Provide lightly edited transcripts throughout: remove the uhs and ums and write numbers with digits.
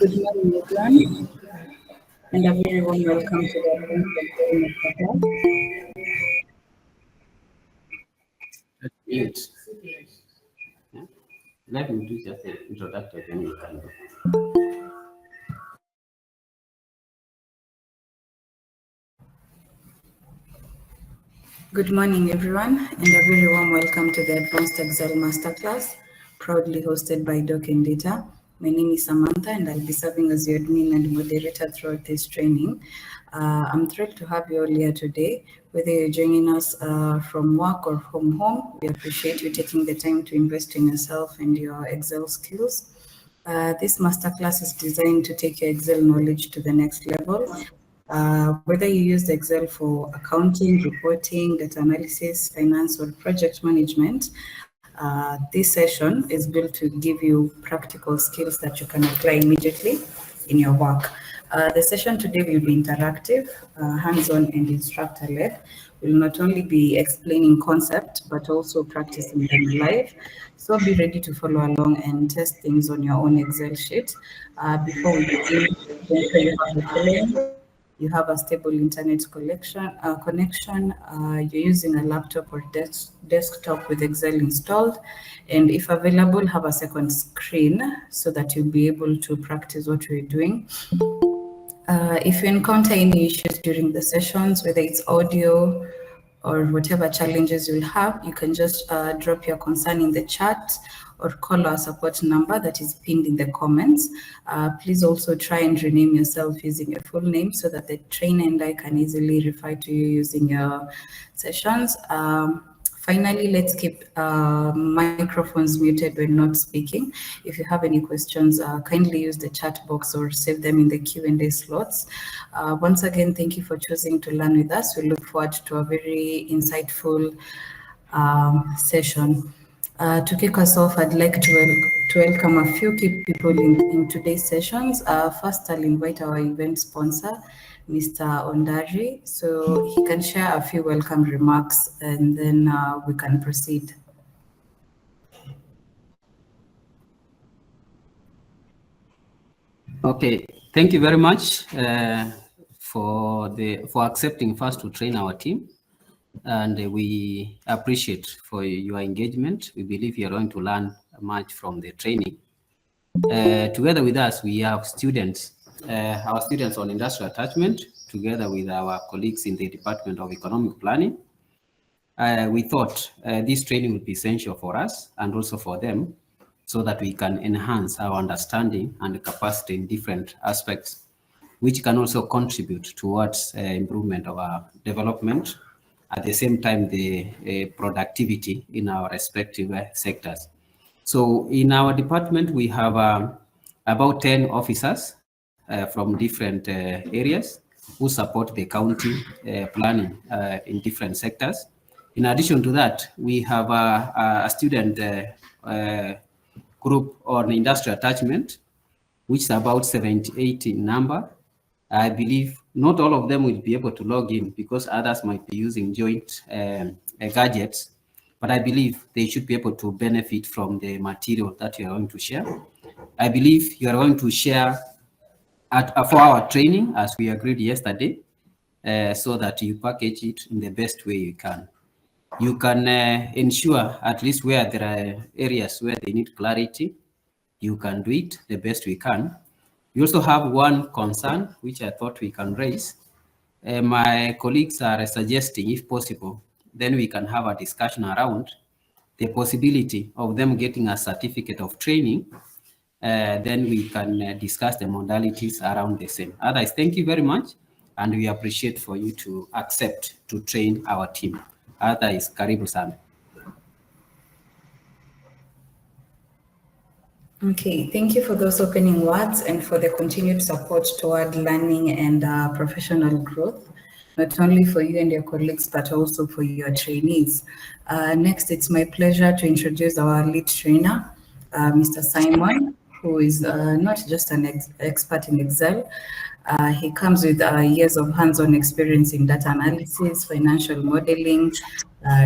Good morning, everyone, and a very warm welcome to the Advanced Excel Masterclass. Mute. Yeah. Let me do just an introductory, then you can do. Good morning, everyone, and a very warm welcome to the Advanced Excel Masterclass, proudly hosted by Doc and Data. My name is Samantha, and I'll be serving as your admin and moderator throughout this training. I'm thrilled to have you all here today. Whether you're joining us from work or from home, we appreciate you taking the time to invest in yourself and your Excel skills. This masterclass is designed to take your Excel knowledge to the next level. Whether you use Excel for accounting, reporting, data analysis, finance, or project management, this session is built to give you practical skills that you can apply immediately in your work. The session today will be interactive, hands-on, and instructor-led. We'll not only be explaining concept, but also practicing them live. So be ready to follow along and test things on your own Excel sheet. Before we begin, make sure you have the following. You have a stable internet connection, you're using a laptop or desktop with Excel installed, and if available, have a second screen so that you'll be able to practice what you're doing. If you encounter any issues during the sessions, whether it's audio or whatever challenges you'll have, you can just drop your concern in the chat or call our support number that is pinned in the comments. Please also try and rename yourself using your full name so that the trainer and I can easily refer to you using your sessions. Finally, let's keep microphones muted when not speaking. If you have any questions, kindly use the chat box or save them in the Q&A slots. Once again, thank you for choosing to learn with us. We look forward to a very insightful session. To kick us off, I'd like to welcome a few key people in today's sessions. First, I'll invite our event sponsor, Mr. Ondari, so he can share a few welcome remarks and then we can proceed. Okay, thank you very much for accepting first to train our team, and we appreciate for your engagement. We believe you are going to learn much from the training. Together with us, we have students, our students on industrial attachment, together with our colleagues in the Department of Economic Planning. We thought this training would be essential for us and also for them, so that we can enhance our understanding and capacity in different aspects, which can also contribute towards improvement of our development, at the same time the productivity in our respective sectors. So in our department, we have about 10 officers from different areas who support the county planning in different sectors. In addition to that, we have a student group on industrial attachment, which is about 78 in number. I believe not all of them will be able to log in because others might be using joint gadgets, but I believe they should be able to benefit from the material that you are going to share. I believe you are going to share for our training, as we agreed yesterday, so that you package it in the best way you can. You can ensure at least where there are areas where they need clarity, you can do it the best we can. We also have one concern, which I thought we can raise. My colleagues are suggesting, if possible, then we can have a discussion around the possibility of them getting a certificate of training. Then we can discuss the modalities around the same. Otherwise, thank you very much, and we appreciate for you to accept to train our team. Otherwise, karibu sana. Okay, thank you for those opening words and for the continued support toward learning and professional growth, not only for you and your colleagues, but also for your trainees. Next, it's my pleasure to introduce our lead trainer, Mr. Simon, who is not just an expert in Excel, He comes with years of hands-on experience in data analysis, financial modeling,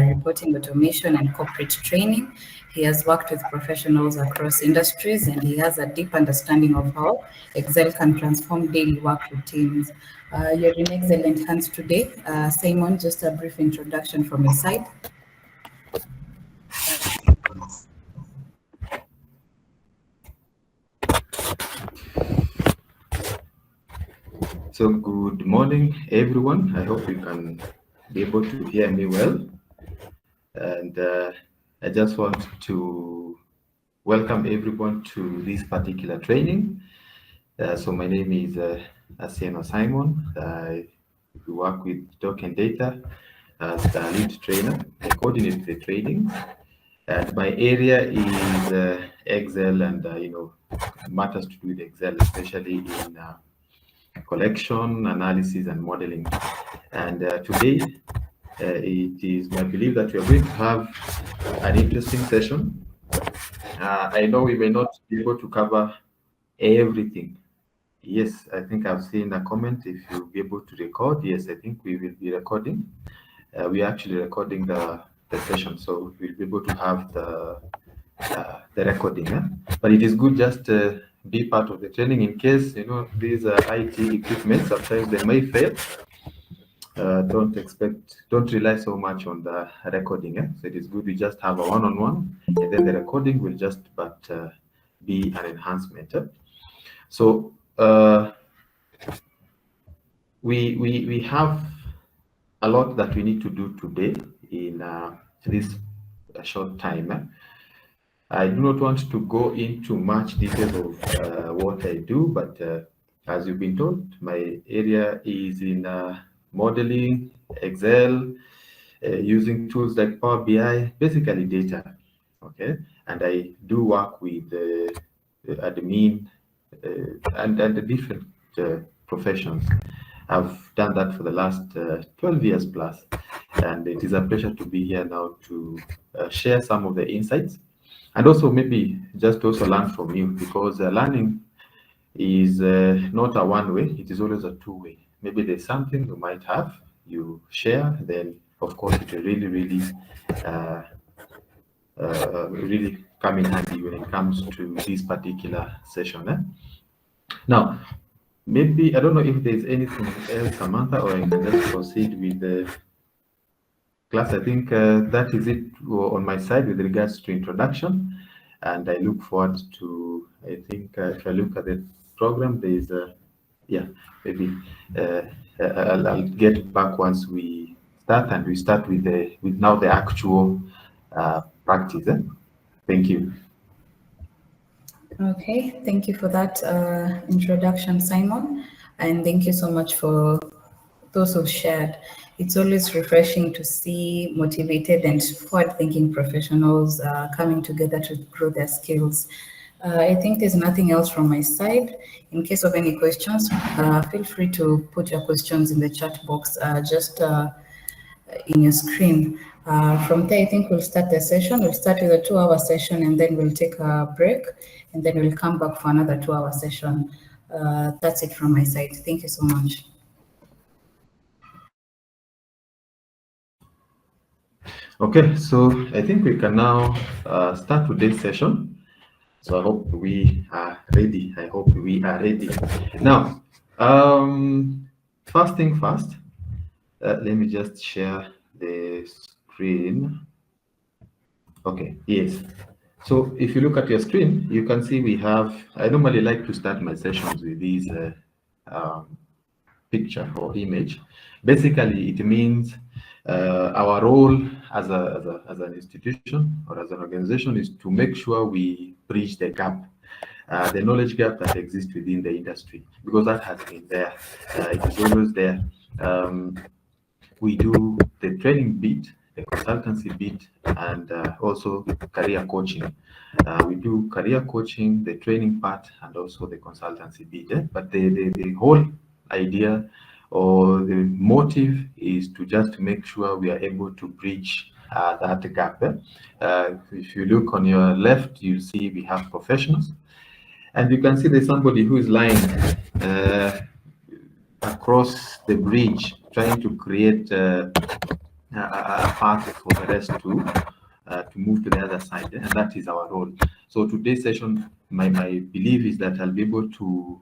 reporting automation, and corporate training. He has worked with professionals across industries, and he has a deep understanding of how Excel can transform daily work routines. You're in excellent hands today. Simon, just a brief introduction from your side. So good morning, everyone. I hope you can be able to hear me well. And I just want to welcome everyone to this particular training. So my name is Asieno Simon. I work with Doc and Data as the lead trainer. I coordinate the training. And my area is Excel and, matters to do with Excel, especially in collection, analysis, and modeling. And today, it is my belief that we are going to have an interesting session. I know we may not be able to cover everything. Yes, I think I've seen a comment if you'll be able to record. Yes, I think we will be recording. We're actually recording the session, so we'll be able to have the recording. But it is good just to be part of the training in case, these IT equipment, sometimes they may fail. Don't rely so much on the recording. So it is good we just have a one-on-one, and then the recording will just be an enhancement. So we have a lot that we need to do today in this short time. I do not want to go into much detail of what I do, but as you've been told, my area is in modeling, Excel, using tools like Power BI, basically data. Okay, and I do work with admin and the different professions. I've done that for the last 12 years plus, and it is a pleasure to be here now to share some of the insights, and also maybe just also learn from you, because learning is not a one-way, it is always a two-way. Maybe there's something you might have, you share, then of course it will really, really come in handy when it comes to this particular session. Now, maybe, I don't know if there's anything else, Samantha, or I can just proceed with the class. I think that is it on my side with regards to introduction. And I look forward to, I think if I look at the program, there's maybe I'll get back once we start, and we start with now the actual practice. Thank you. Okay, thank you for that introduction, Simon, and thank you so much for those who've shared. It's always refreshing to see motivated and forward-thinking professionals coming together to grow their skills. I think there's nothing else from my side. In case of any questions, feel free to put your questions in the chat box just in your screen. From there, I think we'll start the session. We'll start with a 2-hour session, and then we'll take a break, and then we'll come back for another 2-hour session. That's it from my side. Thank you so much. Okay, so I think we can now start today's session. So I hope we are ready. Now, first thing first, let me just share the screen. Okay, yes. So if you look at your screen, you can see we have, I normally like to start my sessions with these picture or image. Basically, it means our role as an institution or as an organization is to make sure we bridge the gap, the knowledge gap that exists within the industry, because that has been there. It is always there. We do the training bit, the consultancy bit, and also career coaching. We do career coaching, the training part, and also the consultancy bit. But the whole idea or the motive is to just make sure we are able to bridge that gap. If you look on your left, you see we have professionals, and you can see there's somebody who is lying. across the bridge, trying to create a path for the rest to move to the other side, and that is our role. So today's session, my belief is that I'll be able to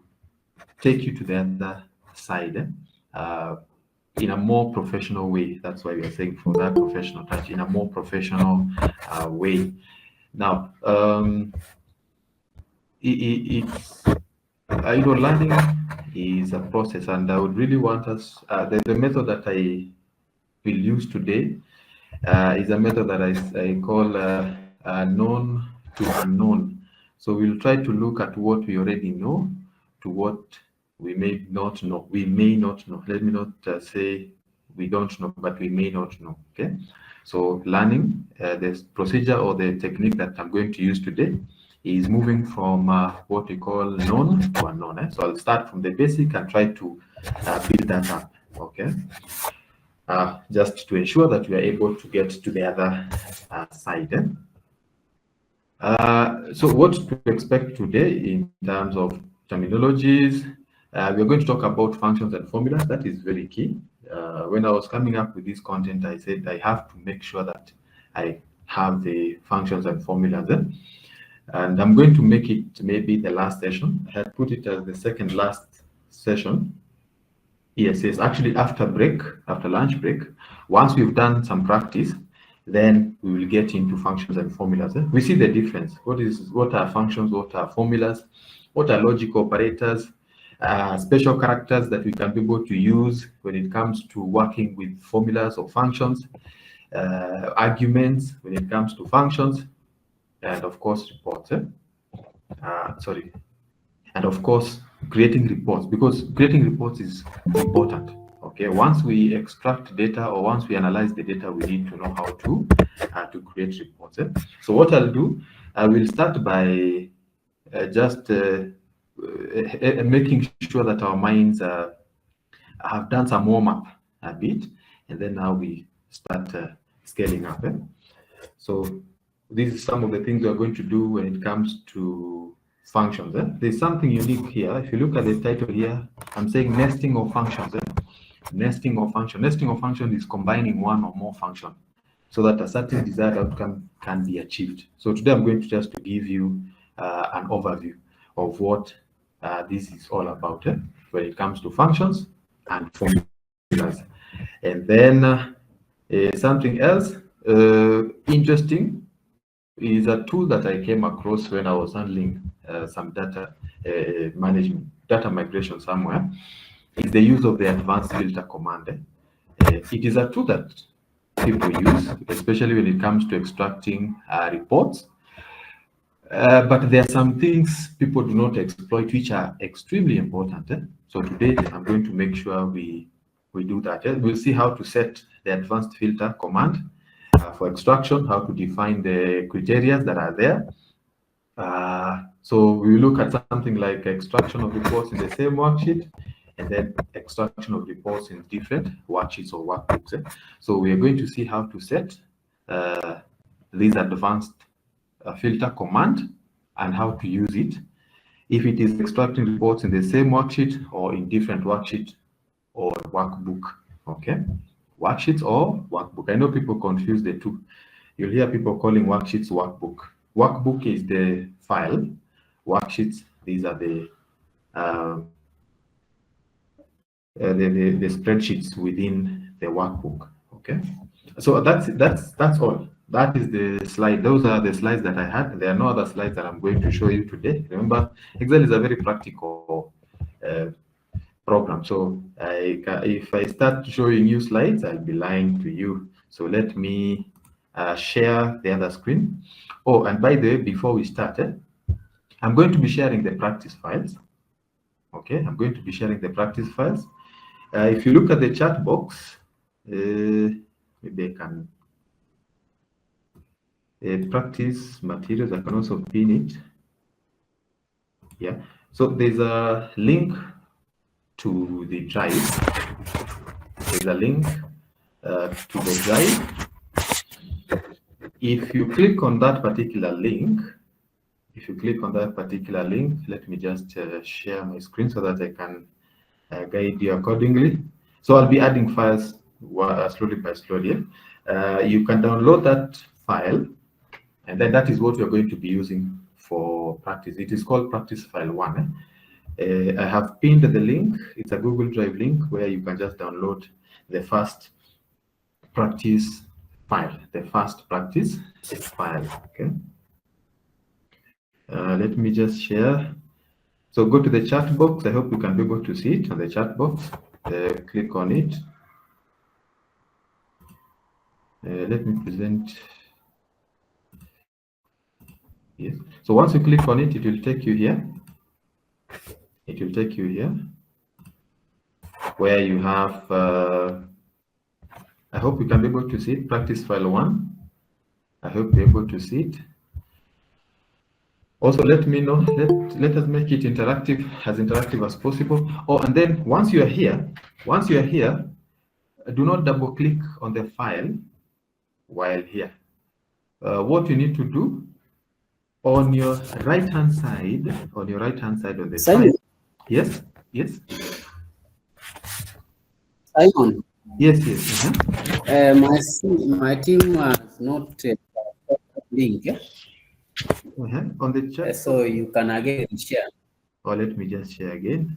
take you to the other side in a more professional way. That's why we are saying for that professional touch, in a more professional way. Now, learning is a process, and I would really want us, the method that I will use today is a method that I call known to unknown. So we'll try to look at what we already know to what we may not know. We may not know. Let me not say we don't know, but we may not know. Okay. So learning, the procedure or the technique that I'm going to use today is moving from what we call known to unknown. So I'll start from the basic and try to build that up. Okay. Just to ensure that we are able to get to the other side. So what to expect today in terms of terminologies? We're going to talk about functions and formulas. That is very key. When I was coming up with this content, I said I have to make sure that I have the functions and formulas. And I'm going to make it maybe the last session. I had put it as the second last session. Yes, actually after lunch break, once we've done some practice, then we will get into functions and formulas. We see the difference. What are functions? What are formulas? What are logic operators? Special characters that we can be able to use when it comes to working with formulas or functions, arguments when it comes to functions, and of course reports. And of course creating reports, because creating reports is important. Okay, once we extract data or once we analyze the data, we need to know how to create reports. So what I'll do, I will start by just making sure that our minds have done some warm-up a bit, and then now we start scaling up. So this is some of the things we're going to do when it comes to functions. There's something unique here. If you look at the title here, I'm saying nesting of functions. Nesting of function. Nesting of function is combining one or more functions so that a certain desired outcome can be achieved. So today I'm going to just to give you an overview of what this is all about when it comes to functions and formulas. And then something else interesting is a tool that I came across when I was handling some data management, data migration somewhere. Is the use of the advanced filter command. It is a tool that people use, especially when it comes to extracting reports. But there are some things people do not exploit, which are extremely important. So today I'm going to make sure we do that. We'll see how to set the advanced filter command for extraction, how to define the criteria that are there. So we look at something like extraction of reports in the same worksheet, and then extraction of reports in different worksheets or workbooks. So we are going to see how to set this advanced filter command and how to use it if it is extracting reports in the same worksheet or in different worksheet or workbook. Okay, worksheets or workbook. I know people confuse the two. You'll hear people calling worksheets workbook. Workbook is the file. Worksheets, these are the spreadsheets within the workbook. Okay, so that's all. That is the slide. Those are the slides that I had. There are no other slides that I'm going to show you today. Remember, Excel is a very practical program. So if I start showing you slides, I'll be lying to you. So let me share the other screen. Oh, and by the way, before we start, I'm going to be sharing the practice files. Okay, I'm going to be sharing the practice files. If you look at the chat box, maybe I can practice materials. I can also pin it. Yeah. So there's a link to the drive. There's a link to the drive. If you click on that particular link, let me just share my screen so that I can guide you accordingly. So I'll be adding files slowly by slowly. You can download that file, and then that is what we're going to be using for practice. It is called practice file 1. I have pinned the link. It's a Google Drive link where you can just download the first practice file, okay. Let me just share. So go to the chat box. I hope you can be able to see it on the chat box. Click on it. Let me present. Yes. So once you click on it, it will take you here. It will take you here where you have, I hope you can be able to see it, practice file 1. I hope you're able to see it. Also, let me know, let us make it interactive, as interactive as possible. Oh, and then once you are here, do not double click on the file while here. What you need to do on your right-hand side, on the Simon. file. Yes. Simon. Yes. My team has not link. On the chat. So you can again share. Or let me just share again.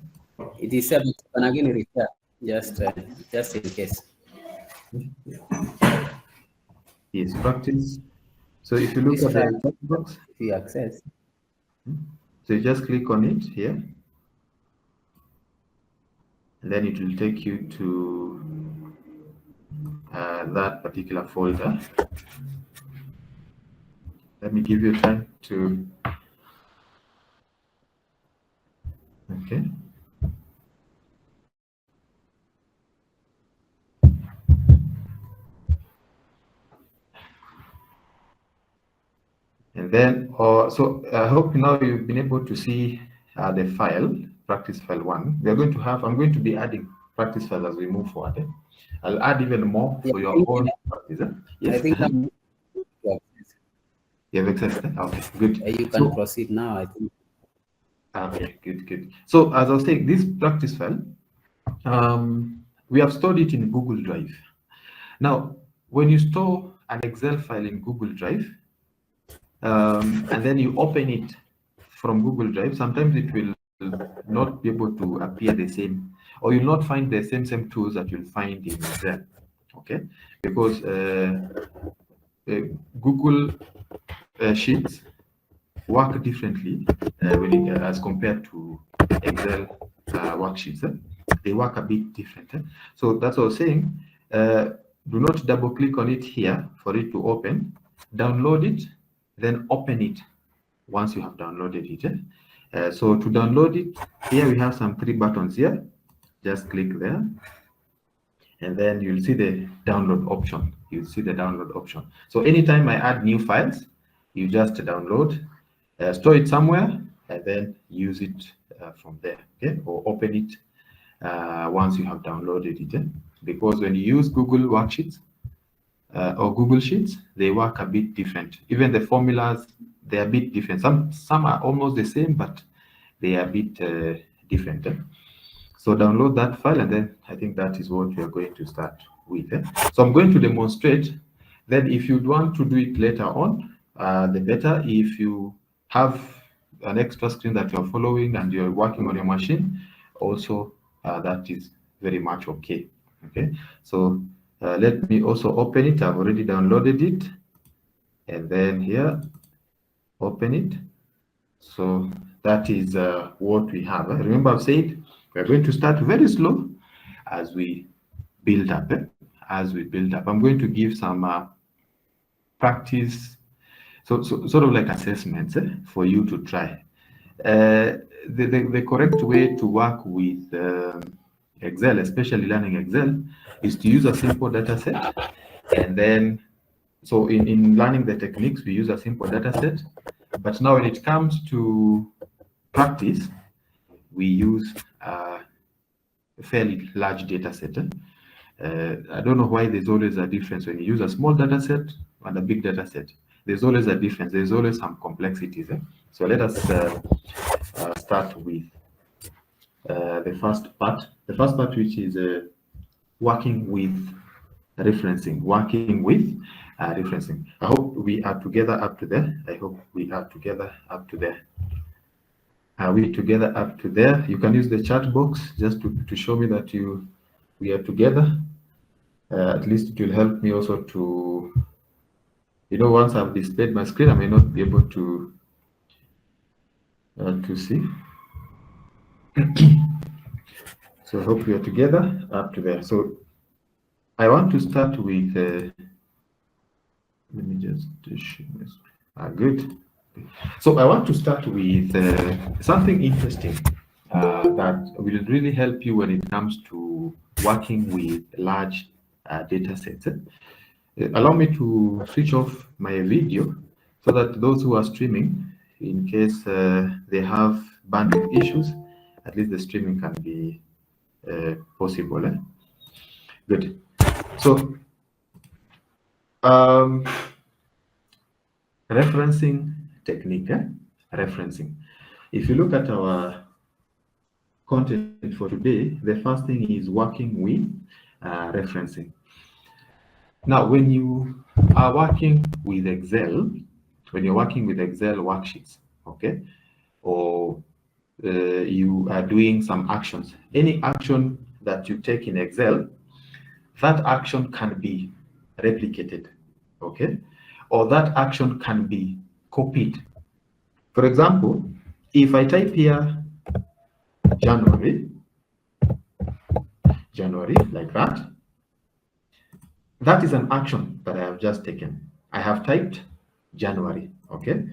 It is you can again reshare, just in case. Yes, practice. So if you look at the chat box, if you access. So you just click on it here, and then it will take you to that particular folder. Let me give you time to. Okay. And then, so I hope now you've been able to see the file, practice file 1. I'm going to be adding practice files as we move forward. I'll add even more for your own practice. Yes. I think you have access. Okay, good. You can proceed now, I think. Okay, good. So as I was saying, this practice file, we have stored it in Google Drive. Now, when you store an Excel file in Google Drive, and then you open it from Google Drive, sometimes it will not be able to appear the same, or you'll not find the same tools that you'll find in Excel, okay? Because Google Sheets work differently as compared to Excel worksheets. They work a bit different. So that's what I was saying. Do not double click on it here for it to open. Download it, then open it once you have downloaded it. So to download it, here we have some 3 buttons here. Just click there, and then you'll see the download option. So anytime I add new files, you just download, store it somewhere, and then use it from there, okay? Or open it once you have downloaded it. Because when you use Google Worksheets or Google Sheets, they work a bit different. Even the formulas, they're a bit different. Some are almost the same, but they are a bit different. So download that file, and then I think that is what we are going to start with. So I'm going to demonstrate. Then if you want to do it later on, the better. If you have an extra screen that you're following and you're working on your machine, also that is very much okay. Okay, so let me also open it. I've already downloaded it, and then here, open it. So that is what we have. Remember, I've said we're going to start very slow as we build up. I'm going to give some practice, so sort of like assessments for you to try. The correct way to work with Excel, especially learning Excel, is to use a simple data set. And then, so in learning the techniques, we use a simple data set. But now when it comes to practice, we use a fairly large data set. I don't know why there's always a difference when you use a small data set and a big data set. There's always a difference. There's always some complexities. So let us start with the first part. The first part, which is working with referencing. Working with referencing. I hope we are together up to there. I hope we are together up to there. Are we together up to there? You can use the chat box just to show me that we are together. At least it will help me also to, once I've displayed my screen, I may not be able to see. So I hope we are together up to there. So I want to start with, let me just show my screen. Good. So I want to start with something interesting that will really help you when it comes to working with large data sets. Allow me to switch off my video so that those who are streaming, in case they have bandwidth issues, at least the streaming can be possible. Good. So referencing technique. Referencing. If you look at our content for today, the first thing is working with referencing. Now, when you are working with Excel, when you're working with Excel worksheets, okay, or you are doing some actions, any action that you take in Excel, that action can be replicated, okay, or that action can be copied. For example, if I type here January, like that, that is an action that I have just taken. I have typed January, okay?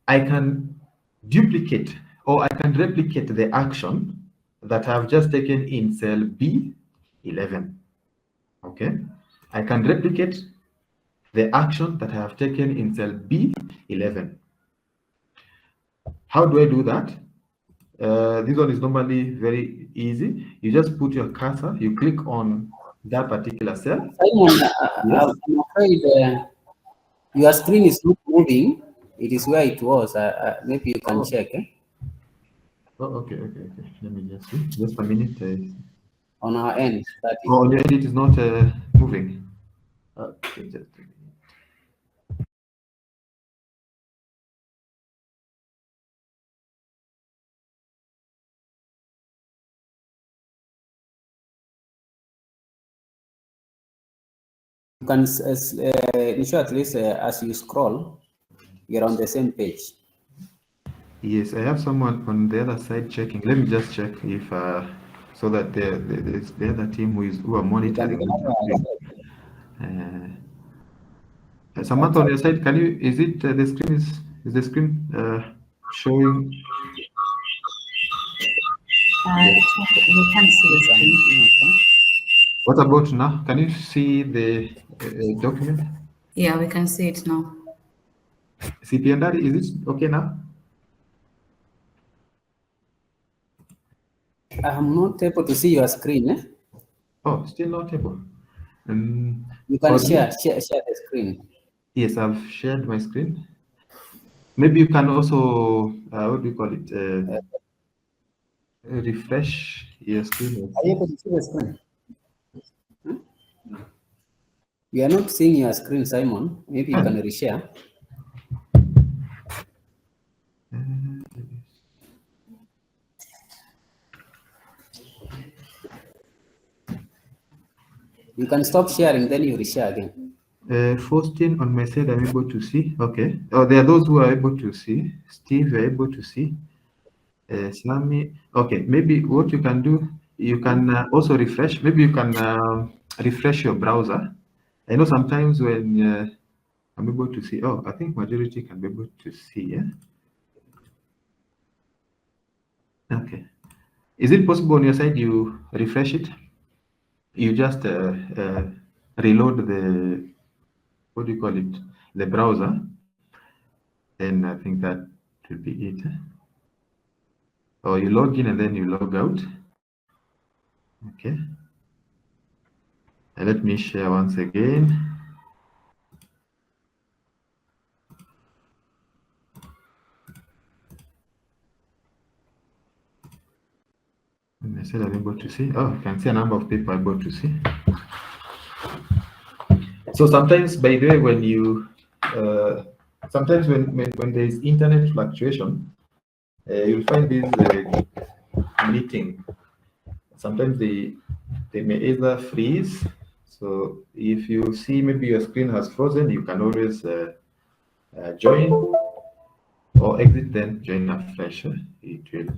I can duplicate or I can replicate the action that I have just taken in cell B11, okay? I can replicate the action that I have taken in cell B11. How do I do that? This one is normally very easy. You just put your cursor, you click on that particular cell. Simon, Yes. I'm afraid your screen is not moving. It is where it was. Maybe you can check. Oh, okay. Let me just see. Just a minute. On our end, that is. On your end, it is not moving. Okay, just a minute. You can ensure at least as you scroll, you're on the same page. Yes, I have someone on the other side checking. Let me just check if so that the other team who are monitoring. Samantha, on your side, can you? Is it the screen is the screen showing? We can't see the screen. What about now? Can you see the document? Yeah, we can see it now. CP and Daddy, is it okay now? I'm not able to see your screen. Oh, still not able. You can share the screen. Yes, I've shared my screen. Maybe you can also, what do you call it? Refresh your screen. Are you able to see the screen? We are not seeing your screen, Simon. Maybe you can reshare. You can stop sharing, then you reshare again. Faustin on my side, I'm able to see. Okay. Oh, there are those who are able to see. Steve, you're able to see. Sammy. Okay. Maybe what you can do, you can also refresh. Maybe you can refresh your browser. I know sometimes when I'm able to see. Oh, I think majority can be able to see. Yeah. Okay. Is it possible on your side you refresh it? You just reload the, what do you call it? The browser. And I think that should be it. Or you log in and then you log out. Okay. And let me share once again. I said I'm able to see. Oh, I can see a number of people able to see. So sometimes, by the way, when you sometimes when there is internet fluctuation, you'll find this meeting. Sometimes they may either freeze. So if you see maybe your screen has frozen, you can always join or exit, then join afresh. It will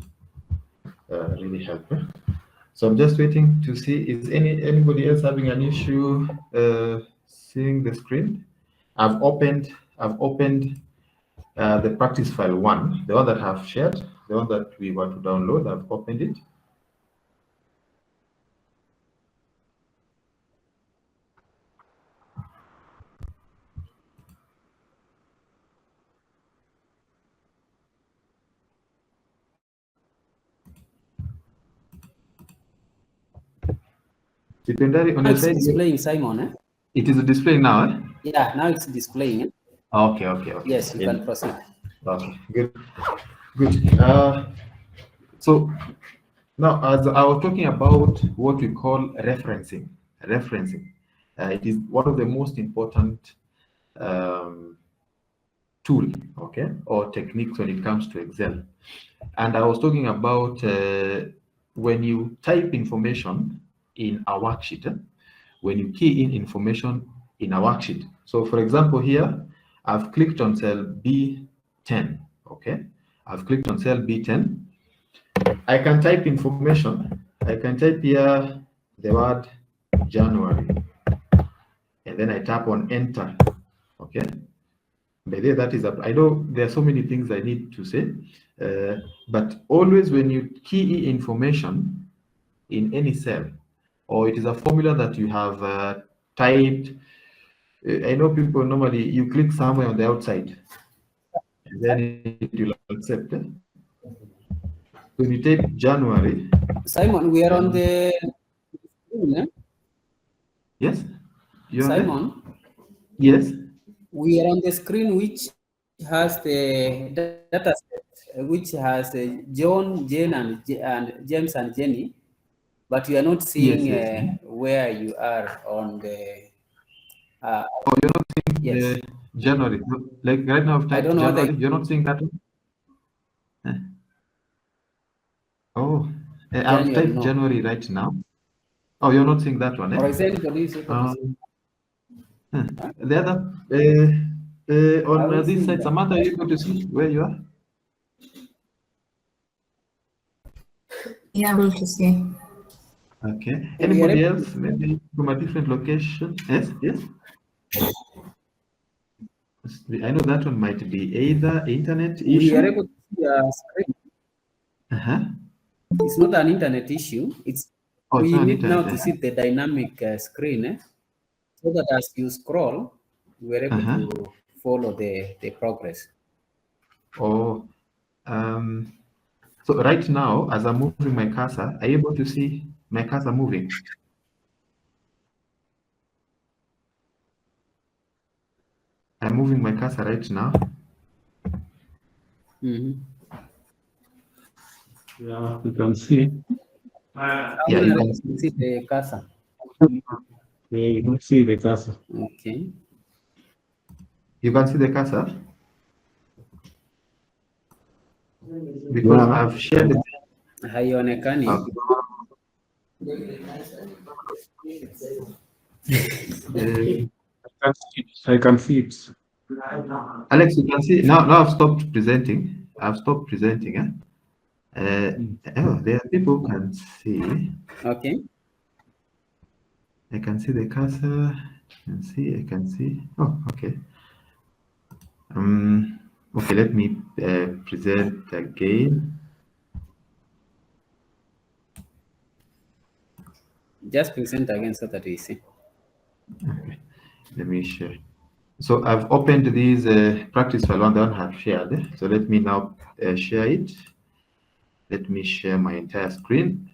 really help. So I'm just waiting to see, is anybody else having an issue seeing the screen? I've opened the practice file 1, the one that I've shared, the one that we want to download. I've opened it. Depending on your It's side, displaying, Simon. Eh? it is displaying now. Eh? Yeah, now it's displaying. Eh? Okay. Yes, you can proceed. Okay, good. So now, as I was talking about what we call referencing, it is one of the most important tool, okay, or techniques when it comes to Excel. And I was talking about when you type information in a worksheet, when you key in information in a worksheet. So for example, here, I've clicked on cell B10, okay? I've clicked on cell B10. I can type information. I can type here the word January, and then I tap on enter, okay? By the way, that is, I know there are so many things I need to say, but always when you key in information in any cell, or it is a formula that you have typed, I know people normally, you click somewhere on the outside, and then it will accept. When you type January. Simon, we are on the screen. Eh? Yes? You're Simon? there? Yes? We are on the screen which has the data set, which has John, Jane, and James and Jenny, but you are not seeing Yes. where you are on the. Oh, you're not seeing yes. January. Like right now, I've I typed don't know January. You're not seeing that one? Oh, I've January, typed no. January right now. Oh, you're not seeing that one, eh? Or is anybody is able to see? The other, on this side, Samantha, are you able to see where you are? Yeah, able to see. Okay. Anybody else, maybe from a different location? Yes. I know that one might be either internet issue. We are able to see a screen. Uh-huh. It's not an internet issue. We need now to see the dynamic screen, so that as you scroll, we're able to follow the progress. Oh, so right now, as I'm moving my cursor, are you able to see my cursor moving? I'm moving my cursor right now. Yeah, you can see. Yeah, you can see the cursor. Yeah, you can see the cursor. Okay. You can see the cursor? Because I've shared it. Haionekani. I can see it. Alex, you can see now. I've stopped presenting. Oh, there are people who can see. Okay. I can see the cursor. I can see. Oh, okay. Okay, let me present again. Just present again so that we see. Okay, let me share. So I've opened these practice file one that I have shared. So let me now share it. Let me share my entire screen.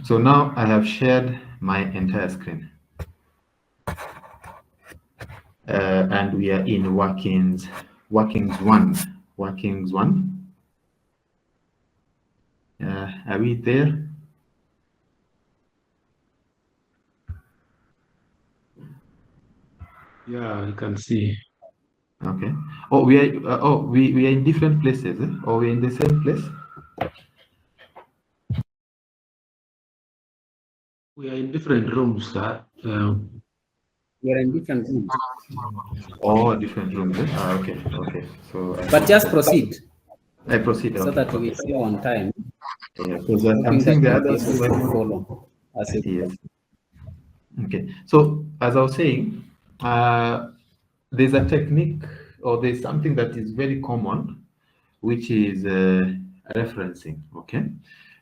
So now I have shared my entire screen. And we are in workings one. Are we there? Yeah, I can see. Okay. Oh, we are. We are in different places, or we are in the same place? We are in different rooms, sir. We are in different rooms. Oh, different rooms. Okay. Okay. So. But just proceed I proceed. so Okay. that we stay on time, Yeah, because I'm hoping seeing that the we'll be others who able might to not. follow us. Yes. Okay. So as I was saying, there's a technique or there's something that is very common, which is referencing. Okay.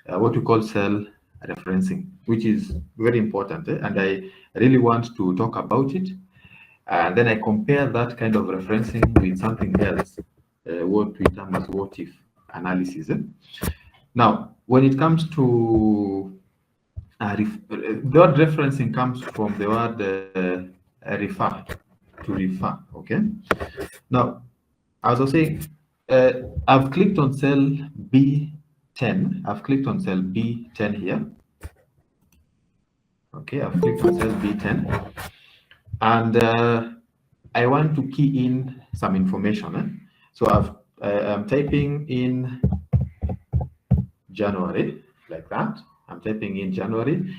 What we call cell referencing, which is very important, and I really want to talk about it. And then I compare that kind of referencing with something else, what we term as what if analysis. Now, when it comes to the word referencing comes from the word refer, to refer. Okay. Now, as I was saying, I've clicked on cell B10. I've clicked on cell B10 here. Okay, I've clicked on cell B10, and I want to key in some information. So I'm typing in January, like that. I'm typing in January.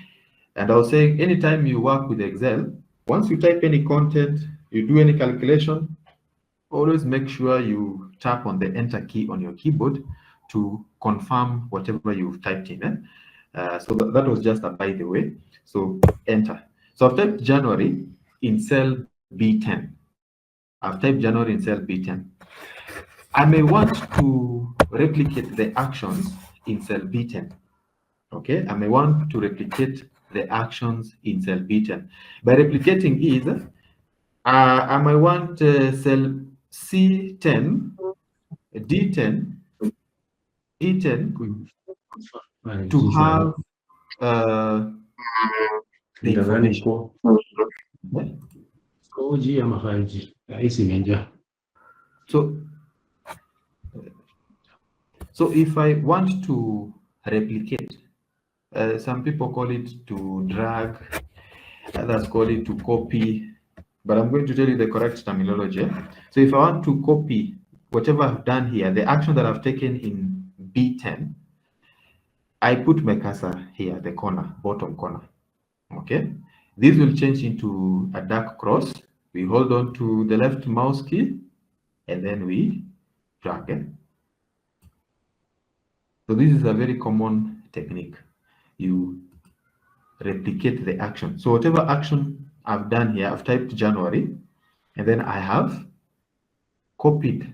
And I was saying, anytime you work with Excel, once you type any content, you do any calculation, always make sure you tap on the enter key on your keyboard to confirm whatever you've typed in. So that was just a by the way. So enter. So I've typed January in cell B10. I've typed January in cell B10. I may want to replicate the actions in cell B10. Okay, I may want to replicate the actions in cell B10. By replicating is, I might want cell C10, D10, E10 to have the information. So if I want to replicate, some people call it to drag, others call it to copy, but I'm going to tell you the correct terminology. So if I want to copy whatever I've done here, the action that I've taken in B10, I put my cursor here, the corner, bottom corner. Okay, this will change into a dark cross. We hold on to the left mouse key and then we drag it. So this is a very common technique. You replicate the action. So whatever action I've done here, I've typed January, and then I have copied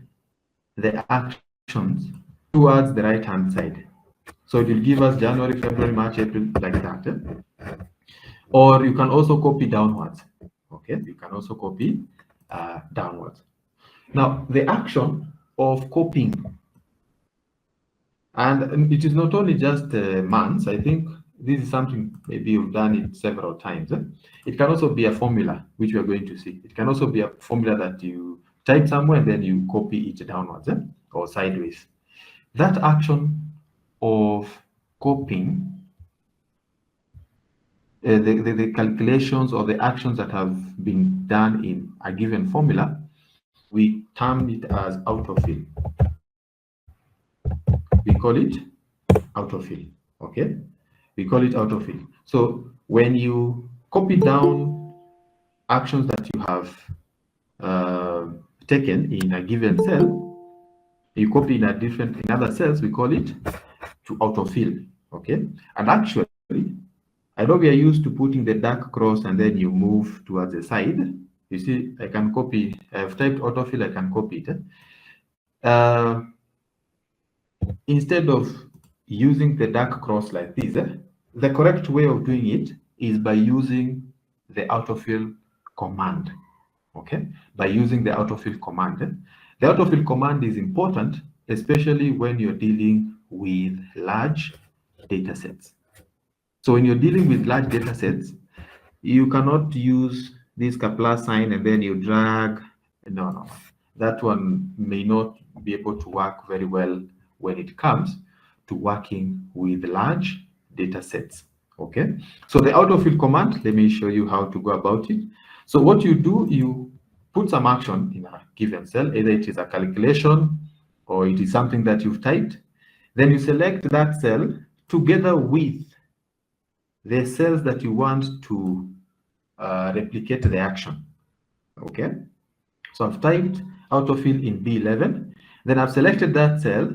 the actions towards the right-hand side. So it will give us January, February, March, April, like that. Or you can also copy downwards. Okay, you can also copy downwards. Now, the action of copying, and it is not only just months. I think this is something maybe you've done it several times. It can also be a formula, which we are going to see. It can also be a formula that you type somewhere and then you copy it downwards or sideways. That action of copying, the calculations or the actions that have been done in a given formula, we term it as autofill. We call it autofill. Okay, we call it autofill. So when you copy down actions that you have taken in a given cell, you copy in other cells, we call it to autofill. Okay, and actually, I know we are used to putting the dark cross and then you move towards the side. You see, I can copy. I've typed autofill. I can copy it. Instead of using the dark cross like this, the correct way of doing it is by using the autofill command. Okay, by using the autofill command. The autofill command is important, especially when you're dealing with large data sets. So when you're dealing with large data sets, you cannot use this plus sign and then you drag. No. That one may not be able to work very well when it comes to working with large data sets. Okay, so the autofill command, let me show you how to go about it. So what you do, you put some action in a given cell, either it is a calculation or it is something that you've typed. Then you select that cell together with the cells that you want to replicate the action. Okay, so I've typed autofill in B11, then I've selected that cell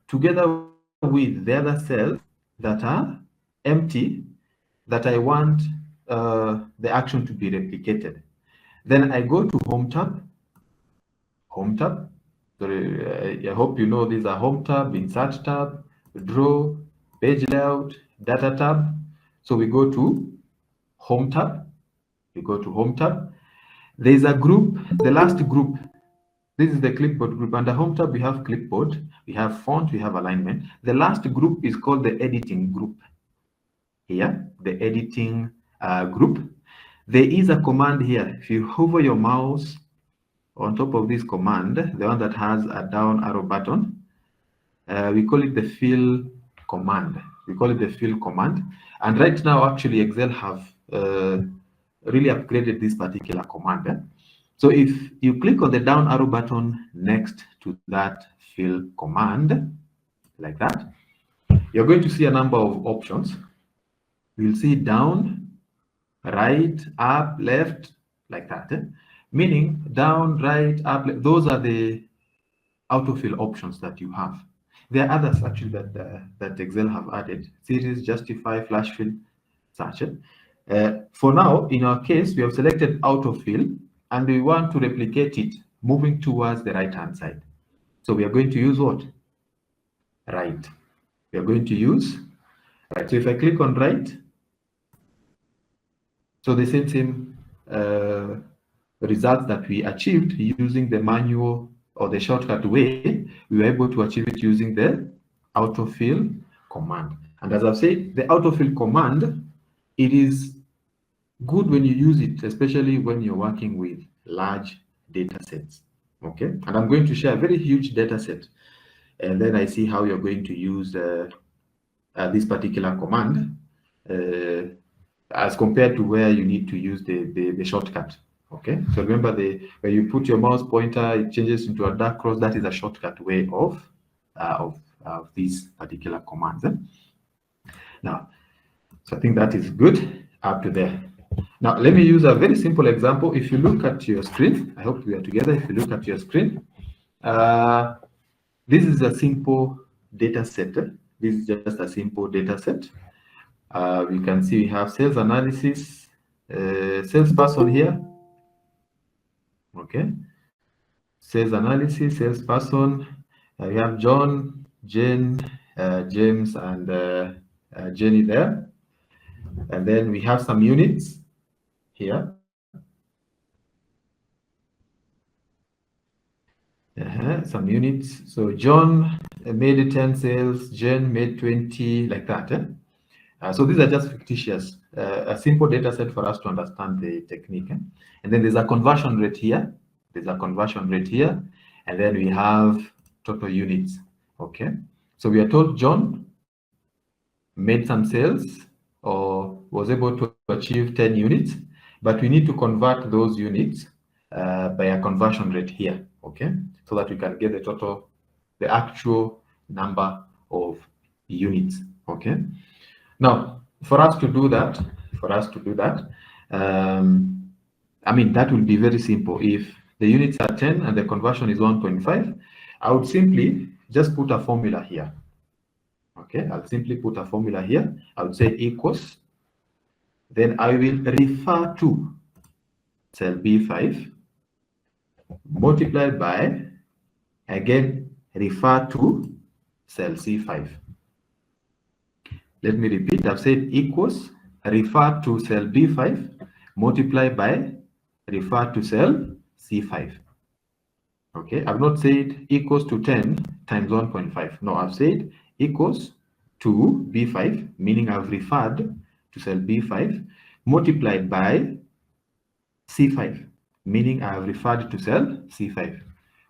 together with the other cells that are empty that I want the action to be replicated. Then I go to Home tab. Sorry, I hope you know these are Home tab, Insert tab, Draw, Page Layout, Data tab. So we go to Home tab. There is a group, the last group. This is the clipboard group. Under Home tab, we have clipboard, we have font, we have alignment. The last group is called the editing group. Here, the editing group. There is a command here. If you hover your mouse on top of this command, the one that has a down arrow button, we call it the fill command. And right now, actually, Excel have really upgraded this particular command. So if you click on the down arrow button next to that fill command, like that, you're going to see a number of options. You'll see down, right, up, left, like that. Meaning down, right, up, left, those are the autofill options that you have. There are others actually that Excel have added: series, justify, flash fill, such. For now, in our case, we have selected autofill and we want to replicate it moving towards the right hand side. So we are going to use what? Right. We are going to use right. So if I click on right, so the same results that we achieved using the manual or the shortcut way, we were able to achieve it using the autofill command. And as I've said, the autofill command, it is good when you use it, especially when you're working with large data sets. Okay, and I'm going to share a very huge data set, and then I see how you're going to use this particular command as compared to where you need to use the shortcut. Okay, so remember, when you put your mouse pointer, it changes into a dark cross. That is a shortcut way of these particular commands. Now, so I think that is good up to there. Now, let me use a very simple example. If you look at your screen, I hope we are together. If you look at your screen, this is a simple data set. This is just a simple data set. You can see we have sales analysis, salesperson here. Okay, sales analysis, salesperson. We have John, Jane, James, and Jenny there. And then we have some units here. Some units. So John made 10 sales, Jen made 20, like that. So these are just fictitious, a simple data set for us to understand the technique. And then there's a conversion rate here. And then we have total units. Okay. So we are told John made some sales or was able to achieve 10 units, but we need to convert those units by a conversion rate here. Okay. So that we can get the actual number of units. Okay. Now, for us to do that, I mean, that will be very simple. If the units are 10 and the conversion is 1.5, I would simply just put a formula here. Okay, I'll simply put a formula here. I would say equals. Then I will refer to cell B5 multiplied by, again, refer to cell C5. Let me repeat. I've said equals, refer to cell B5 multiplied by, refer to cell C5. Okay, I've not said equals to 10 times 1.5. No, I've said equals to B5, meaning I've referred to cell B5 multiplied by C5, meaning I have referred to cell C5.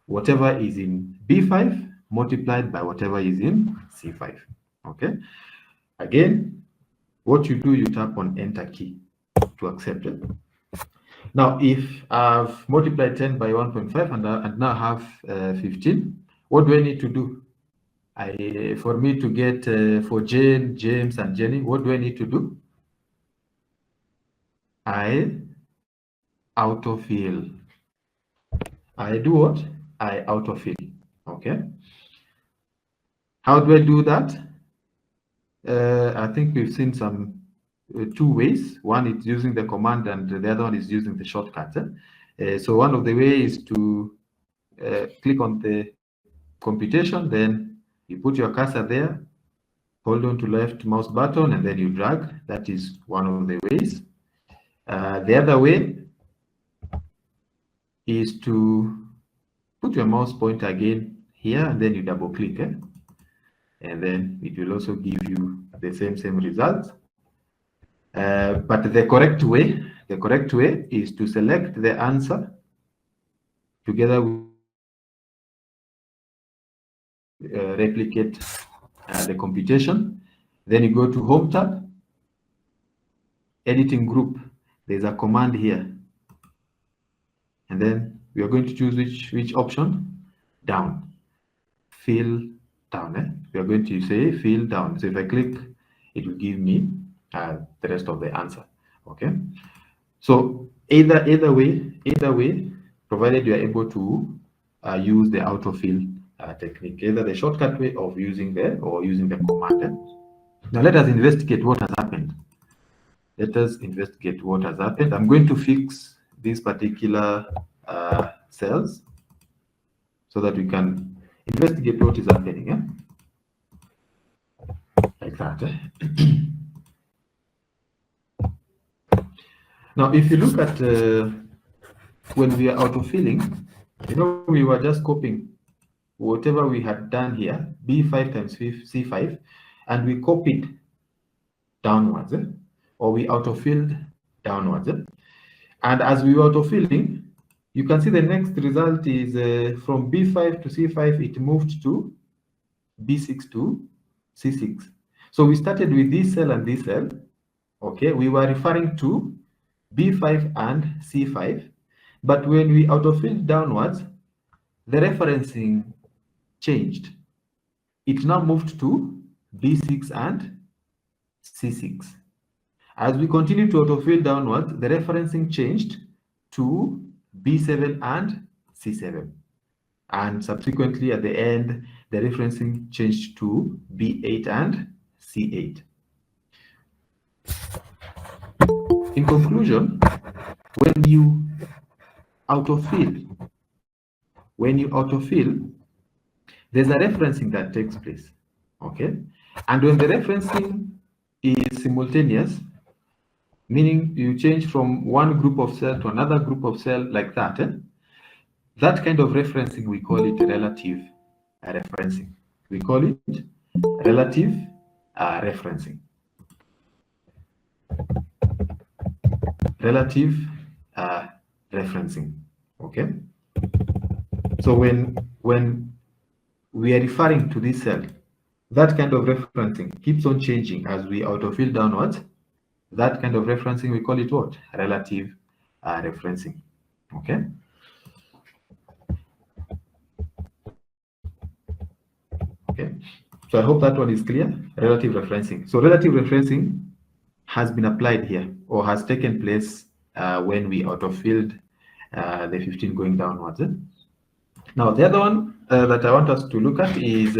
Whatever is in B5 multiplied by whatever is in C5. Okay. Again, what you do, you tap on enter key to accept it. Now, if I've multiplied 10 by 1.5 and now have 15, what do I need to do? For me to get for Jane, James, and Jenny, what do I need to do? I autofill. I do what? I autofill. Okay. How do I do that? I think we've seen some two ways. One is using the command, and the other one is using the shortcut. So one of the ways is to click on the computation, then you put your cursor there, hold on to left mouse button, and then you drag. That is one of the ways. The other way is to put your mouse pointer again here, and then you double click, and then it will also give you the same result. But the correct way is to select the answer together with replicate the computation. Then you go to Home tab, Editing Group. There's a command here, and then we are going to choose which option? Down. Fill down. We are going to say fill down. So if I click, it will give me the rest of the answer. Okay. So either way, provided you are able to use the autofill technique, either the shortcut way of using the command. Now let us investigate what has happened. Let us investigate what has happened. I'm going to fix these particular cells so that we can investigate what is happening. Like that. Now, if you look at when we are autofilling, we were just copying whatever we had done here, B5 times C5, and we copied downwards, or we autofilled downwards. And as we were autofilling, you can see the next result is from B5 to C5, it moved to B6 to C6. So we started with this cell and this cell. Okay, we were referring to B5 and C5, but when we autofilled downwards, the referencing changed. It now moved to B6 and C6. As we continue to autofill downwards, the referencing changed to B7 and C7. And subsequently, at the end, the referencing changed to B8 and C8. In conclusion, when you autofill, there's a referencing that takes place. Okay? And when the referencing is simultaneous, meaning you change from one group of cell to another group of cell like that, that kind of referencing, we call it relative referencing. We call it relative referencing. Relative referencing. Okay? So when we are referring to this cell, that kind of referencing keeps on changing as we autofill downwards. That kind of referencing, we call it what? Relative referencing. Okay? Okay. So I hope that one is clear. Relative referencing. So relative referencing has been applied here, or has taken place when we autofilled the 15 going downwards. Now, the other one that I want us to look at is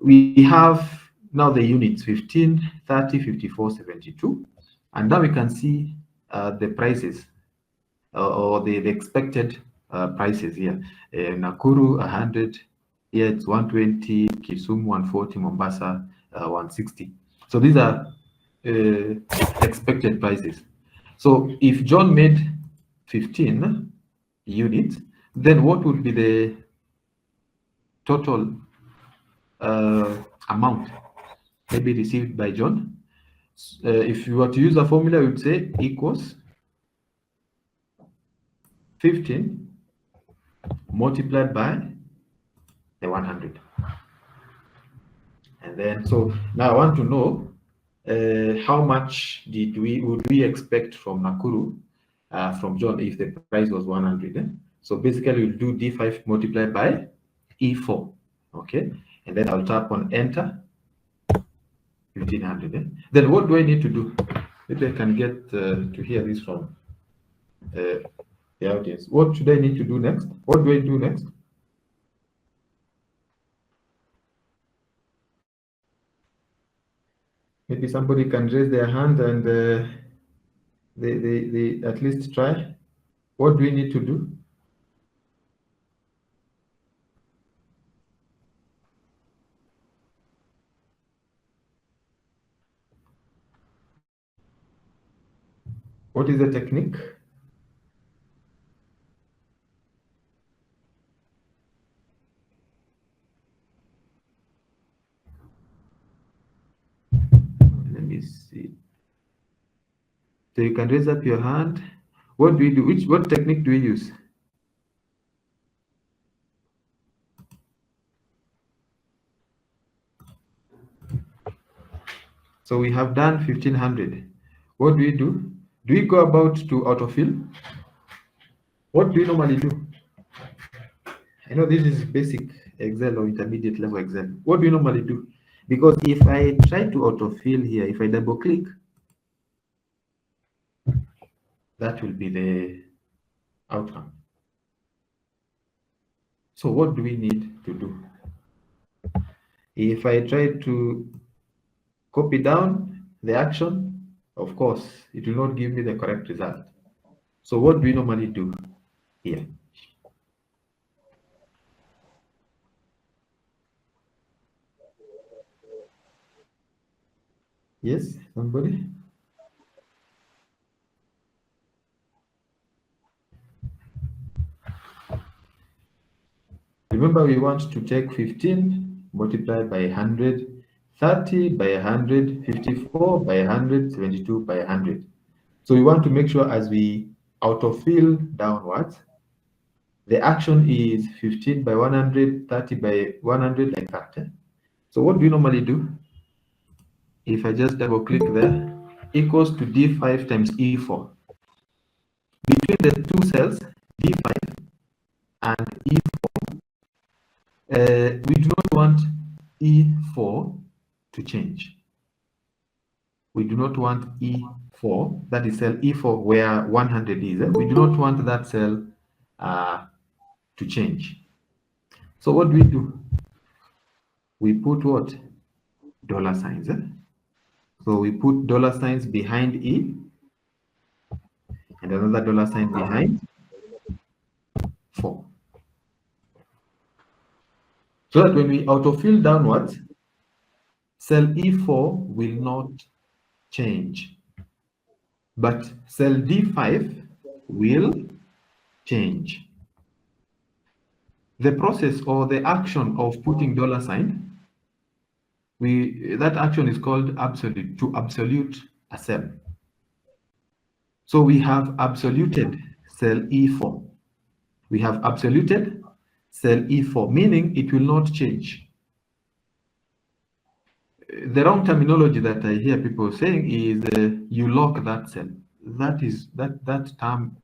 we have now the units 15, 30, 54, 72. And now we can see the prices or the expected prices here. Nakuru, 100. Here it's 120. Kisumu, 140. Mombasa, 160. So these are expected prices. So if John made 15 units, then what would be the total amount maybe received by John? if you were to use a formula, we would say equals 15 multiplied by the 100. And then, so now I want to know how much would we expect from Nakuru, from John, if the price was 100. So basically, we'll do D5 multiplied by E4. Okay, and then I'll tap on enter. 1500. Then what do I need to do? Maybe I can get to hear this from the audience. What should I need to do next? What do I do next? Maybe somebody can raise their hand and they at least try. What do we need to do? What is the technique? Let me see. So you can raise up your hand. What do we do? What technique do we use? So we have done 1500. What do we do? Do we go about to autofill? What do we normally do? I know this is basic Excel or intermediate level Excel. What do you normally do? Because if I try to autofill here, if I double click, that will be the outcome. So what do we need to do? If I try to copy down the action, of course, it will not give me the correct result. So what do we normally do here? Yes, somebody? Remember, we want to take 15 multiplied by 100, 30 by 100, 54 by 100, 72 by 100. So we want to make sure as we autofill downwards, the action is 15 by 100, 30 by 100, like that. So what do you normally do? If I just double click there, equals to D5 times E4. Between the two cells, D5 and E4, we do not want E4 to change. We do not want E4, that is cell E4 where 100 is. We do not want that cell to change. So what do we do? We put what? Dollar signs. So we put dollar signs behind E and another dollar sign behind 4. So that when we autofill downwards, cell E4 will not change, but cell D5 will change. The process or the action of putting dollar sign, that action is called absolute, to absolute a cell. So we have absoluted cell E4. We have absoluted cell E4, meaning it will not change. The wrong terminology that I hear people saying is you lock that cell. That term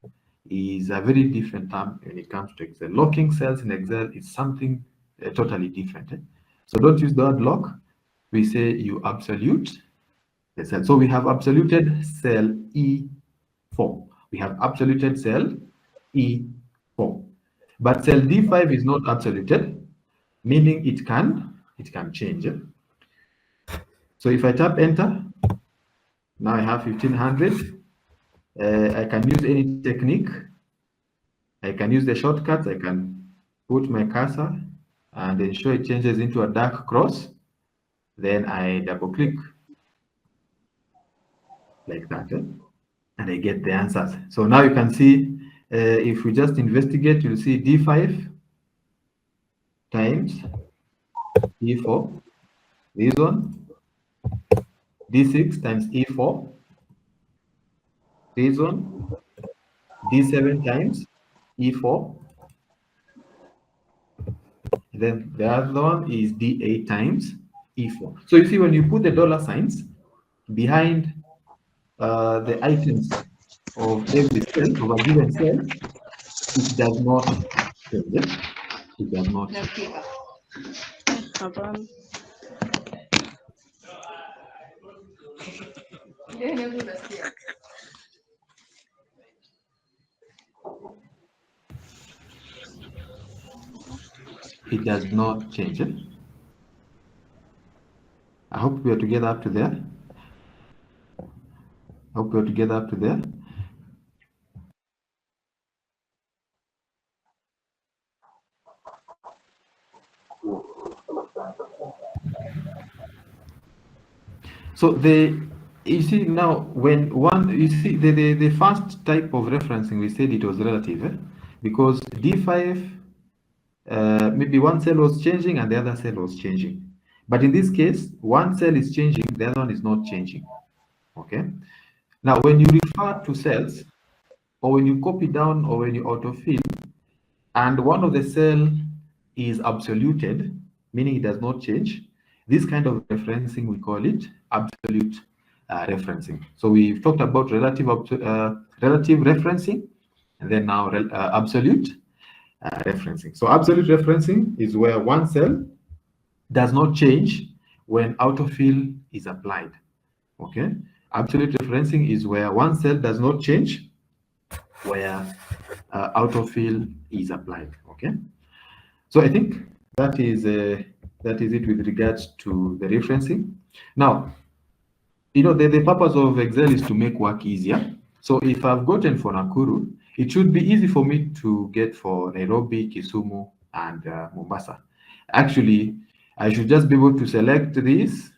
is a very different term when it comes to Excel. Locking cells in Excel is something totally different. So don't use the word lock. We say you absolute the cell. So we have absoluted cell E4. We have absoluted cell E4. But cell D5 is not absoluted, meaning it can change. So if I tap enter, now I have 1500. I can use any technique. I can use the shortcuts. I can put my cursor and ensure it changes into a dark cross. Then I double click like that, and I get the answers. So now you can see, if we just investigate, you'll see D5 times E4, this one, D6 times E4. This one, D7 times E4. Then the other one is D8 times E4. So you see, when you put the dollar signs behind the items of every cell, of a given cell, it does not change. It does not change. It does not change. I hope we are together up to there. I hope we are together up to there. So you see now, when you see the first type of referencing, we said it was relative, because D5, maybe one cell was changing and the other cell was changing. But in this case, one cell is changing, the other one is not changing. Okay. Now, when you refer to cells, or when you copy down, or when you autofill, and one of the cell is absoluted, meaning it does not change, this kind of referencing, we call it absolute referencing. So we've talked about relative referencing, and then now absolute referencing. So absolute referencing is where one cell does not change when autofill is applied. Okay, absolute referencing is where one cell does not change where autofill is applied. Okay, so I think that is it with regards to the referencing. Now, you know, the purpose of Excel is to make work easier. So if I've gotten for Nakuru, it should be easy for me to get for Nairobi, Kisumu, and Mombasa. Actually, I should just be able to select this,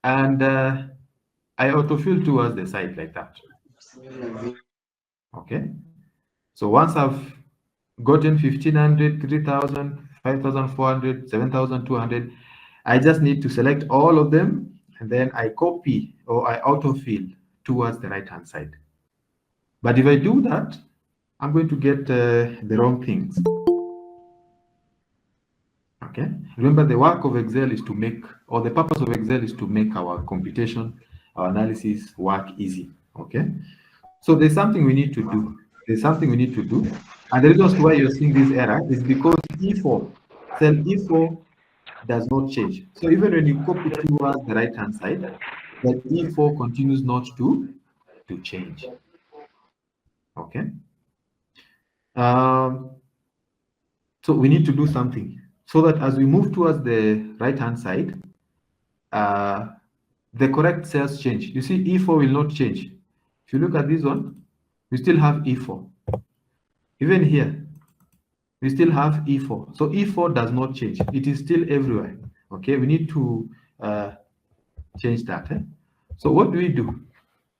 and I autofill towards the side like that. Okay. So once I've gotten 1,500, 3,000, 5,400, 7,200, I just need to select all of them, and then I copy or I autofill towards the right-hand side. But if I do that, I'm going to get the wrong things. Okay. Remember, the work of Excel is to make, or the purpose of Excel is to make our computation, our analysis work easy. Okay. So there's something we need to do. There's something we need to do. And the reason why you're seeing this error is because E4, cell E4 does not change. So even when you copy towards the right-hand side, that E4 continues not to change. Okay. So we need to do something so that as we move towards the right-hand side, the correct cells change. You see, E4 will not change. If you look at this one, we still have E4. Even here, we still have E4. So E4 does not change. It is still everywhere. Okay, we need to change that. So what do we do?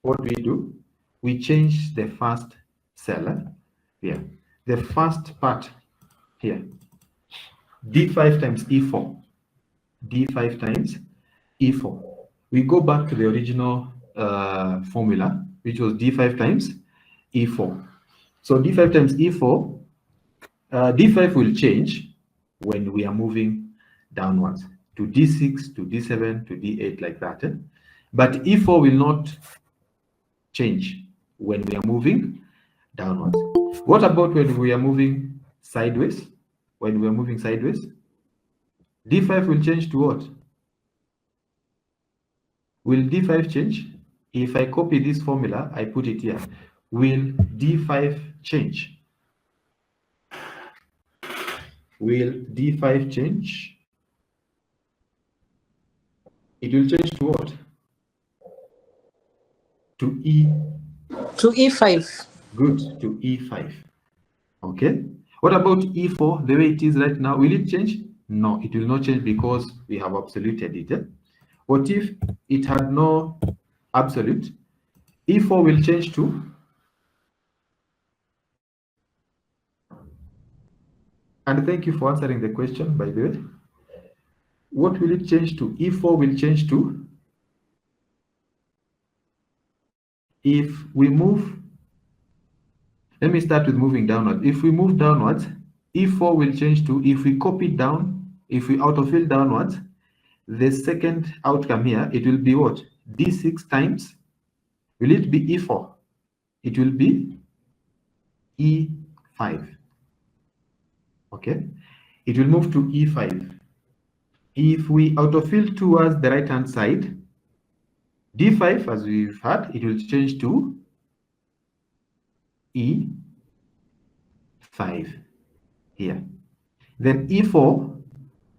What do we do? We change the first cell here. The first part here. D5 times E4. D5 times E4. We go back to the original formula, which was D5 times E4. So D5 times E4, D5 will change when we are moving downwards to D6, to D7, to D8 like that. But E4 will not change when we are moving downwards. What about when we are moving sideways? When we are moving sideways, D5 will change to what? Will D5 change? If I copy this formula, I put it here. Will D5 change? Will D5 change? It will change to what? To E5. Good, to E5. Okay. What about E4, the way it is right now? Will it change? No, it will not change because we have absoluted it. What if it had no absolute? E4 will change to? And thank you for answering the question, by the way. What will it change to? E4 will change to if we move, let me start with moving downwards. If we move downwards, E4 will change to, if we copy down, if we autofill downwards, the second outcome here, it will be what? D6 times, will it be E4? It will be E5. Okay, it will move to E5. If we autofill towards the right hand side, D5, as we've had, it will change to E5 here. Then E4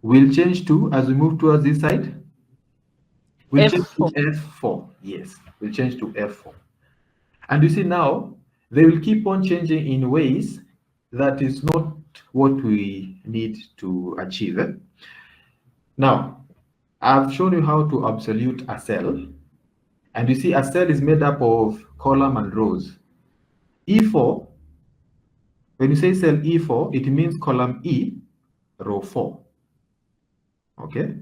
will change to, as we move towards this side, we'll change to F4. Yes, we'll change to F4. And you see now, they will keep on changing in ways that is not what we need to achieve. Now, I've shown you how to absolute a cell. And you see a cell is made up of column and rows. E4, when you say cell E4, it means column E, row 4. Okay?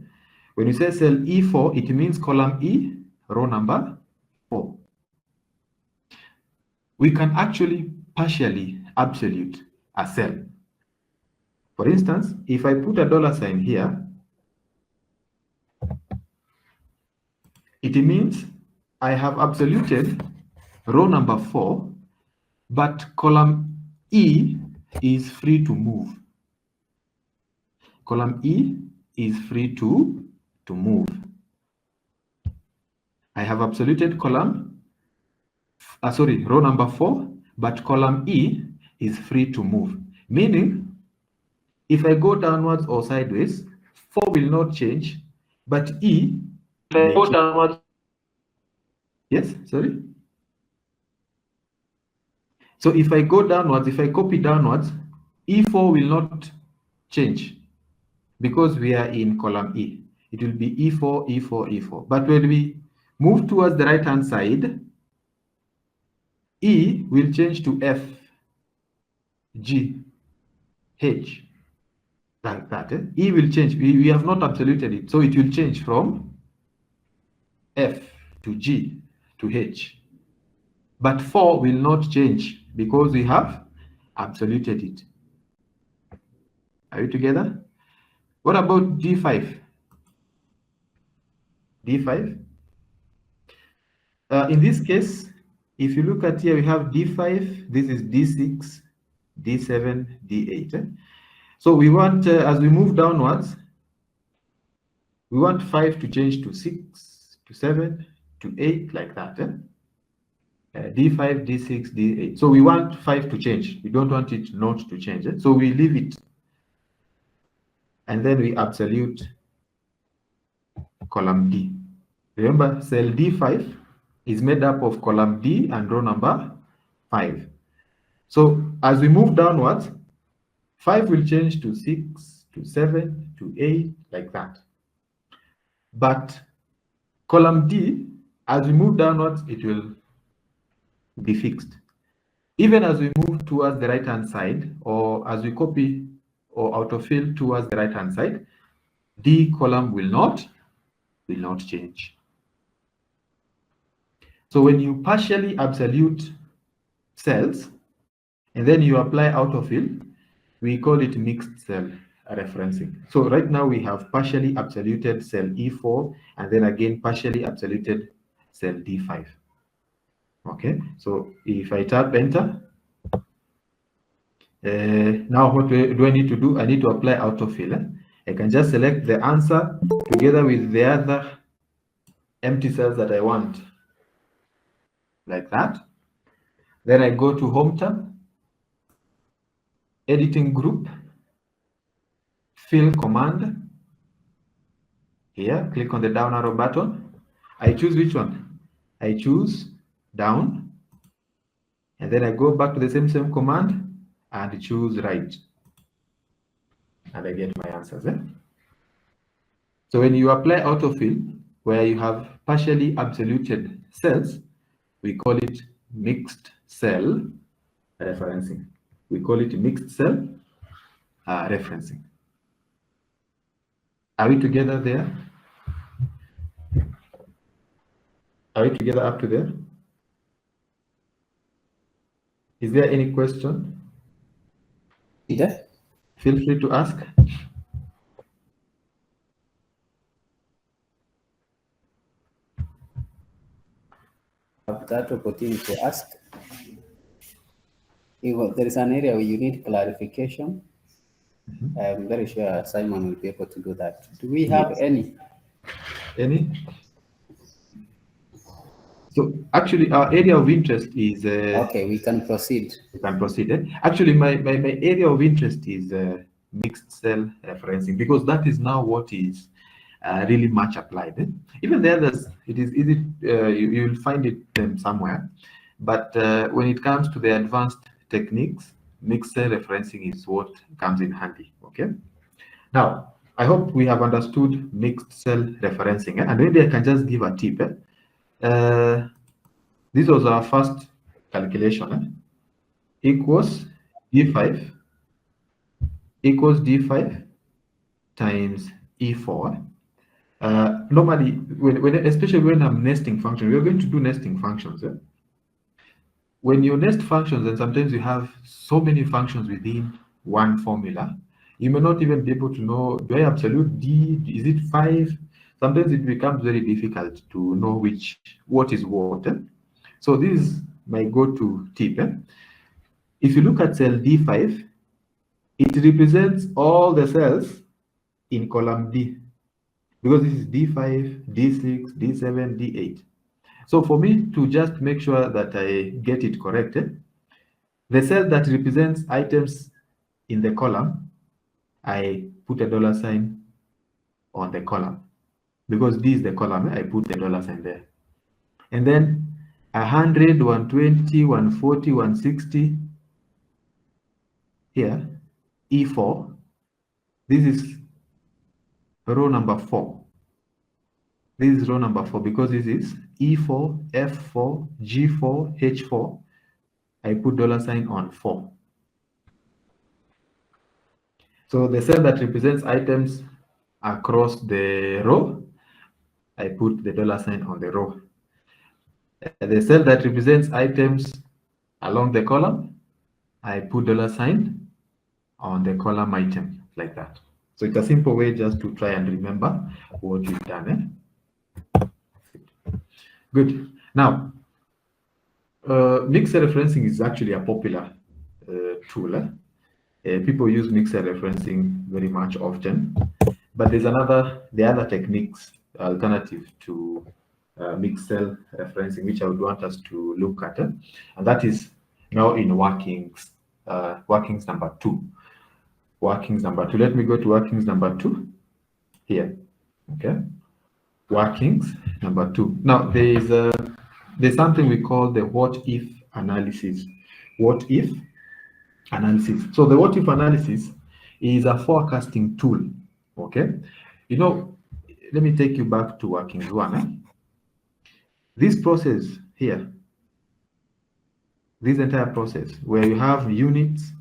When you say cell E4, it means column E, row number 4. We can actually partially absolute a cell. For instance, if I put a $sign here, it means I have absoluted row number 4, but column E is free to move. Column E is free to move. I have absoluted column, row number 4, but column E is free to move. Meaning, if I go downwards or sideways, 4 will not change, but E may go downwards. Yes, sorry. So if I go downwards, if I copy downwards, E4 will not change because we are in column E. It will be E4, E4, E4. But when we move towards the right-hand side, E will change to F, G, H, like that. E will change. We have not absoluted it. So it will change from F to G to H. But 4 will not change because we have absoluted it. Are you together? What about D5? D5? In this case, if you look at here, we have D5, this is D6, D7, D8. So we want, as we move downwards, we want 5 to change to 6, to 7, to 8, like that. D5, D6, D8. So we want 5 to change. We don't want it not to change. So we leave it. And then we absolute column D. Remember, cell D5 is made up of column D and row number 5. So as we move downwards, 5 will change to 6, to 7, to 8, like that. But column D, as we move downwards, it will be fixed. Even as we move towards the right-hand side, or as we copy or autofill towards the right-hand side, D column will not change. So when you partially absolute cells, and then you apply autofill, we call it mixed cell referencing. So right now we have partially absoluted cell E4, and then again partially absoluted cell D5. Okay, so if I tap enter, now what do I need to do? I need to apply autofill. I can just select the answer together with the other empty cells that I want, like that. Then I go to Home tab, Editing Group, Fill Command. Here, click on the down arrow button. I choose which one? I choose down. And then I go back to the same command and choose right. And I get my answers. So when you apply autofill, where you have partially absoluted cells, we call it mixed cell referencing. We call it mixed cell referencing. Are we together there? Are we together up to there? Is there any question? Peter? Feel free to ask. Have that opportunity to ask. If there is an area where you need clarification, I'm very sure Simon will be able to do that. Do we have Yes. any? Any? So actually, our area of interest is. Okay, we can proceed. We can proceed. Actually, my area of interest is mixed cell referencing, because that is now what is really much applied. Even the others, it is easy, you will find it somewhere. But when it comes to the advanced techniques, mixed cell referencing is what comes in handy. Okay. Now, I hope we have understood mixed cell referencing, and maybe I can just give a tip. This was our first calculation. Equals D5 equals D5 times E4. Normally, especially when I'm nesting functions, we're going to do nesting functions. When you nest functions, and sometimes you have so many functions within one formula, you may not even be able to know, do I absolute D? Is it 5? Sometimes it becomes very difficult to know what is what. So this is my go-to tip. If you look at cell D5, it represents all the cells in column D, because this is D5, D6, D7, D8. So for me to just make sure that I get it corrected, the cell that represents items in the column, I put a $sign on the column. Because D is the column, I put the $sign there. And then 100, 120, 140, 160, here, E4, this is row number 4. This is row number 4 because this is E4, F4, G4, H4. I put $sign on 4. So the cell that represents items across the row, I put the $sign on the row. The cell that represents items along the column, I put $sign on the column item, like that. So it's a simple way just to try and remember what you've done. Good. Now, mixed cell referencing is actually a popular tool. People use mixed cell referencing very much often, but there's the other techniques alternative to mixed cell referencing, which I would want us to look at, and that is now in workings number 2. Workings number 2. Let me go to workings number 2 here. Okay. Workings number 2. Now there's something we call the what if analysis. What if analysis. So the what if analysis is a forecasting tool. Okay. Let me take you back to workings 1. This process here, this entire process where you have units,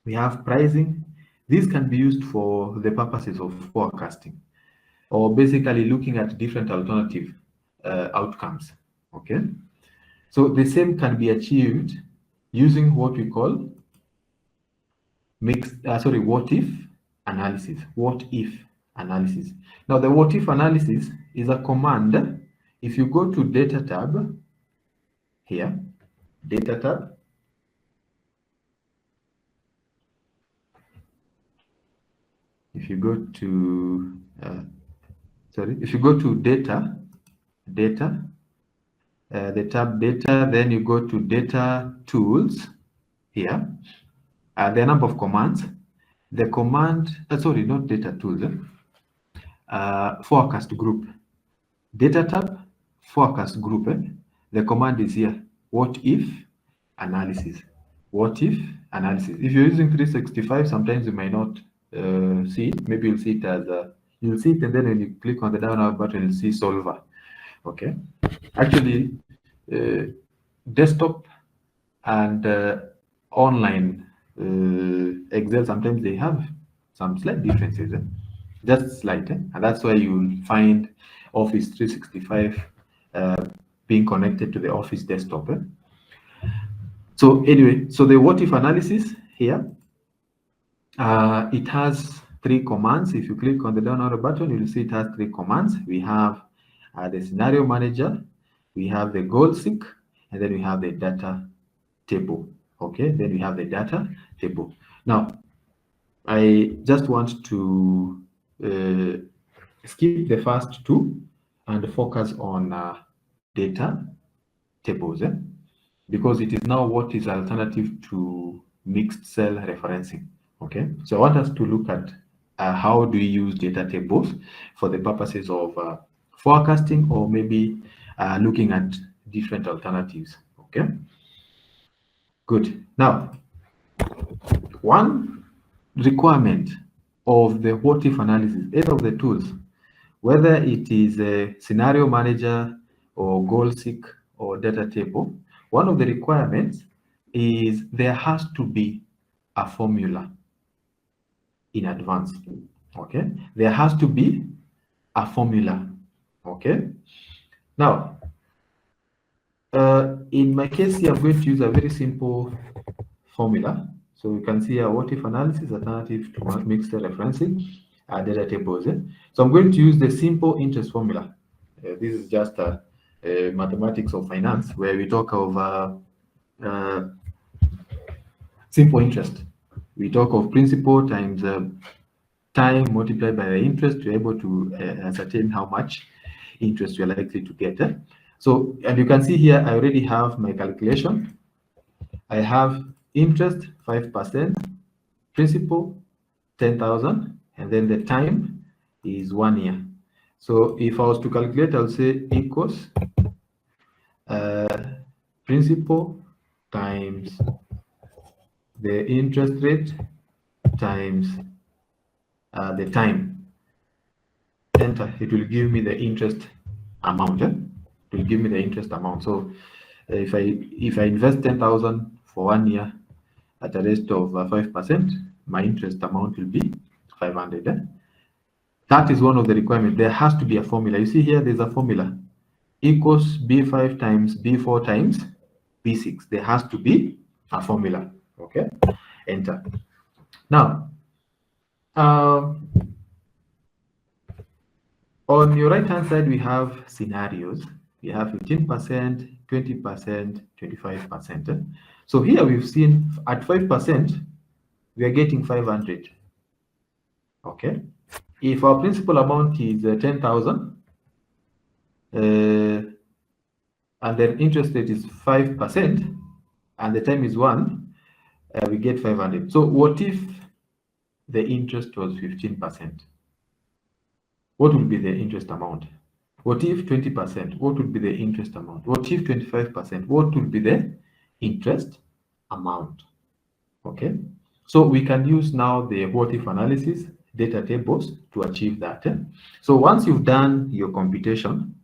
we have pricing, this can be used for the purposes of forecasting, or basically looking at different alternative outcomes. Okay, so the same can be achieved using what we call what if analysis. What if analysis. Now the what if analysis is a command. If you go to data tab here, data tab, if you go to data, the tab data, then you go to data tools here. There are a number of commands. The command, not data tools, forecast group. Data tab, forecast group. The command is here. What if analysis. What if analysis. If you're using 365, sometimes you might not see it. Maybe you'll see it as you'll see it, and then when you click on the down arrow button, you'll see solver. Okay. Actually, desktop and online Excel, sometimes they have some slight differences, just slight, and that's why you'll find Office 365 being connected to the Office desktop. So anyway, so the what if analysis here, it has 3 commands. If you click on the down arrow button, you'll see it has 3 commands. We have the scenario manager, we have the goal seek, and then we have the data table. Okay, then we have the data table. Now, I just want to skip the first 2 and focus on data tables, because it is now what is alternative to mixed cell referencing. Okay, so I want us to look at how do we use data tables for the purposes of forecasting, or maybe looking at different alternatives. Okay, good. Now, one requirement of the what if analysis, either of the tools, whether it is a scenario manager or goal seek or data table, one of the requirements is there has to be a formula in advance. Okay, there has to be a formula. Okay, now in my case here, I'm going to use a very simple formula. So you can see a what if analysis alternative to mixed referencing data tables. So I'm going to use the simple interest formula. This is just mathematics of finance, where we talk of simple interest. We talk of principal times time multiplied by the interest. You're able to ascertain how much interest you're likely to get. So, and you can see here, I already have my calculation. I have interest 5%, principal 10,000, and then the time is 1 year. So if I was to calculate, I'll say equals principal times the interest rate times the time. Enter. It will give me the interest amount. It will give me the interest amount. So if I invest 10,000 for 1 year at a rate of 5%, my interest amount will be 500. That is one of the requirements. There has to be a formula. You see here, there's a formula. Equals B5 times B4 times B6. There has to be a formula. Okay, enter. Now, on your right hand side, we have scenarios. We have 15%, 20%, 25%. So here we've seen at 5%, we are getting 500. Okay, if our principal amount is 10,000, and then interest rate is 5%, and the time is 1, we get 500. So what if the interest was 15%? What would be the interest amount? What if 20%? What would be the interest amount? What if 25%? What would be the interest amount? Okay, so we can use now the what if analysis data tables to achieve that. So once you've done your computation,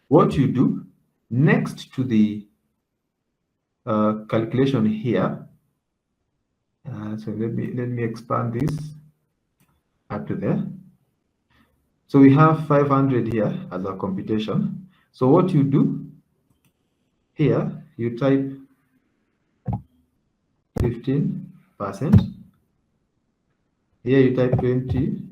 what you do next to the calculation here, so let me expand this up to there. So we have 500 here as a computation. So what you do here, you type 15%. Here you type 20%,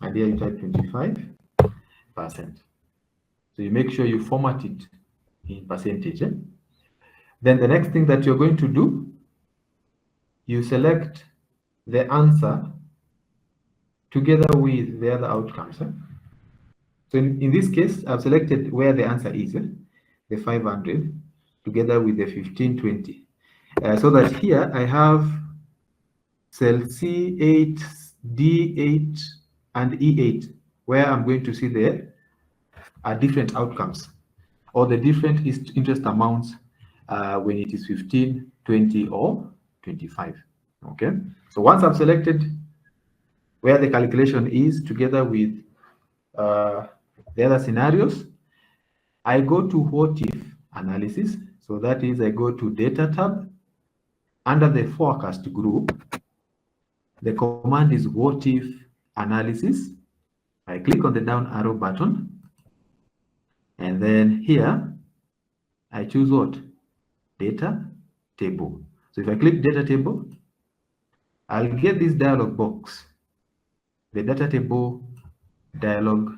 and here you type 25%. So you make sure you format it in percentage. Then the next thing that you're going to do, you select the answer together with the other outcomes. So in this case, I've selected where the answer is, the 500, together with the 1520. So that here I have cell C8, D8, and E8, where I'm going to see the different outcomes or the different interest amounts when it is 15, 20, or 25. Okay, so once I've selected where the calculation is together with the other scenarios, I go to what if analysis. So that is, I go to data tab. Under the forecast group, the command is what if analysis. I click on the down arrow button, and then here I choose what? Data table. So if I click data table, I'll get this dialog box, the data table dialog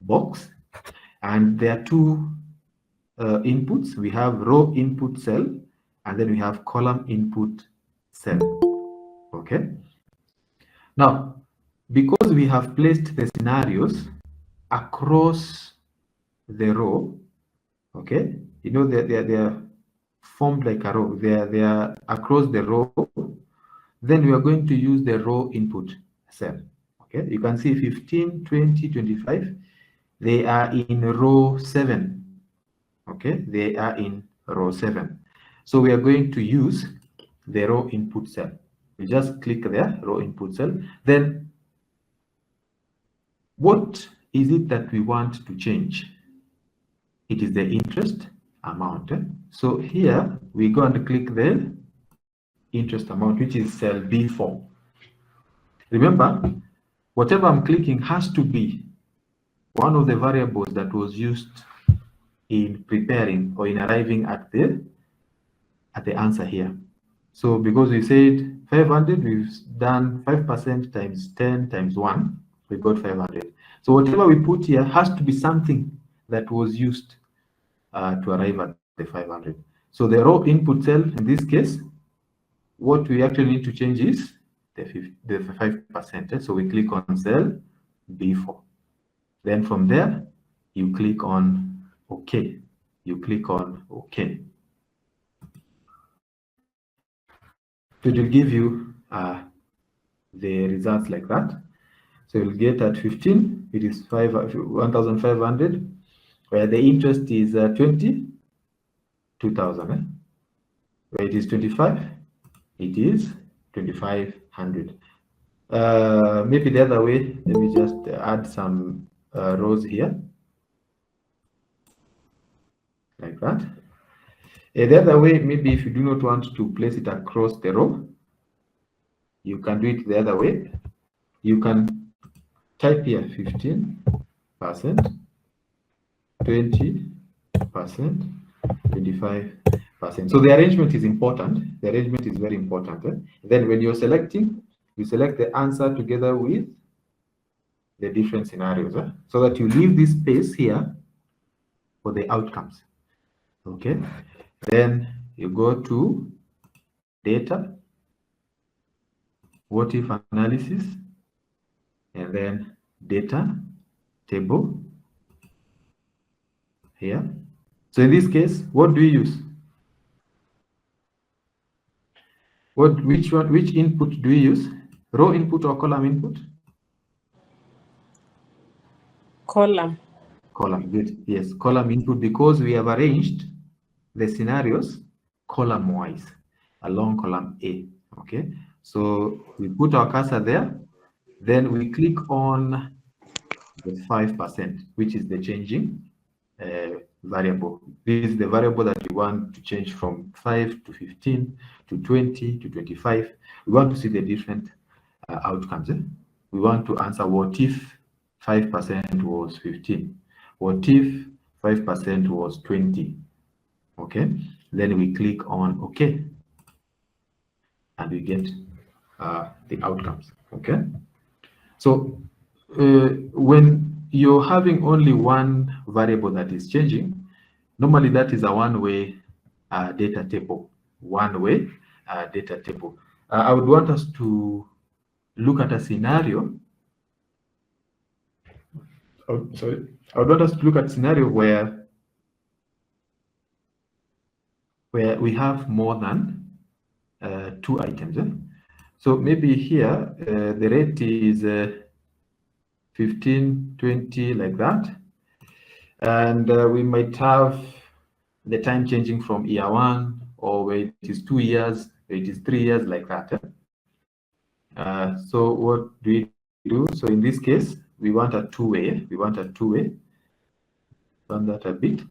box, and there are two inputs. We have row input cell, and then we have column input cell. Okay. Now, because we have placed the scenarios across the row, okay, you know they are formed like a row. They are across the row. Then we are going to use the row input cell. Okay, you can see 15, 20, 25. They are in row 7. Okay, they are in row 7. So we are going to use the row input cell. We just click there, row input cell. Then what is it that we want to change? It is the interest amount. So here we go and click the interest amount, which is cell B4. Remember, whatever I'm clicking has to be one of the variables that was used in preparing or in arriving at the answer here. So because we said 500, we've done 5% times 10 times 1, we got 500. So whatever we put here has to be something that was used to arrive at the 500. So the row input cell, in this case, what we actually need to change is the 5%. So we click on cell B4. Then from there, you click on OK. You click on OK. It will give you the results like that. So you'll get at 15, it is 1,500, where the interest is 20, 2,000. Where it is 25, it is 2,500. Maybe the other way, let me just add some rows here, like that. The other way, maybe if you do not want to place it across the row, you can do it the other way. You can type here 15%, 20%, 25%. So the arrangement is important. The arrangement is very important. Then when you're selecting, you select the answer together with the different scenarios, so that you leave this space here for the outcomes. Okay. Then you go to data, what if analysis, and then data table here. So in this case, what do we use? Which input do we use? Row input or column input? Column. Column, good. Yes, column input, because we have arranged the scenarios column-wise along column A. Okay, so we put our cursor there, then we click on the 5%, which is the changing variable. This is the variable that we want to change from 5 to 15 to 20 to 25. We want to see the different outcomes. We want to answer what if 5% was 15? What if 5% was 20? Okay, then we click on OK, and we get the outcomes. Okay, so when you're having only one variable that is changing, normally that is a one-way data table. One-way data table. I would want us to look at a scenario. Oh, sorry. I would want us to look at a scenario where we have more than 2 items. So maybe here the rate is 15, 20, like that. And we might have the time changing from year 1, or where it is 2 years, where it is 3 years, like that. So what do we do? So in this case, we want a two-way. We want a two-way. Run that a bit.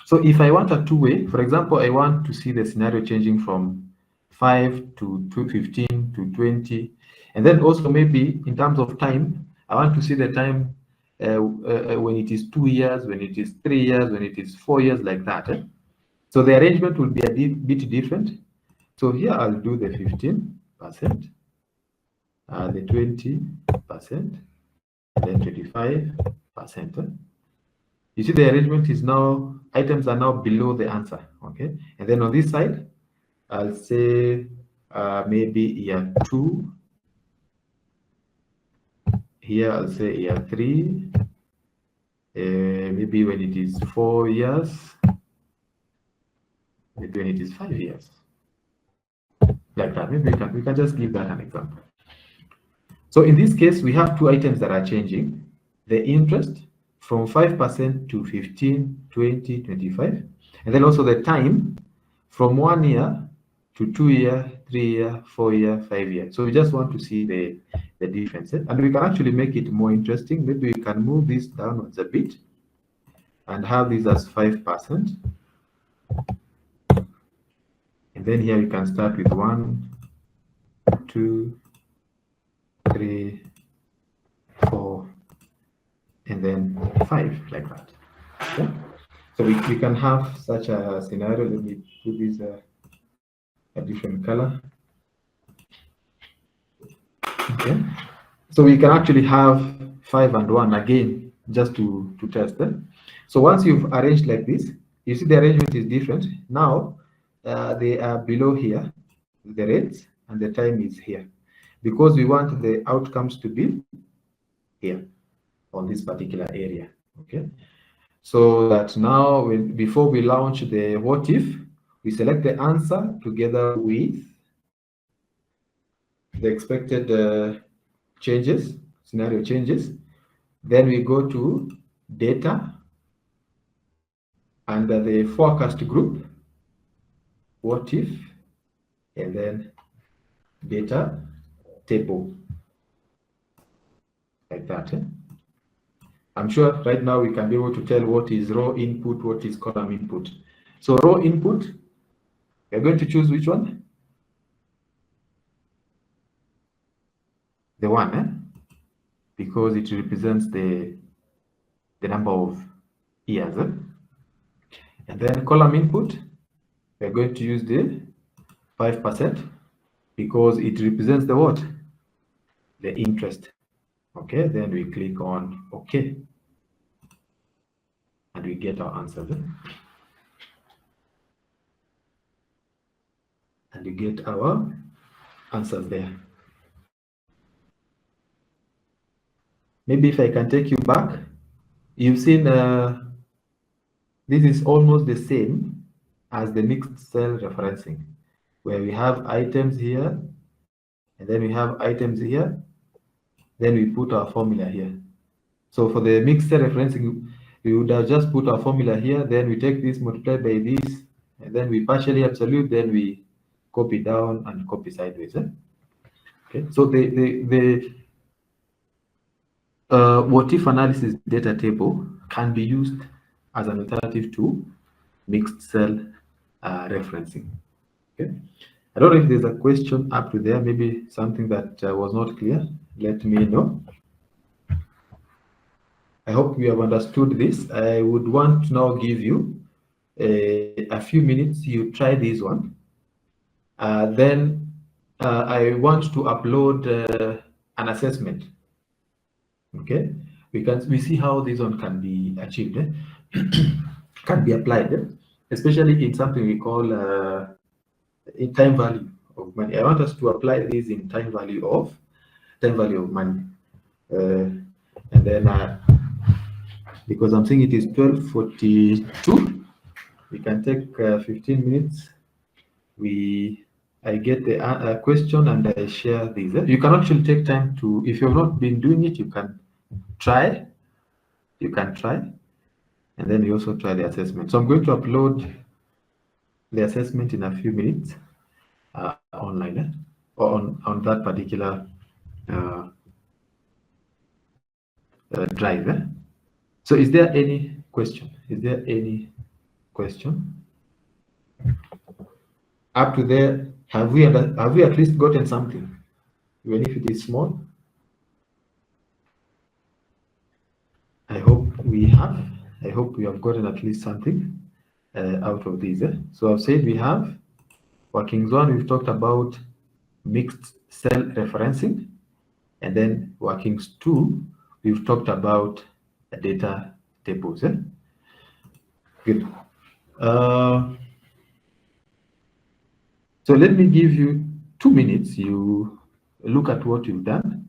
So if I want a two-way, for example, I want to see the scenario changing from 5 to 15 to 20. And then also maybe in terms of time, I want to see the time when it is 2 years, when it is 3 years, when it is 4 years, like that. So the arrangement will be a bit different. So here I'll do the 15%, the 20%, and then 25%. You see the arrangement is now, items are now below the answer, okay? And then on this side, I'll say maybe year 2. Here I'll say year 3. Maybe when it is 4 years, maybe when it is 5 years. Like that. Maybe we can just give that an example. So in this case, we have two items that are changing. The interest from 5% to 15, 20, 25. And then also the time from 1 year to 2 year, 3 year, 4 year, 5 year. So we just want to see the difference. And we can actually make it more interesting. Maybe we can move this downwards a bit and have this as 5%. And then here we can start with 1, 2, 3, 4, and then 5, like that. Okay? So we can have such a scenario. Let me put this a different color. Okay. So we can actually have 5 and 1 again, just to test them. So once you've arranged like this, you see the arrangement is different. Now they are below here, the rates, and the time is here, because we want the outcomes to be here on this particular area. Okay. So that now, before we launch the what if, we select the answer together with the expected changes, scenario changes. Then we go to data under the forecast group, what if, and then data table, like that. I'm sure right now we can be able to tell what is row input, what is column input. So row input, we're going to choose which one? The one, because it represents the number of years. And then column input, we're going to use the 5% because it represents the what? The interest. Okay, then we click on OK. And we get our answer there. And we get our answers there. Maybe if I can take you back, you've seen this is almost the same as the mixed cell referencing, where we have items here, and then we have items here, then we put our formula here. So for the mixed cell referencing, we would have just put our formula here, then we take this, multiply by this, and then we partially absolute, then we copy down and copy sideways. Okay, so the what if analysis data table can be used as an alternative to mixed cell referencing. Okay, I don't know if there's a question up to there, maybe something that was not clear. Let me know. I hope you have understood this. I would want to now give you a few minutes. You try this one. Then I want to upload an assessment. Okay, we see how this one can be achieved, can be applied, especially in something we call in time value of money. I want us to apply this in time value of money, and then because I'm saying it is 12:42, we can take 15 minutes. I get the question and I share these. You can actually take time to, if you've not been doing it, you can try. You can try, and then you also try the assessment. So I'm going to upload the assessment in a few minutes online, or on that particular drive. So is there any question? Is there any question? Up to there, have we at least gotten something, even if it is small? I hope we have. I hope we have gotten at least something. out of these. So I've said we have workings 1, we've talked about mixed cell referencing, and then workings 2, we've talked about data tables. Good. So let me give you 2 minutes. You look at what you've done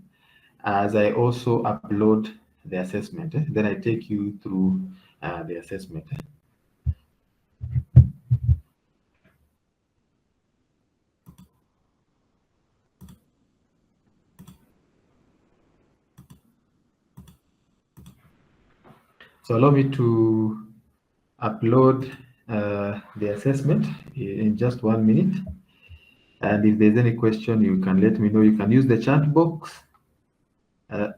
as I also upload the assessment. Then I take you through the assessment. So allow me to upload the assessment in just 1 minute. And if there's any question, you can let me know. You can use the chat box. I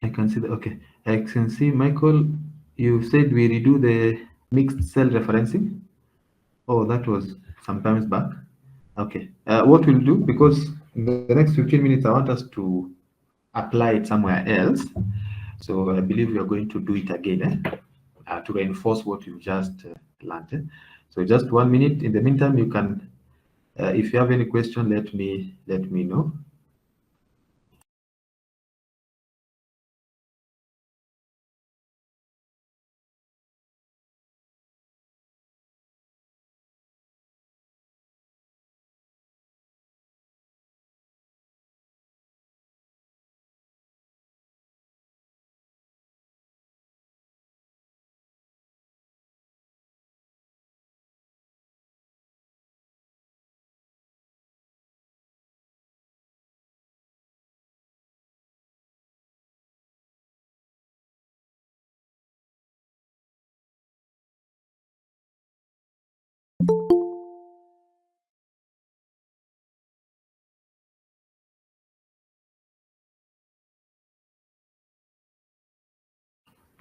can see that. Okay, I can see, Michael, you said we redo the mixed cell referencing. Oh, that was sometimes back. Okay, what we'll do, because in the next 15 minutes, I want us to apply it somewhere else. So I believe we are going to do it again to reinforce what you just learned. So just 1 minute. In the meantime, you can, if you have any question, let me know.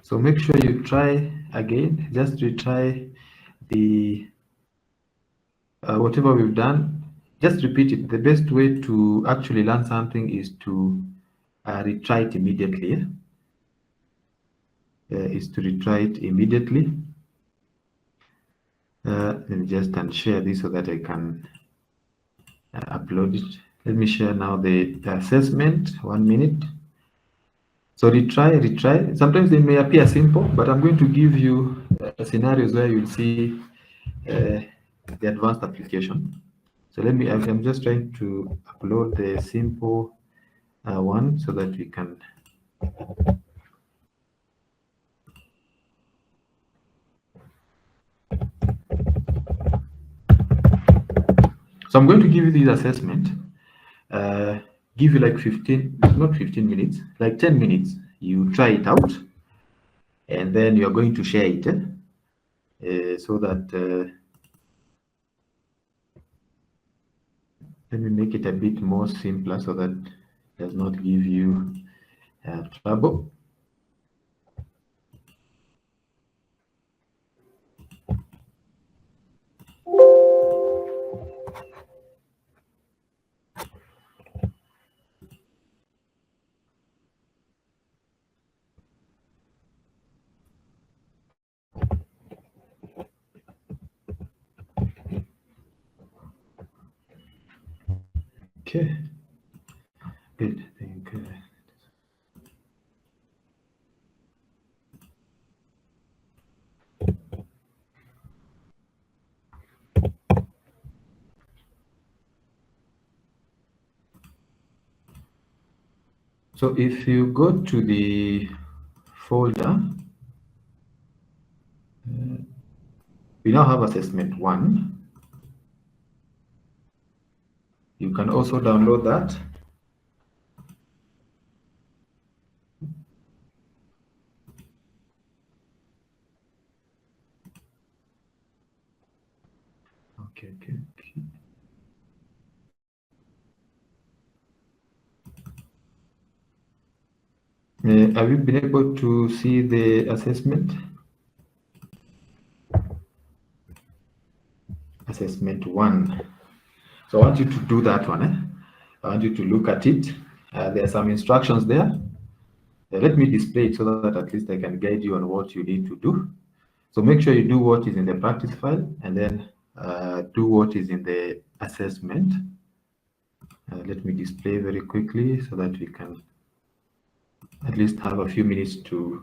So make sure you try again, just retry the whatever we've done, just repeat it. The best way to actually learn something is to retry it immediately. Let me just share this so that I can upload it. Let me share now the assessment. 1 minute. So retry. Sometimes they may appear simple, but I'm going to give you scenarios where you'll see the advanced application. So I'm just trying to upload the simple one so that we can. So I'm going to give you this assessment, give you like 15 minutes, like 10 minutes. You try it out, and then you're going to share it so that, let me make it a bit more simpler so that it does not give you trouble. Okay, good. I think, so if you go to the folder, we now have assessment 1. You can also download that. Okay. Have you been able to see the assessment? Assessment 1. So I want you to do that one. I want you to look at it. There are some instructions there. Let me display it so that at least I can guide you on what you need to do. So make sure you do what is in the practice file and then do what is in the assessment. Let me display very quickly so that we can at least have a few minutes to,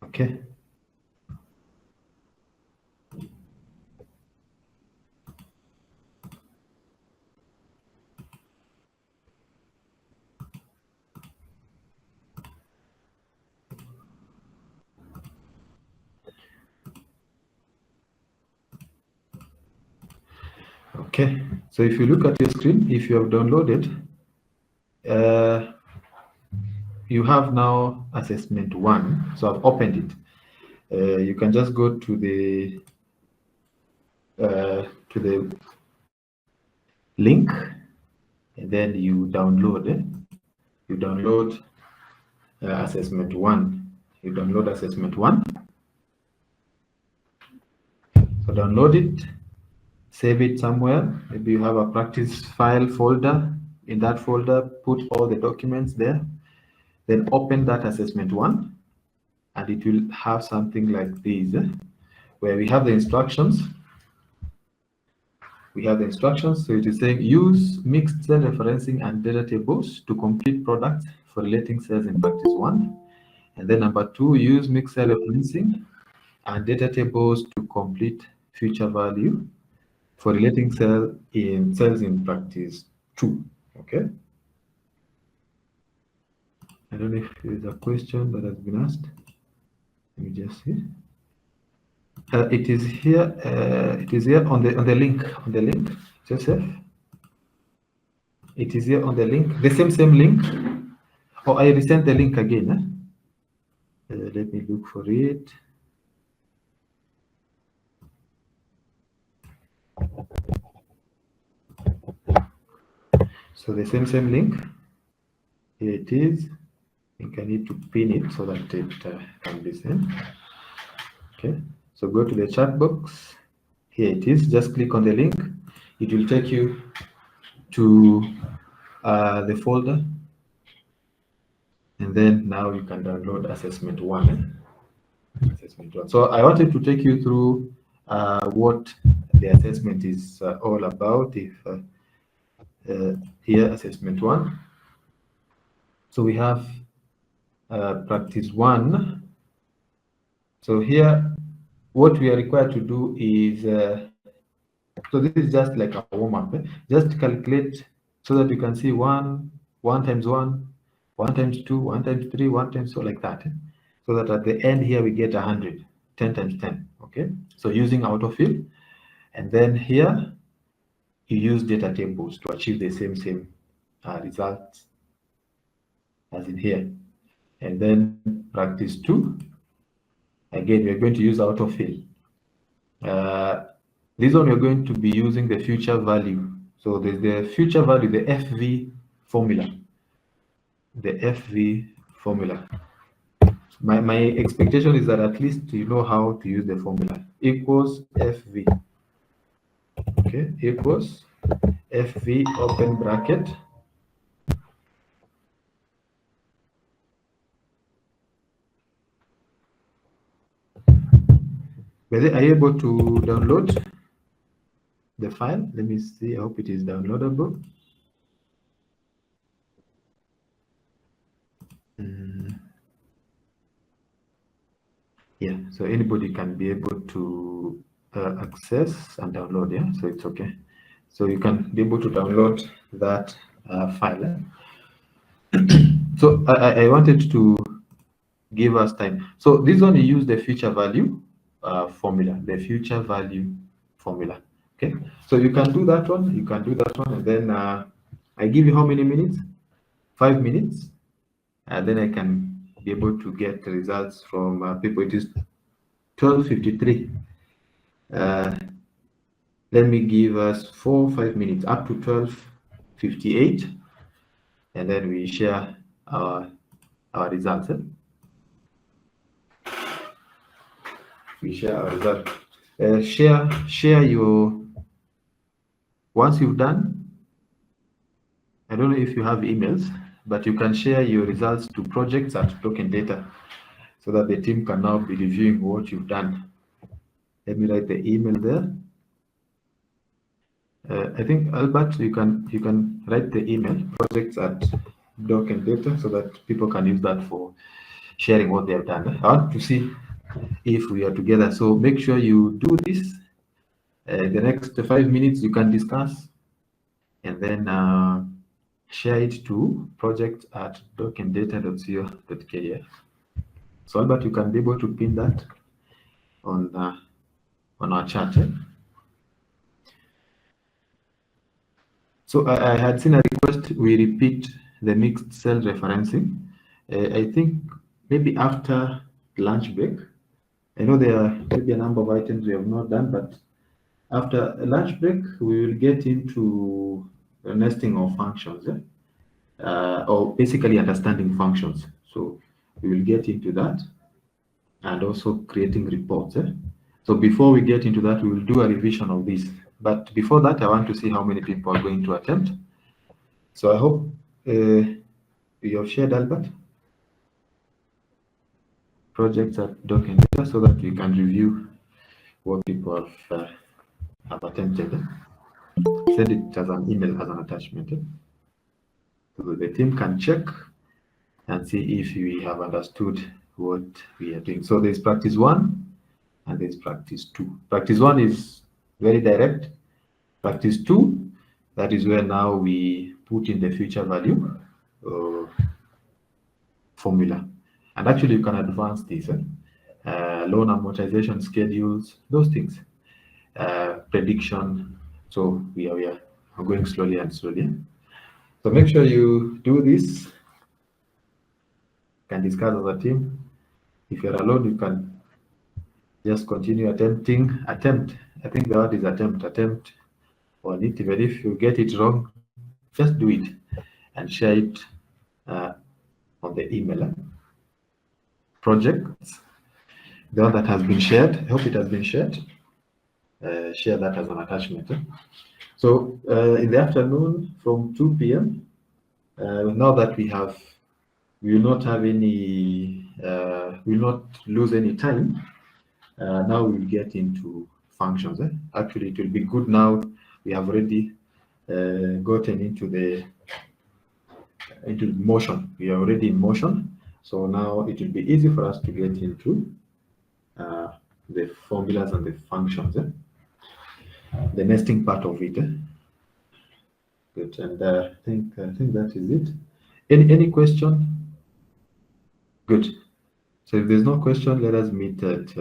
okay. Okay, so if you look at your screen, if you have downloaded, you have now assessment 1. So I've opened it. You can just go to the link, and then you download it. You download assessment 1. You download assessment 1. So download it, save it somewhere. Maybe you have a practice file folder. In that folder, put all the documents there. Then open that assessment 1, and it will have something like this, where we have the instructions. We have the instructions. So it is saying use mixed cell referencing and data tables to complete products for relating cells in practice 1. And then number 2, use mixed cell referencing and data tables to complete future value for relating cells in practice 2. Okay. I don't know if there's a question that has been asked. Let me just see. It is here. It is here on the link. On the link, Joseph. It is here on the link. The same link. Oh, I resent the link again. Let me look for it. So the same link. Here it is. I think I need to pin it so that it can be sent. Okay. So go to the chat box. Here it is. Just click on the link. It will take you to the folder. And then now you can download assessment 1. Assessment 1. So I wanted to take you through what the assessment is all about. If here, assessment 1. So we have practice 1. So here, what we are required to do is, so this is just like a warm-up. Just calculate so that you can see 1 times 1, 1 times 2, 1 times 3, 1 times, so like that. So that at the end here we get 100, 10 times 10. Okay. So using autofill, and then here you use data tables to achieve the same results as in here. And then practice 2. Again, we're going to use autofill. This one we're going to be using the future value. So there's the future value, the FV formula. The FV formula. My expectation is that at least you know how to use the formula. Equals FV. Okay, equals FV open bracket. Are you able to download the file? Let me see. I hope it is downloadable. Yeah, so anybody can be able to access and download. Yeah, so it's okay. So you can be able to download that file. So I wanted to give us time. So this one, you use the future value formula, the future value formula. Okay, so you can do that one, you can do that one, and then I give you how many minutes? 5 minutes, and then I can be able to get the results from people. It is 12:53. Let me give us 5 minutes up to 12:58, and then we share our results. We share our result. Share your, once you've done, I don't know if you have emails, but you can share your results to projects@tokendata. so that the team can now be reviewing what you've done. Let me write the email there. I think Albert, you can write the email projects@doc and data so that people can use that for sharing what they have done. I want to see if we are together. So make sure you do this. The next 5 minutes you can discuss, and then share it to project@docanddata.co.ke. So Albert, you can be able to pin that on our chat. So I had seen a request we repeat the mixed cell referencing. I think maybe after lunch break. I know there are maybe a number of items we have not done, but after lunch break, we will get into the nesting of functions, or basically understanding functions. So we will get into that, and also creating reports. So before we get into that, we will do a revision of this. But before that, I want to see how many people are going to attempt. So I hope you have shared, Albert, projects@doc and data so that we can review what people have attempted. Send it as an email, as an attachment, so the team can check and see if we have understood what we are doing. So there's practice 1 and there's practice 2. Practice 1 is very direct. Practice 2, that is where now we put in the future value formula. And actually you can advance this, loan amortization schedules, those things, prediction. So we are going slowly and slowly. So make sure you do this. You can discuss as a team. If you're alone, you can just continue attempting. Attempt. I think the word is attempt on it. Even if you get it wrong, just do it and share it on the email. Projects. The one that has been shared. I hope it has been shared. Share that as an attachment. So in the afternoon from 2 p.m. Now that we will not have any, we will not lose any time. Now we will get into functions. Actually, it will be good now. We have already gotten into motion. We are already in motion. So now it will be easy for us to get into the formulas and the functions. The nesting part of it. Good, and I think that is it. Any question? Good. So if there's no question, let us meet at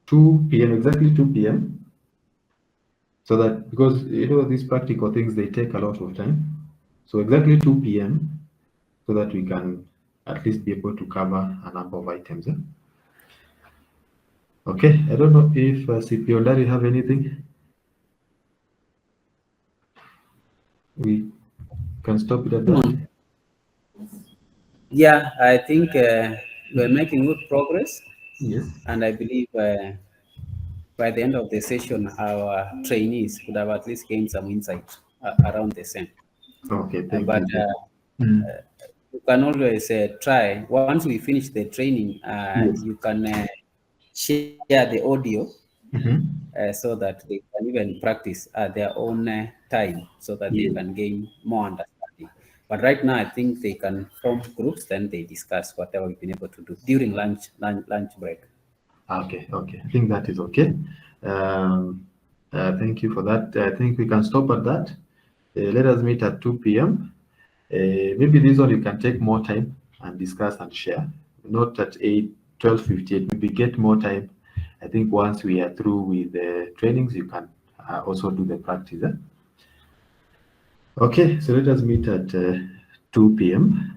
2 p.m. exactly 2 p.m. So that, because these practical things, they take a lot of time. So exactly 2 p.m. so that we can at least be able to cover a number of items. Okay, I don't know if CPO Dari have anything. We can stop it at that. Yeah, I think we're making good progress. Yes. And I believe by the end of the session, our trainees could have at least gained some insight around the same. Okay, thank but you. you can always try. Once we finish the training, Yes. you can share the audio Mhm. so that they can even practice at their own time, so that they Yes. can gain more understanding. But right now, I think they can form groups, then they discuss whatever we've been able to do during lunch break. Okay. I think that is okay. Thank you for that. I think we can stop at that. Let us meet at 2 p.m. Maybe this one you can take more time and discuss and share. Not at 12:58. Maybe get more time. I think once we are through with the trainings, you can also do the practice. Okay, so let us meet at 2 p.m.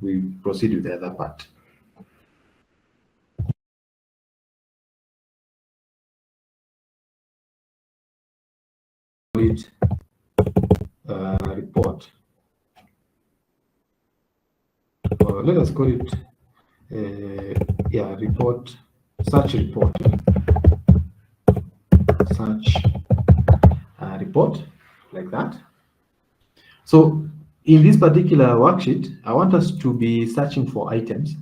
We proceed with the other part. Report. Let us call it report, search report. Search report, like that. So in this particular worksheet, I want us to be searching for items.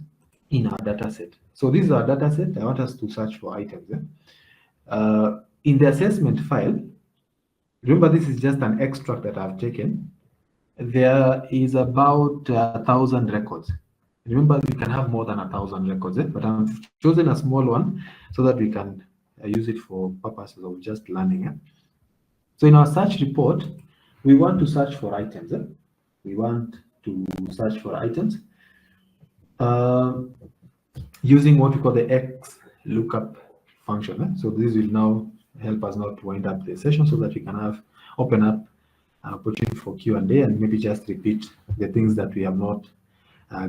in our data set. So this is our data set. I want us to search for items. In the assessment file, remember this is just an extract that I've taken. There is about 1,000 records. Remember, we can have more than 1,000 records, but I've chosen a small one so that we can use it for purposes of just learning. So in our search report, we want to search for items. We want to search for items using what we call the XLOOKUP function. So this will now help us not wind up the session so that we can open up an opportunity for Q&A and maybe just repeat the things that we have not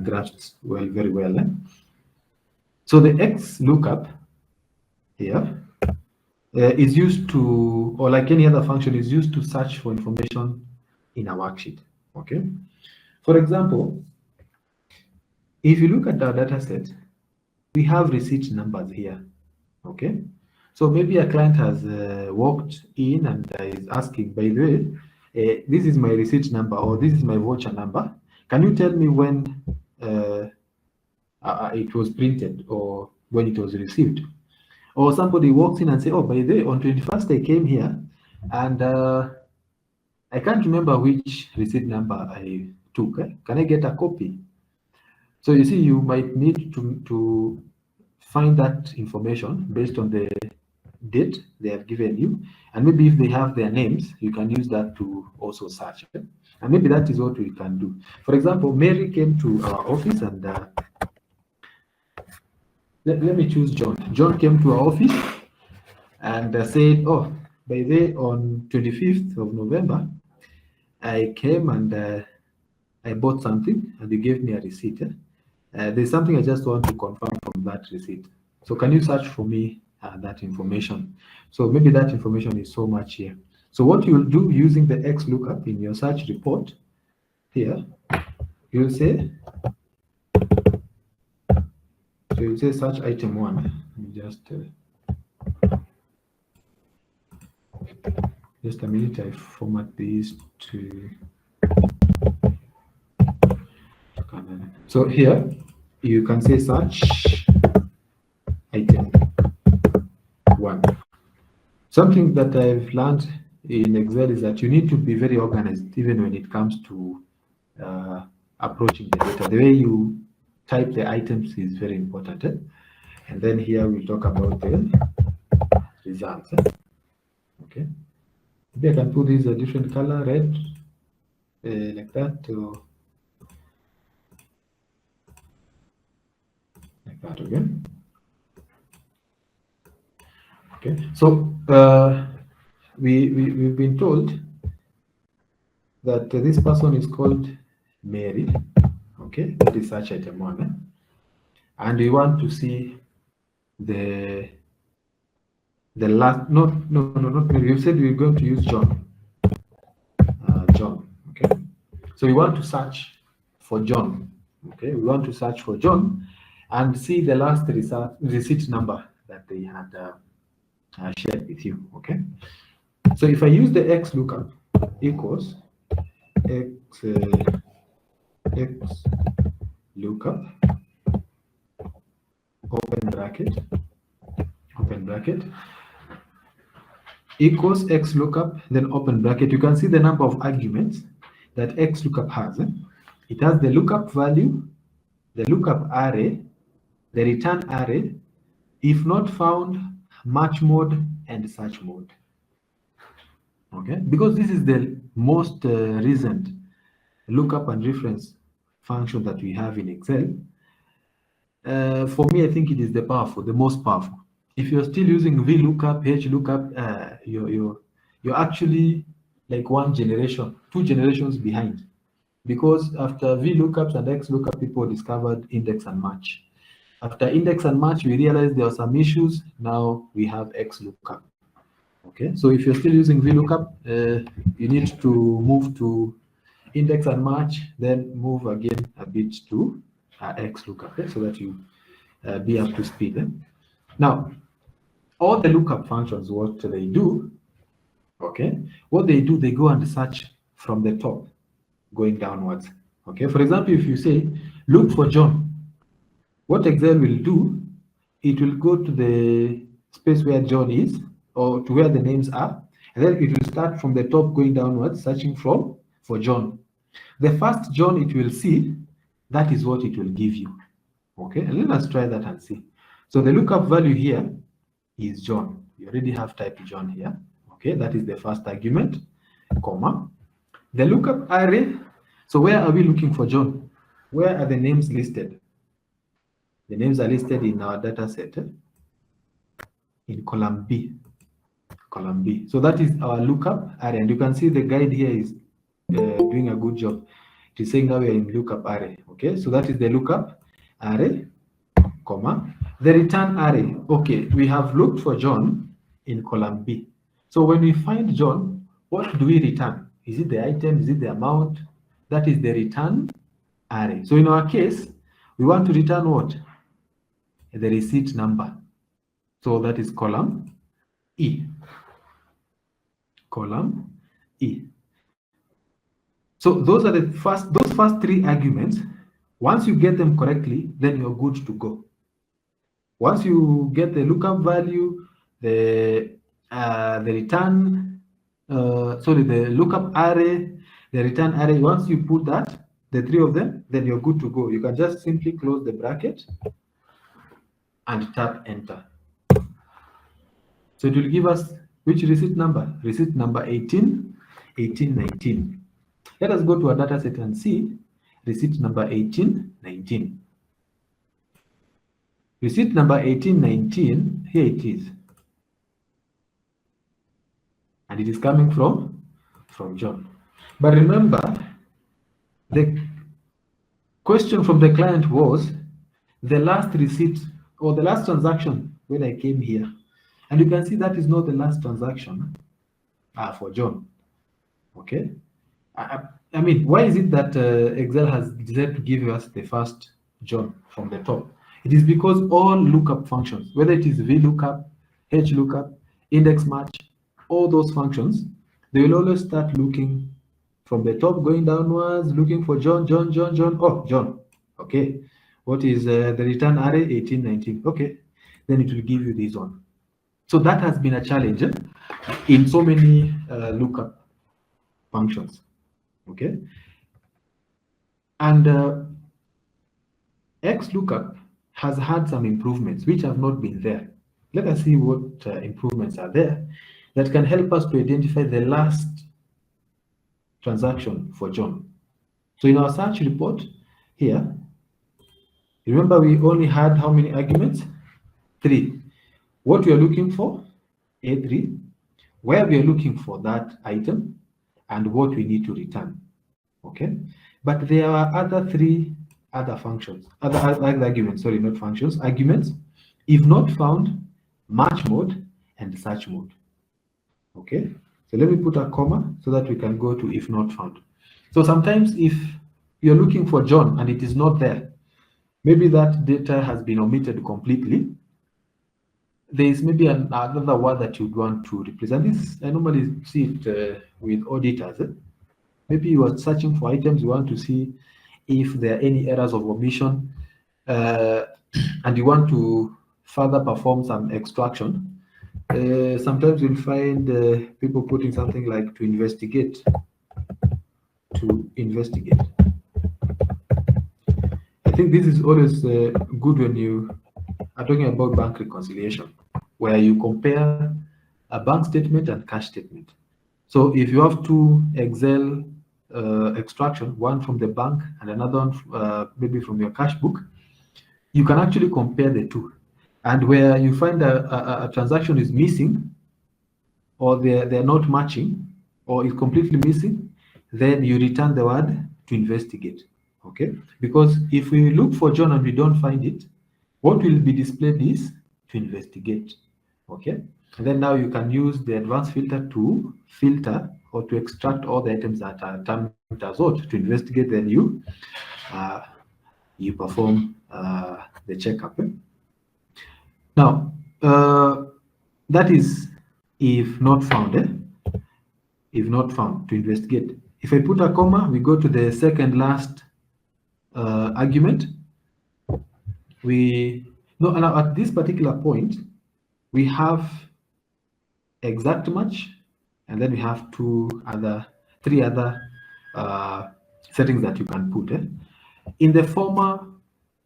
grasped very well. So the XLOOKUP here is used to, or like any other function, is used to search for information in a worksheet. Okay. For example, if you look at our data set, we have receipt numbers here. Okay. So maybe a client has walked in and is asking, by the way, this is my receipt number or this is my voucher number. Can you tell me when it was printed or when it was received? Or somebody walks in and say, oh, by the way, on 21st I came here and I can't remember which receipt number I took. Can I get a copy? So you see, you might need to find that information based on the date they have given you. And maybe if they have their names, you can use that to also search. And maybe that is what we can do. For example, Mary came to our office and let me choose John. John came to our office and said, oh, by the way, on 25th of November, I came and I bought something and they gave me a receipt. There's something I just want to confirm from that receipt. So can you search for me that information? So maybe that information is so much here. So what you'll do using the XLOOKUP in your search report here, you'll say, so you'll say search item 1. Just a minute, I format these to. So here you can say search item 1. Something that I've learned in Excel is that you need to be very organized even when it comes to approaching the data. The way you type the items is very important. And then here we'll talk about the results. Okay. Maybe I can put this a different color, red, like that, or like that again. Okay, so we've been told that this person is called Mary. Okay, that is search item 1, and we want to see the last. Not Mary. You said we're going to use John. John. Okay, so we want to search for John. Okay, we want to search for John and see the last receipt number that they had shared with you. Okay, so if I use the XLOOKUP equals XLOOKUP open bracket equals XLOOKUP, then open bracket, you can see the number of arguments that XLOOKUP has. It has the lookup value, the lookup array, the return array, if not found, match mode, and search mode. Okay, because this is the most recent lookup and reference function that we have in Excel. For me, I think it is the most powerful. If you're still using VLOOKUP, HLOOKUP, you're actually like 2 generations behind. Because after VLOOKUPs and XLOOKUP, people discovered index and match. After index and match, we realized there were some issues. Now we have XLOOKUP. Okay, so if you're still using VLOOKUP, you need to move to index and match, then move again a bit to XLOOKUP, so that you be up to speed. Now, all the lookup functions, what they do, okay, they go and search from the top, going downwards. Okay, for example, if you say, look for John, what Excel will do, it will go to the space where John is, or to where the names are, and then it will start from the top going downwards, searching for John. The first John it will see, that is what it will give you. Okay, and let us try that and see. So the lookup value here is John. You already have typed John here. Okay, that is the first argument, comma. The lookup array, so where are we looking for John? Where are the names listed? The names are listed in our data set in column B. Column B. So that is our lookup array. And you can see the guide here is doing a good job. It is saying now we are in lookup array. Okay, so that is the lookup array, comma. The return array. Okay, we have looked for John in column B. So when we find John, what do we return? Is it the item? Is it the amount? That is the return array. So in our case, we want to return what? The receipt number. So that is column E. Column E. So those are those first three arguments. Once you get them correctly, then you're good to go. Once you get the lookup value, the return, the lookup array, the return array, once you put that, the three of them, then you're good to go. You can just simply close the bracket and tap enter. So it will give us which receipt number? Receipt number 1819. Let us go to our data set and see receipt number 1819. Receipt number 1819, here it is. And it is coming from John. But remember, the question from the client was the last receipt or the last transaction when I came here. And you can see that is not the last transaction for John. Okay. I mean, why is it that Excel has decided to give us the first John from the top? It is because all lookup functions, whether it is VLOOKUP, HLOOKUP, index match, all those functions, they will always start looking from the top going downwards, looking for John. Oh, John. Okay. What is the return array? 1819. Okay. Then it will give you this one. So that has been a challenge in so many lookup functions. Okay. And XLOOKUP has had some improvements which have not been there. Let us see what improvements are there that can help us to identify the last transaction for John. So in our search report here, remember we only had how many arguments? 3. What we are looking for, A3, where we are looking for that item, and what we need to return. Okay, but there are other functions, other arguments, sorry, not functions, arguments, if not found, match mode, and search mode. Okay, so let me put a comma so that we can go to if not found. So sometimes if you're looking for John and it is not there, maybe that data has been omitted completely. There is maybe another word that you'd want to represent. This I normally see it with auditors. Maybe you are searching for items, you want to see if there are any errors of omission, and you want to further perform some extraction. Sometimes you'll find people putting something like to investigate. To investigate. I think this is always good when you are talking about bank reconciliation, where you compare a bank statement and cash statement. So if you have two Excel extraction, one from the bank and another one maybe from your cash book, you can actually compare the two. And where you find a transaction is missing, or they're not matching, or is completely missing, then you return the word to investigate. Okay, because if we look for John and we don't find it, what will be displayed is to investigate. Okay, and then now you can use the advanced filter to filter or to extract all the items that are termed as odd to investigate. Then you perform the checkup. Now that is if not found. If not found, to investigate. If I put a comma, we go to the second last argument. now at this particular point, we have exact match, and then we have three other settings that you can put. In the former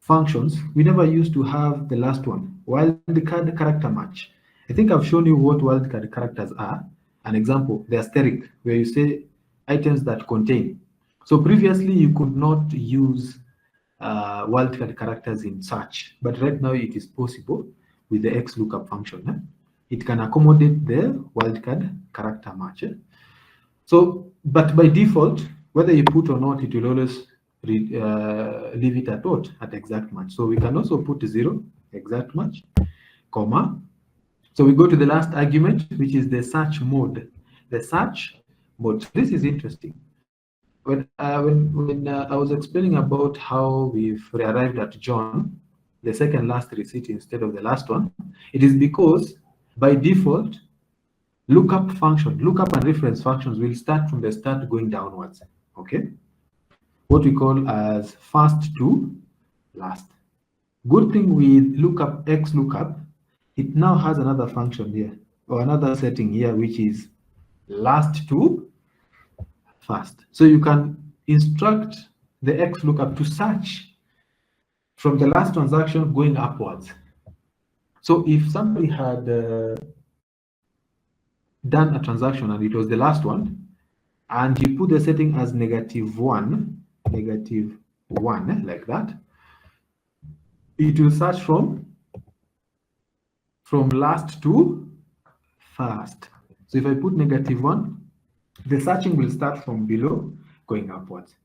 functions, we never used to have the last one, wildcard character match. I think I've shown you what wildcard characters are. An example, the asterisk, where you say items that contain. So previously you could not use wildcard characters in search, but right now it is possible with the XLOOKUP function. It can accommodate the wildcard character match. So, but by default, whether you put or not, it will always leave it at what? At exact match. So we can also put 0, exact match, comma. So we go to the last argument, which is the search mode. The search mode. This is interesting. When I was explaining about how we've arrived at John, the second last receipt instead of the last one, it is because by default, lookup and reference functions will start from the start going downwards. Okay, what we call as first to last. Good thing with lookup, XLOOKUP, it now has another function here, or another setting here, which is last to first. So you can instruct the XLOOKUP to search from the last transaction going upwards. So if somebody had done a transaction and it was the last one, and you put the setting as -1, like that, it will search from last to first. So if I put -1, the searching will start from below going upwards.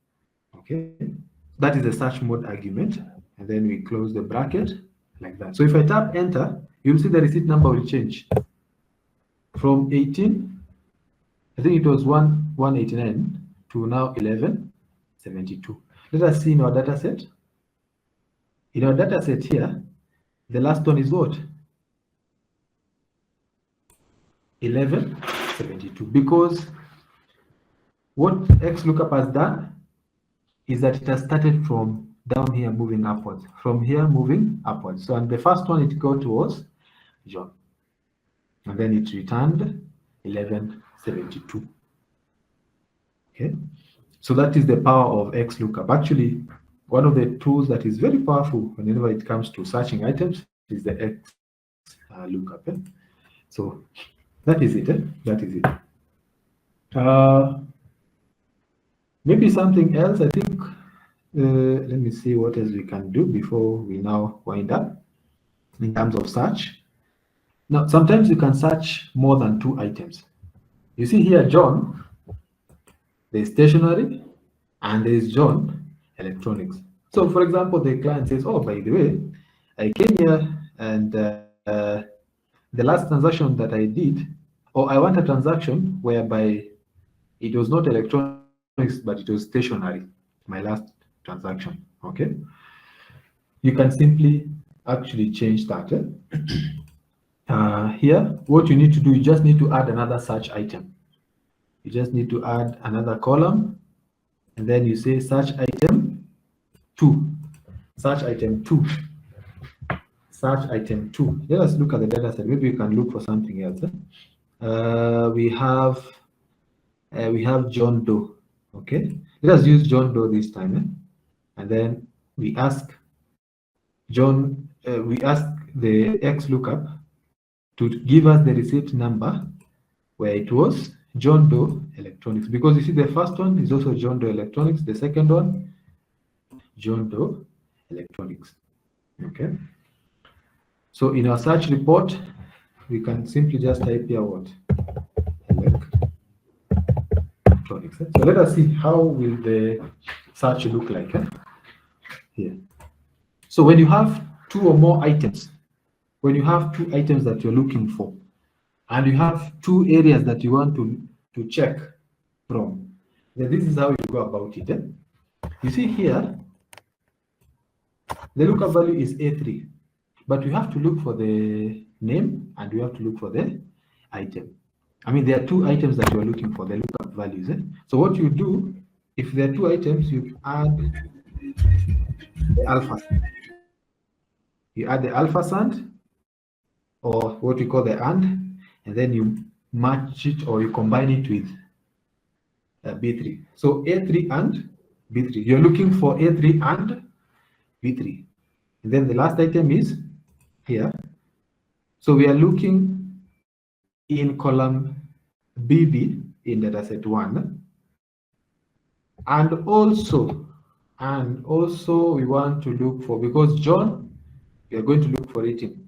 Okay, that is the search mode argument, and then we close the bracket like that. So if I tap enter, you'll see the receipt number will change from 18, I think it was 189, to now 1172. Let us see in our data set. In our data set here, the last one is what? 1172, because what XLOOKUP has done is that it has started from down here moving upwards, from here moving upwards. So, and the first one it got was John, and then it returned 1172. Okay, so that is the power of XLOOKUP. Actually, one of the tools that is very powerful whenever it comes to searching items is the XLOOKUP. So that is it. That is it. Maybe something else. I think. Let me see what else we can do before we now wind up in terms of search. Now, sometimes you can search more than 2 items. You see here, John, there's stationery, and there's John electronics. So, for example, the client says, "Oh, by the way, I came here and the last transaction that I did, or I want a transaction whereby it was not electronics, but it was stationery, my last transaction." Okay, you can simply actually change that. Here, what you need to do, you just need to add another search item. You just need to add another column, and then you say search item 2, search item 2, search item 2. Let us look at the data set. Maybe we can look for something else. We have John Doe. Okay, let us use John Doe this time, and then we ask John. We ask the XLOOKUP to give us the receipt number where it was John Doe Electronics, because you see the first one is also John Doe Electronics, the second one John Doe Electronics. Okay, so in our search report we can simply just type here what? Electronics. So let us see how will the search look like here. So when you have 2 or more items, when you have 2 items that you're looking for, and you have 2 areas that you want to check from, then this is how you go about it. You see here, the lookup value is A3, but you have to look for the name and you have to look for the item. I mean, there are 2 items that you are looking for, the lookup values. So what you do, if there are 2 items, you add the alpha. You add the alphasand, or what we call the and then you match it or you combine it with B3. So A3 and B3. You're looking for A3 and B3. And then the last item is here. So we are looking in column BB in dataset 1. And also we want to look for, because John, we are going to look for it in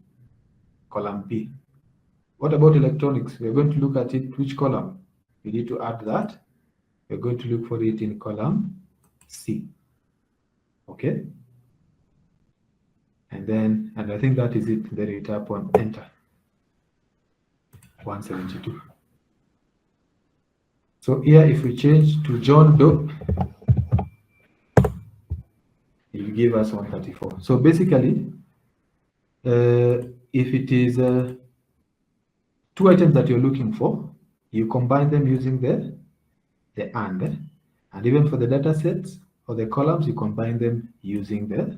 column B. What about electronics? We are going to look at it, which column? We need to add that. We're going to look for it in column C. Okay? And I think that is it. Then you tap on enter. 172. So here, if we change to John Doe, it will give us 134. So basically, if it is two items that you're looking for, you combine them using the and even for the data sets or the columns, you combine them using the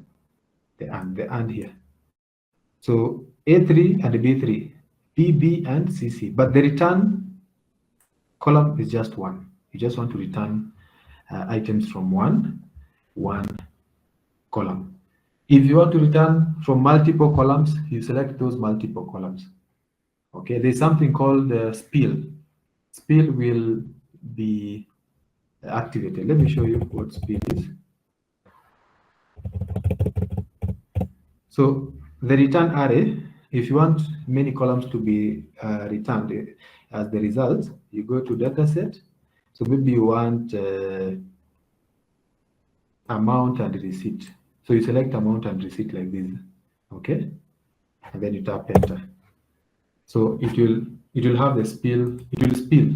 and here. So A3 and B3, BB and CC, but the return column is just one. You just want to return items from one column. If you want to return from multiple columns, you select those multiple columns. Okay, there's something called spill. Spill will be activated. Let me show you what spill is. So the return array, if you want many columns to be returned as the result, you go to dataset. So maybe you want amount and receipt. So you select amount and receipt like this, okay? And then you tap enter. So it will have the spill, it will spill,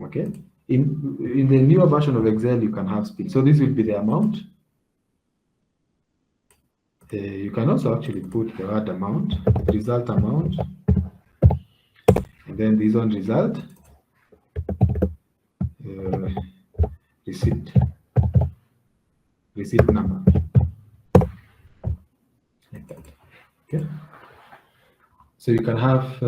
okay? In the newer version of Excel, you can have spill. So this will be the amount. You can also actually put the word amount, result amount, and then this one result, receipt number, like that. Okay. So you can have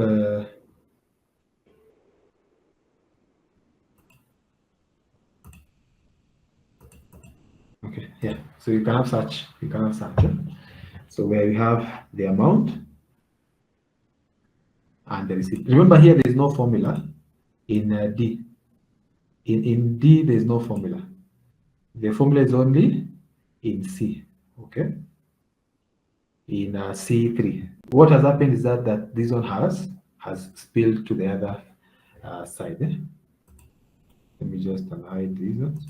okay, yeah. So you can have such. You can have such. Yeah? So where you have the amount and the receipt. Remember here, there is no formula in D. In D, there is no formula. The formula is only in C. Okay. In C3. What has happened is that this one has spilled to the other side. Eh? Let me just hide these ones.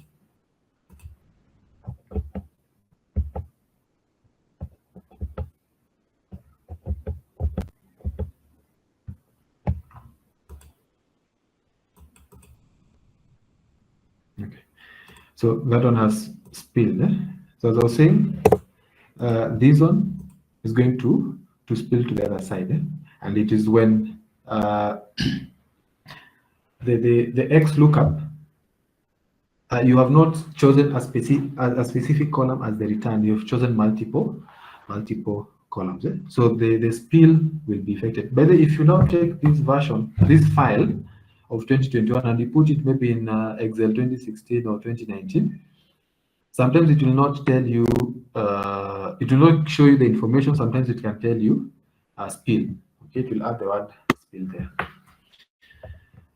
Okay, so that one has spilled. Eh? So as I was saying, this one is going to spill to the other side, eh? And it is when the X lookup, you have not chosen a specific column as the return. You've chosen multiple columns. Eh? So the spill will be affected. But if you now take this version, this file of 2021, and you put it maybe in Excel 2016 or 2019, sometimes it will not tell you, it will not show you the information. Sometimes it can tell you spill. Okay, it will add the word spill there.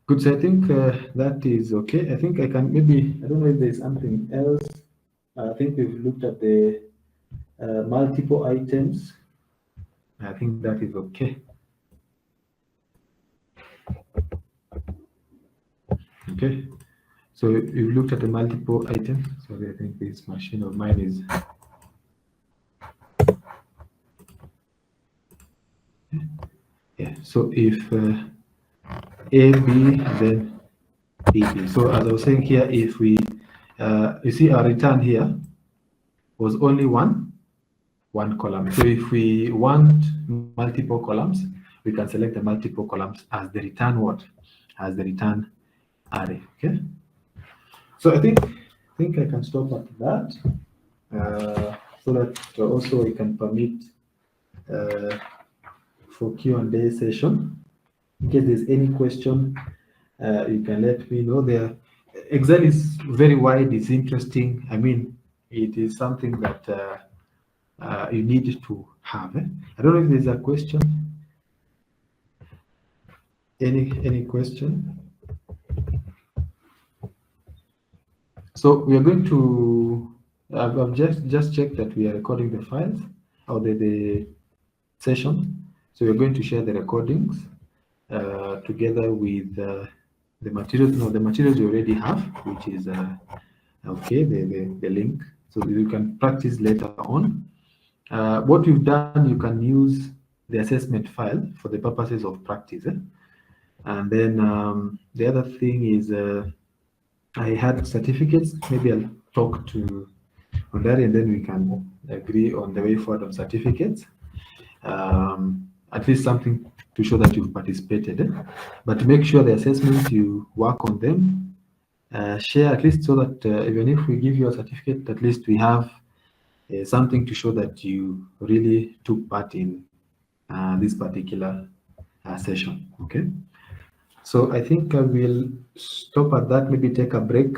Good, so I think that is okay. I think I can maybe, I don't know if there's something else. I think we've looked at the multiple items. I think that is okay. Okay, so we've looked at the multiple items. Sorry, I think this machine of mine is. Yeah, so if A, B, then B, B. So as I was saying here, if we, you see our return here was only one column. So if we want multiple columns, we can select the multiple columns as the return what? As the return array, okay? So I think I can stop at that, so that also we can permit for Q&A session. In case there's any question, you can let me know. There, Excel is very wide. It's interesting. I mean, it is something that you need to have. I don't know if there's a question. Any question? So we are going to. I've just checked that we are recording the files or the session. So we're going to share the recordings together with the materials. No, the materials you already have, which is okay. The link, so you can practice later on. What you've done, you can use the assessment file for the purposes of practice. And then the other thing is I had certificates. Maybe I'll talk to on that, and then we can agree on the way forward on certificates. At least something to show that you've participated. But to make sure the assessments, you work on them, share at least so that even if we give you a certificate, at least we have something to show that you really took part in this particular session. Okay. So I think I will stop at that, maybe take a break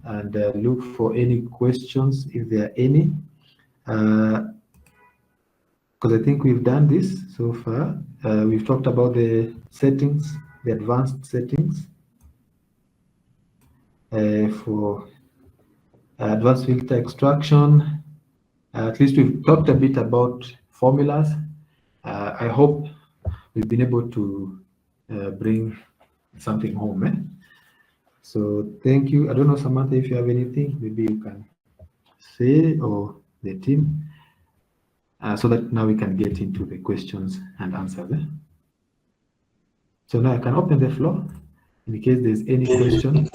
and look for any questions if there are any. Because I think we've done this so far. We've talked about the settings, the advanced settings for advanced filter extraction. At least we've talked a bit about formulas. I hope we've been able to bring something home. So thank you. I don't know, Samantha, if you have anything, maybe you can say, or the team, so that now we can get into the questions and answers. So now I can open the floor in case there's any question.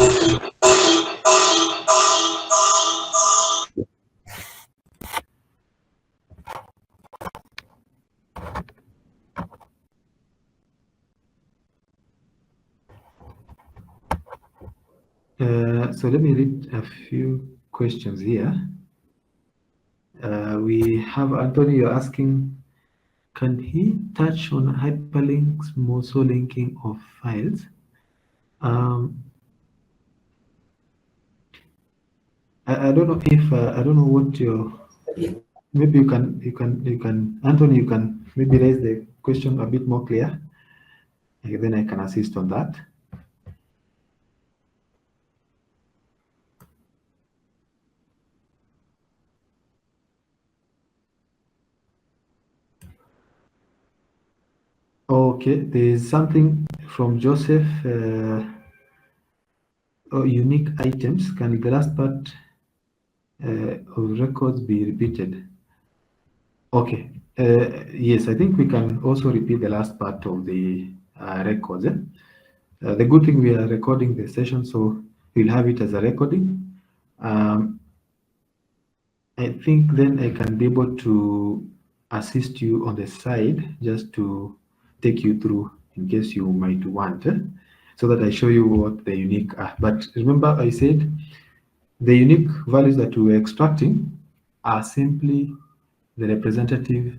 So let me read a few questions here. We have Anthony, you're asking, can he touch on hyperlinks, more so linking of files? I don't know if I don't know what your, maybe you can Anthony, you can maybe raise the question a bit more clear, and then I can assist on that. Okay, there is something from Joseph. Unique items. Can the last part of records be repeated? Okay. Yes, I think we can also repeat the last part of the records. The good thing, we are recording the session, so we'll have it as a recording. I think then I can be able to assist you on the side just to take you through in case you might want, so that I show you what the unique are. But remember, I said the unique values that we're extracting are simply the representative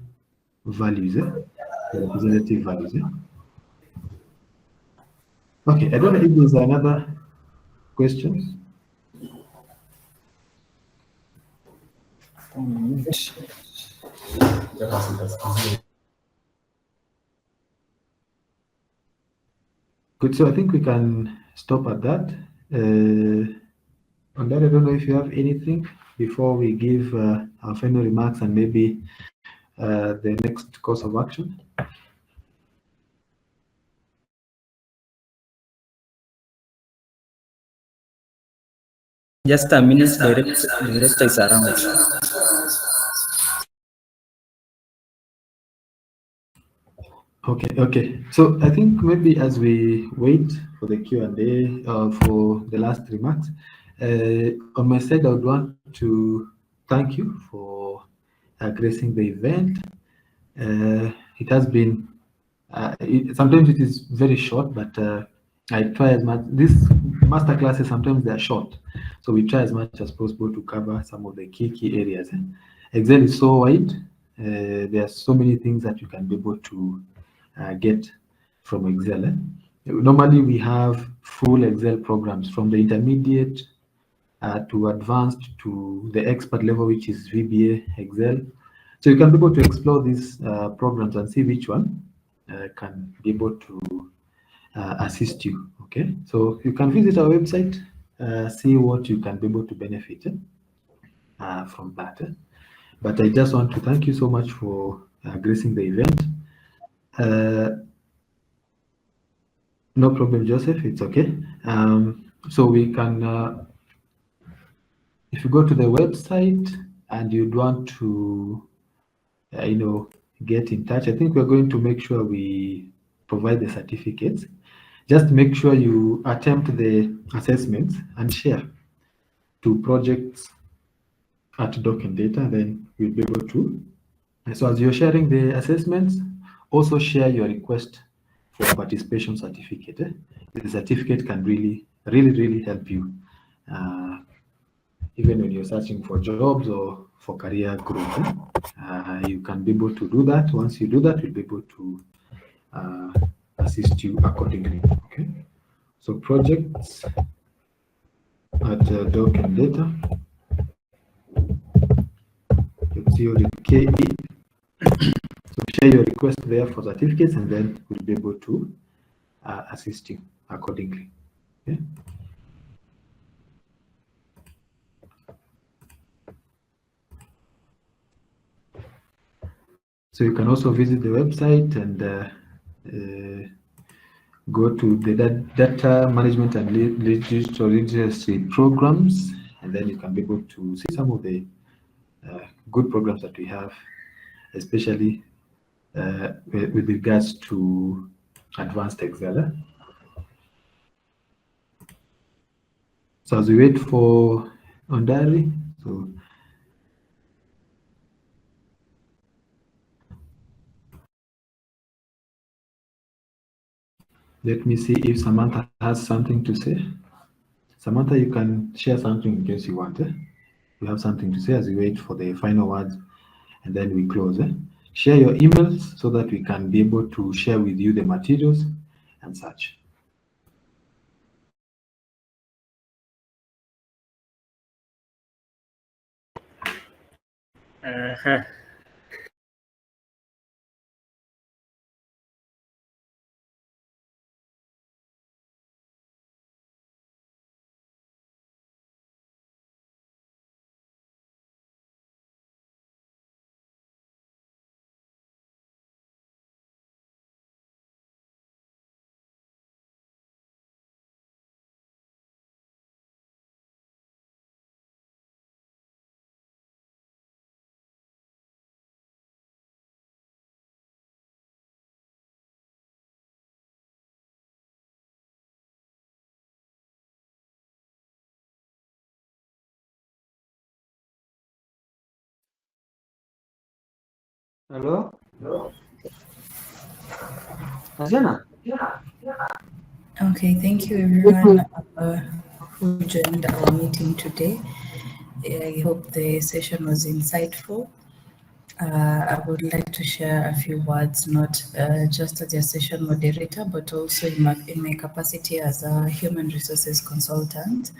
values. The representative values. Okay, I don't know if there's another question. Good, so I think we can stop at that. On that, I don't know if you have anything before we give our final remarks and maybe the next course of action. Just a minute, director is around. Okay. So I think maybe as we wait for the Q&A for the last remarks, on my side, I would want to thank you for gracing the event. It has been, sometimes it is very short, but I try as much. These master classes, sometimes they are short. So we try as much as possible to cover some of the key areas. Excel is so wide, There are so many things that you can be able to get from Excel. Normally, we have full Excel programs from the intermediate to advanced to the expert level, which is VBA Excel. So you can be able to explore these programs and see which one can be able to assist you. Okay, so you can visit our website, see what you can be able to benefit from that. But I just want to thank you so much for gracing the event. No problem, Joseph, it's okay. So we can, if you go to the website and you'd want to, get in touch, I think we're going to make sure we provide the certificates. Just make sure you attempt the assessments and share to projects at Doc and Data, then we'll be able to. So as you're sharing the assessments, also share your request for a participation certificate. The certificate can really help you, even when you're searching for jobs or for career growth. You can be able to do that. Once you do that, we'll be able to assist you accordingly. Okay. So projects at Doc and Data. .co.ke. So share your request there for certificates, and then we'll be able to assist you accordingly. Okay. So you can also visit the website and go to the data management and digital literacy programs, and then you can be able to see some of the good programs that we have, especially with regards to advanced Excel. So as we wait for Ondari, so let me see if Samantha has something to say. Samantha, you can share something in case you want. You have something to say as we wait for the final words, and then we close. Share your emails so that we can be able to share with you the materials and such. Hello? Azana? Okay, thank you everyone who joined our meeting today. I hope the session was insightful. I would like to share a few words, not just as a session moderator, but also in my capacity as a human resources consultant.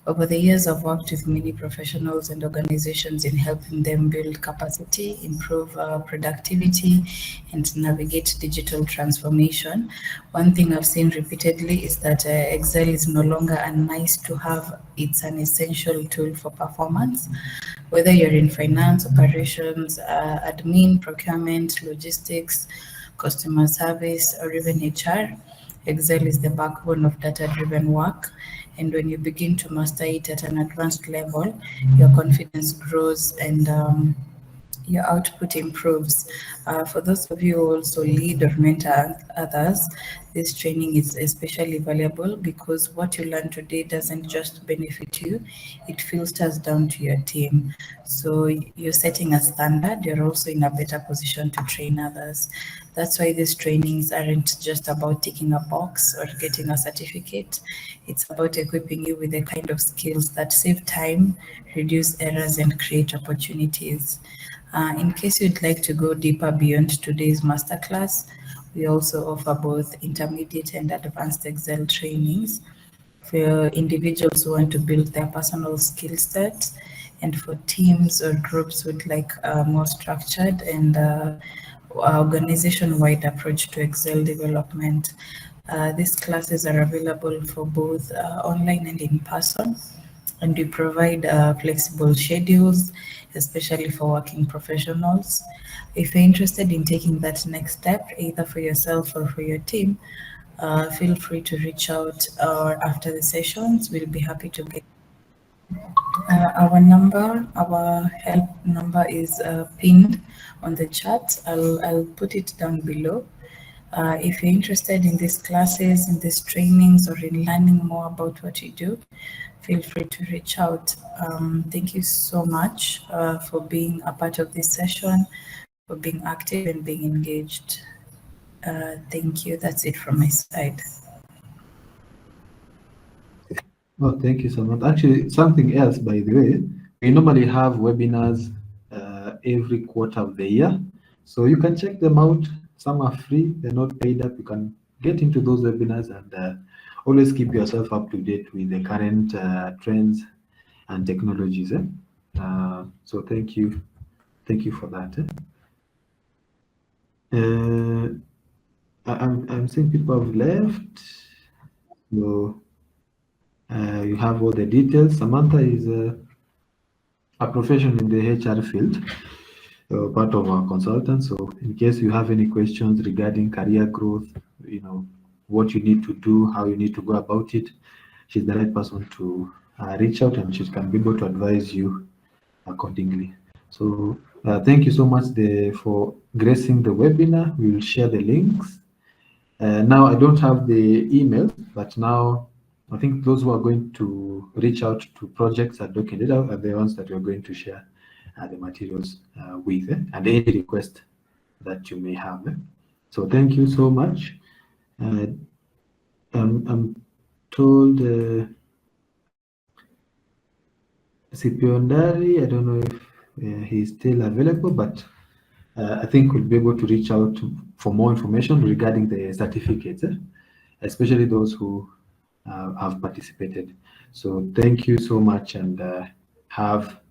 Over the years, I've worked with many professionals and organizations in helping them build capacity, improve productivity, and navigate digital transformation. One thing I've seen repeatedly is that Excel is no longer a nice to have, it's an essential tool for performance. Whether you're in finance, operations, admin, procurement, logistics, customer service, or even HR, Excel is the backbone of data-driven work. And when you begin to master it at an advanced level, your confidence grows and your output improves. For those of you who also lead or mentor others, This training is especially valuable because what you learn today doesn't just benefit you, it filters down to your team. So you're setting a standard, you're also in a better position to train others. That's why these trainings aren't just about ticking a box or getting a certificate. It's about equipping you with the kind of skills that save time, reduce errors, and create opportunities. In case you'd like to go deeper beyond today's masterclass, we also offer both intermediate and advanced Excel trainings for individuals who want to build their personal skill set, and for teams or groups with like a more structured and organization-wide approach to Excel development. These classes are available for both online and in person, and we provide flexible schedules, especially for working professionals. If you're interested in taking that next step, either for yourself or for your team, feel free to reach out, or after the sessions, we'll be happy to get our help number is pinned on the chat. I'll put it down below. If you're interested in these classes, in these trainings, or in learning more about what you do, feel free to reach out. Thank you so much for being a part of this session, for being active and being engaged. Thank you. That's it from my side. Oh, thank you so much. Actually, something else, by the way, we normally have webinars every quarter of the year. So you can check them out. Some are free, they're not paid up. You can get into those webinars and always keep yourself up to date with the current trends and technologies. So thank you. Thank you for that. I'm seeing people have left. So you have all the details. Samantha is a professional in the HR field, part of our consultants. So in case you have any questions regarding career growth, what you need to do, how you need to go about it, she's the right person to reach out, and she can be able to advise you accordingly. So thank you so much for gracing the webinar. We will share the links. Now I don't have the email, but now I think those who are going to reach out to projects at Doc and Data are the ones that we're going to share the materials with, and any request that you may have. So thank you so much. I'm told Sipiondari, I don't know if he's still available, but I think we'll be able to reach out for more information regarding the certificates, especially those who have participated. So thank you so much, and have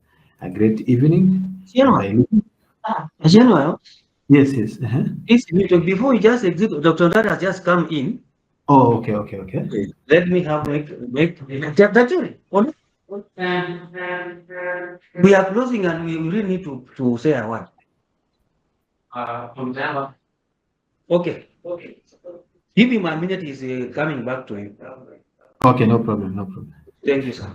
a great evening. General, Yes. before you just exit, Dr. Ndari has just come in. Oh, okay. Let me make we are closing, and we really need to say a word. Okay. Give him a minute. He's coming back to him. Okay, no problem. Thank you, sir.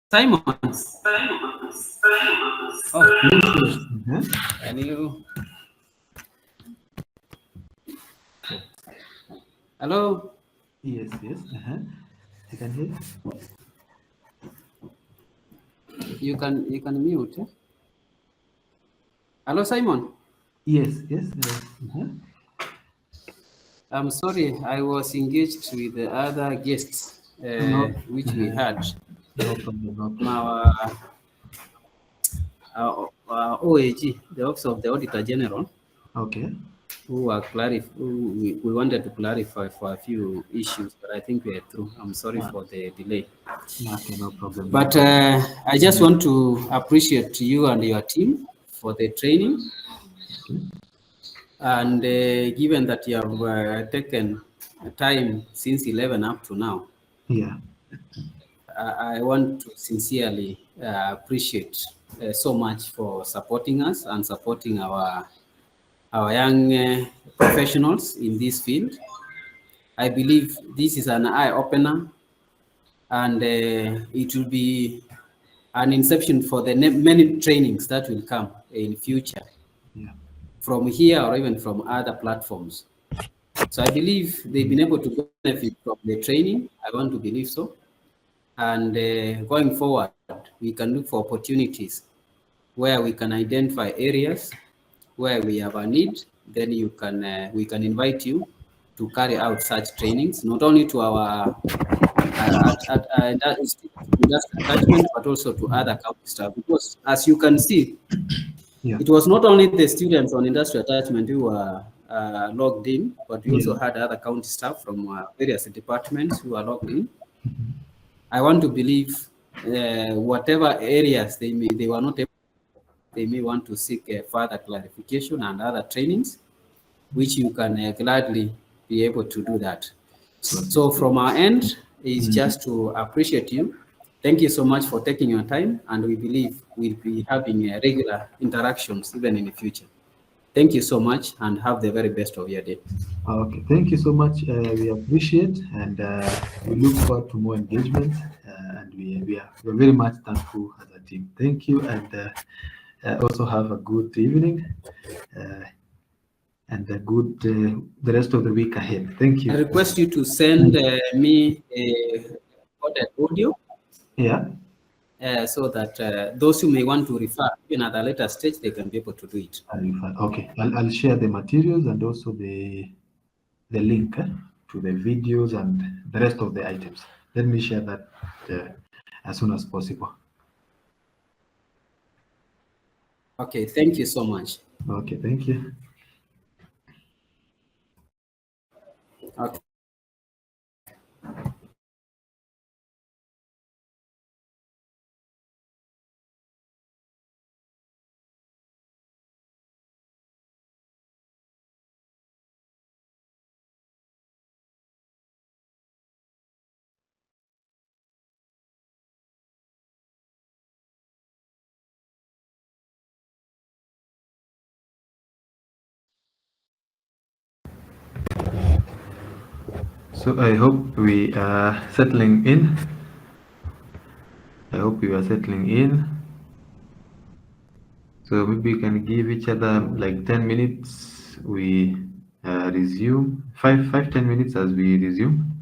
Simon. Oh, can you? Hello. Yes. I can hear. You can mute. Hello, Simon. Yes. I'm sorry, I was engaged with the other guests, which we had. No problem. Our OAG, the Office of the Auditor General. Okay. We wanted to clarify for a few issues, but I think we are through. I'm sorry for the delay. Okay, no problem. But I just want to appreciate you and your team for the training. And given that you have taken time since 11 up to now, I want to sincerely appreciate so much for supporting us and supporting our young professionals in this field. I believe this is an eye-opener, and it will be an inception for the many trainings that will come in future from here or even from other platforms. So I believe they've been able to benefit from the training. I want to believe so. And going forward, we can look for opportunities where we can identify areas where we have a need. Then we can invite you to carry out such trainings, not only to our industrial attachment, but also to other county staff. Because as you can see, it was not only the students on industrial attachment who were logged in, but we also had other county staff from various departments who are logged in. I want to believe whatever areas they were not able, they may want to seek further clarification and other trainings, which you can gladly be able to do that. So from our end is just to appreciate you. Thank you so much for taking your time, and we believe we'll be having regular interactions even in the future. Thank you so much, and have the very best of your day. Okay, thank you so much. We appreciate, and we look forward to more engagement, and we're very much thankful as a team. Thank you, and also have a good evening and a good the rest of the week ahead. Thank you. I request you to send me a recorded audio. Yeah. So that those who may want to refer in at a later stage, they can be able to do it. Okay, I'll share the materials and also the link to the videos and the rest of the items. Let me share that as soon as possible. Okay, thank you so much. Okay, thank you. Okay. So I hope we are settling in. I hope we are settling in. So maybe we can give each other like 10 minutes. We resume 10 minutes as we resume.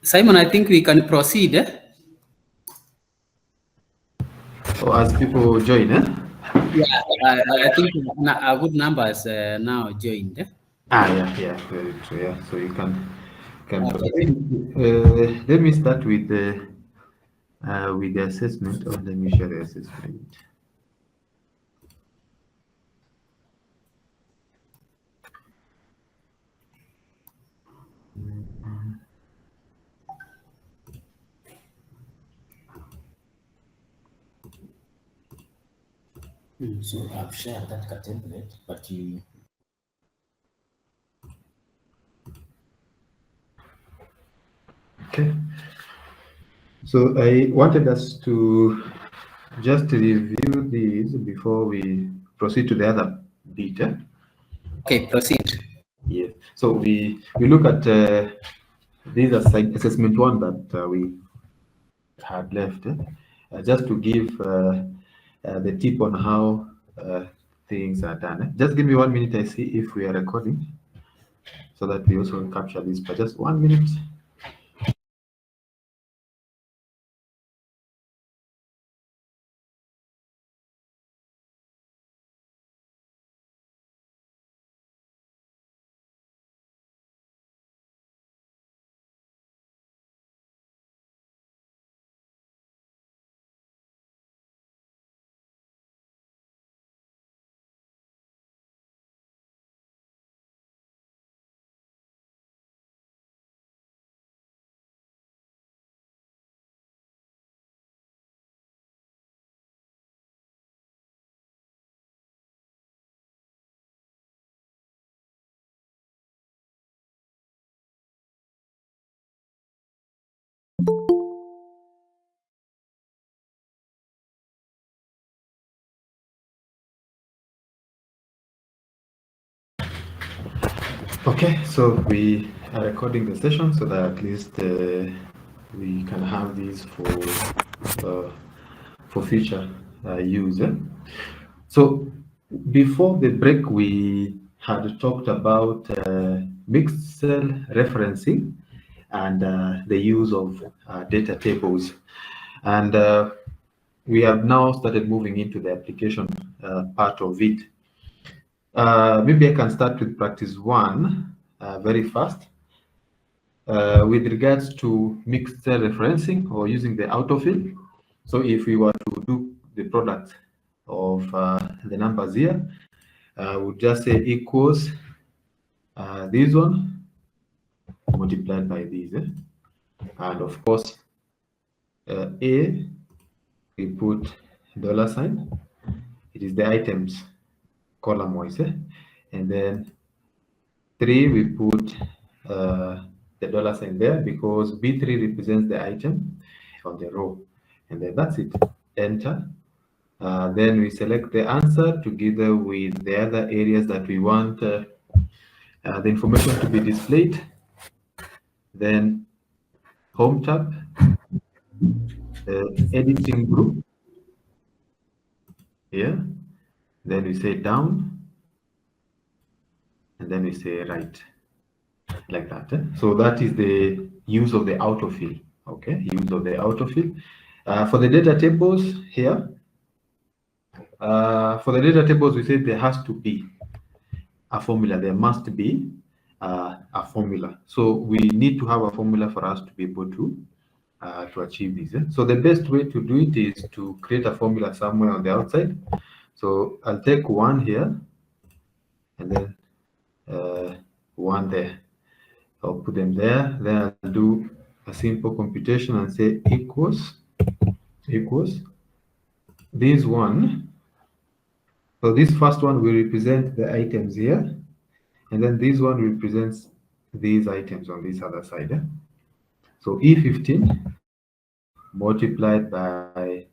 Simon, I think we can proceed. So as people join, Yeah, I think a good numbers now joined. yeah, very true. Yeah, so you can Okay. proceed. Let me start with the assessment, or let me share the assessment. So I've shared that template, but you Okay. So I wanted us to just review these before we proceed to the other bit. Okay, proceed. Yes. So we look at these assessment one that we had left, just to give the tip on how things are done. Just give me 1 minute. I see if we are recording, so that we also capture this. But just 1 minute. Okay, so we are recording the session so that at least we can have these for future use. So before the break, we had talked about mixed cell referencing and the use of data tables, and we have now started moving into the application part of it. Maybe I can start with practice one very fast. With regards to mixed cell referencing or using the autofill. So if we were to do the product of the numbers here, we'll just say equals this one multiplied by this. And of course, A, we put $sign. It is the items column wise. And then 3, we put the $sign there because B3 represents the item on the row. And then that's it. Enter. Then we select the answer together with the other areas that we want the information to be displayed. Then home tab, editing group here. Then we say down, and then we say right, like that. So that is the use of the autofill. Okay, use of the autofill. For the data tables here, for the data tables, we say there has to be a formula. There must be a formula. So we need to have a formula for us to be able to achieve this. So the best way to do it is to create a formula somewhere on the outside. So I'll take 1 here, and then 1 there. I'll put them there. Then I'll do a simple computation and say equals this one. So this first one will represent the items here, and then this one represents these items on this other side. So E15 multiplied by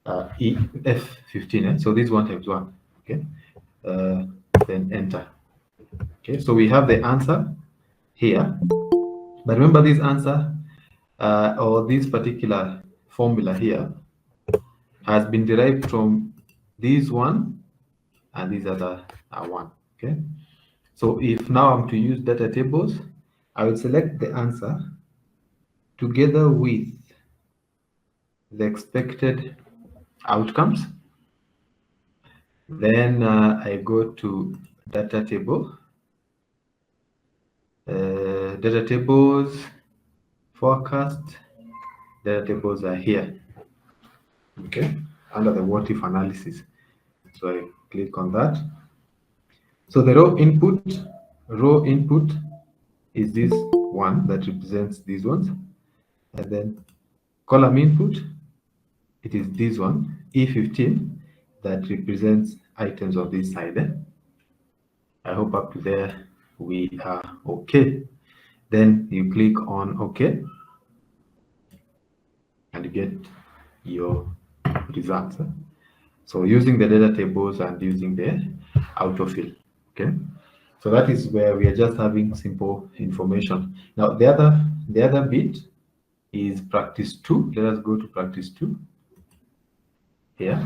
F15. So this 1 times 1. Okay. Then enter. Okay. So we have the answer here. But remember, this answer or this particular formula here has been derived from this one and this other one. Okay. So if now I'm to use data tables, I will select the answer together with the expected outcomes. Then I go to data table. Data tables, forecast, data tables are here. Okay, under the what if analysis. So I click on that. So the row input is this one that represents these ones, and then column input, it is this one, E15, that represents items of this side. I hope up to there we are okay. Then you click on OK, and you get your results. So using the data tables and using the autofill. Okay, so that is where we are just having simple information. Now the other bit is practice 2. Let us go to practice 2 here.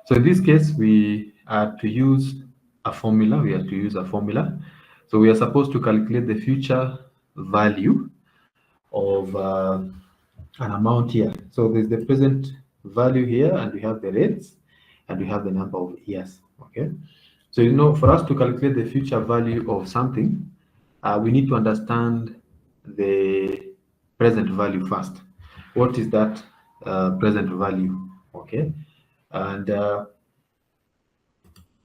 So in this case, we are to use a formula. So we are supposed to calculate the future value of an amount here. So there's the present value here, and we have the rates, and we have the number of years. Okay, so for us to calculate the future value of something, we need to understand the present value first. What is that present value? Okay, and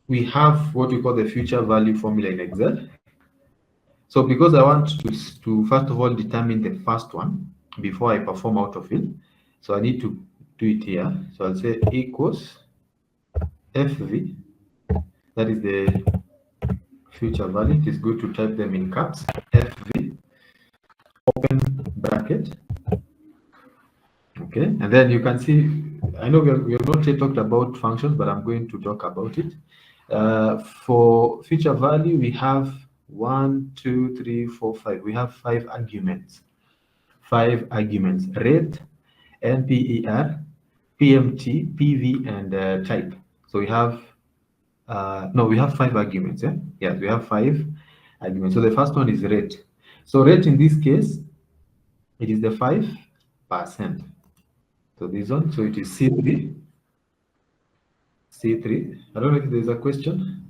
we have what we call the future value formula in Excel. So because I want to first of all determine the first one before I perform autofill, so I need to do it here. So I'll say equals FV, that is the future value. It is good to type them in caps. FV, open bracket. Okay, and then you can see, I know we have not yet talked about functions, but I'm going to talk about it. For future value, we have 1, 2, 3, 4, 5. We have 5 arguments. 5 arguments: rate, NPER, PMT, PV, and type. So we have we have 5 arguments. Yes, we have 5 arguments. So the first one is rate. So rate in this case, it is the 5%. So this one, so it is C3. I don't know if there's a question.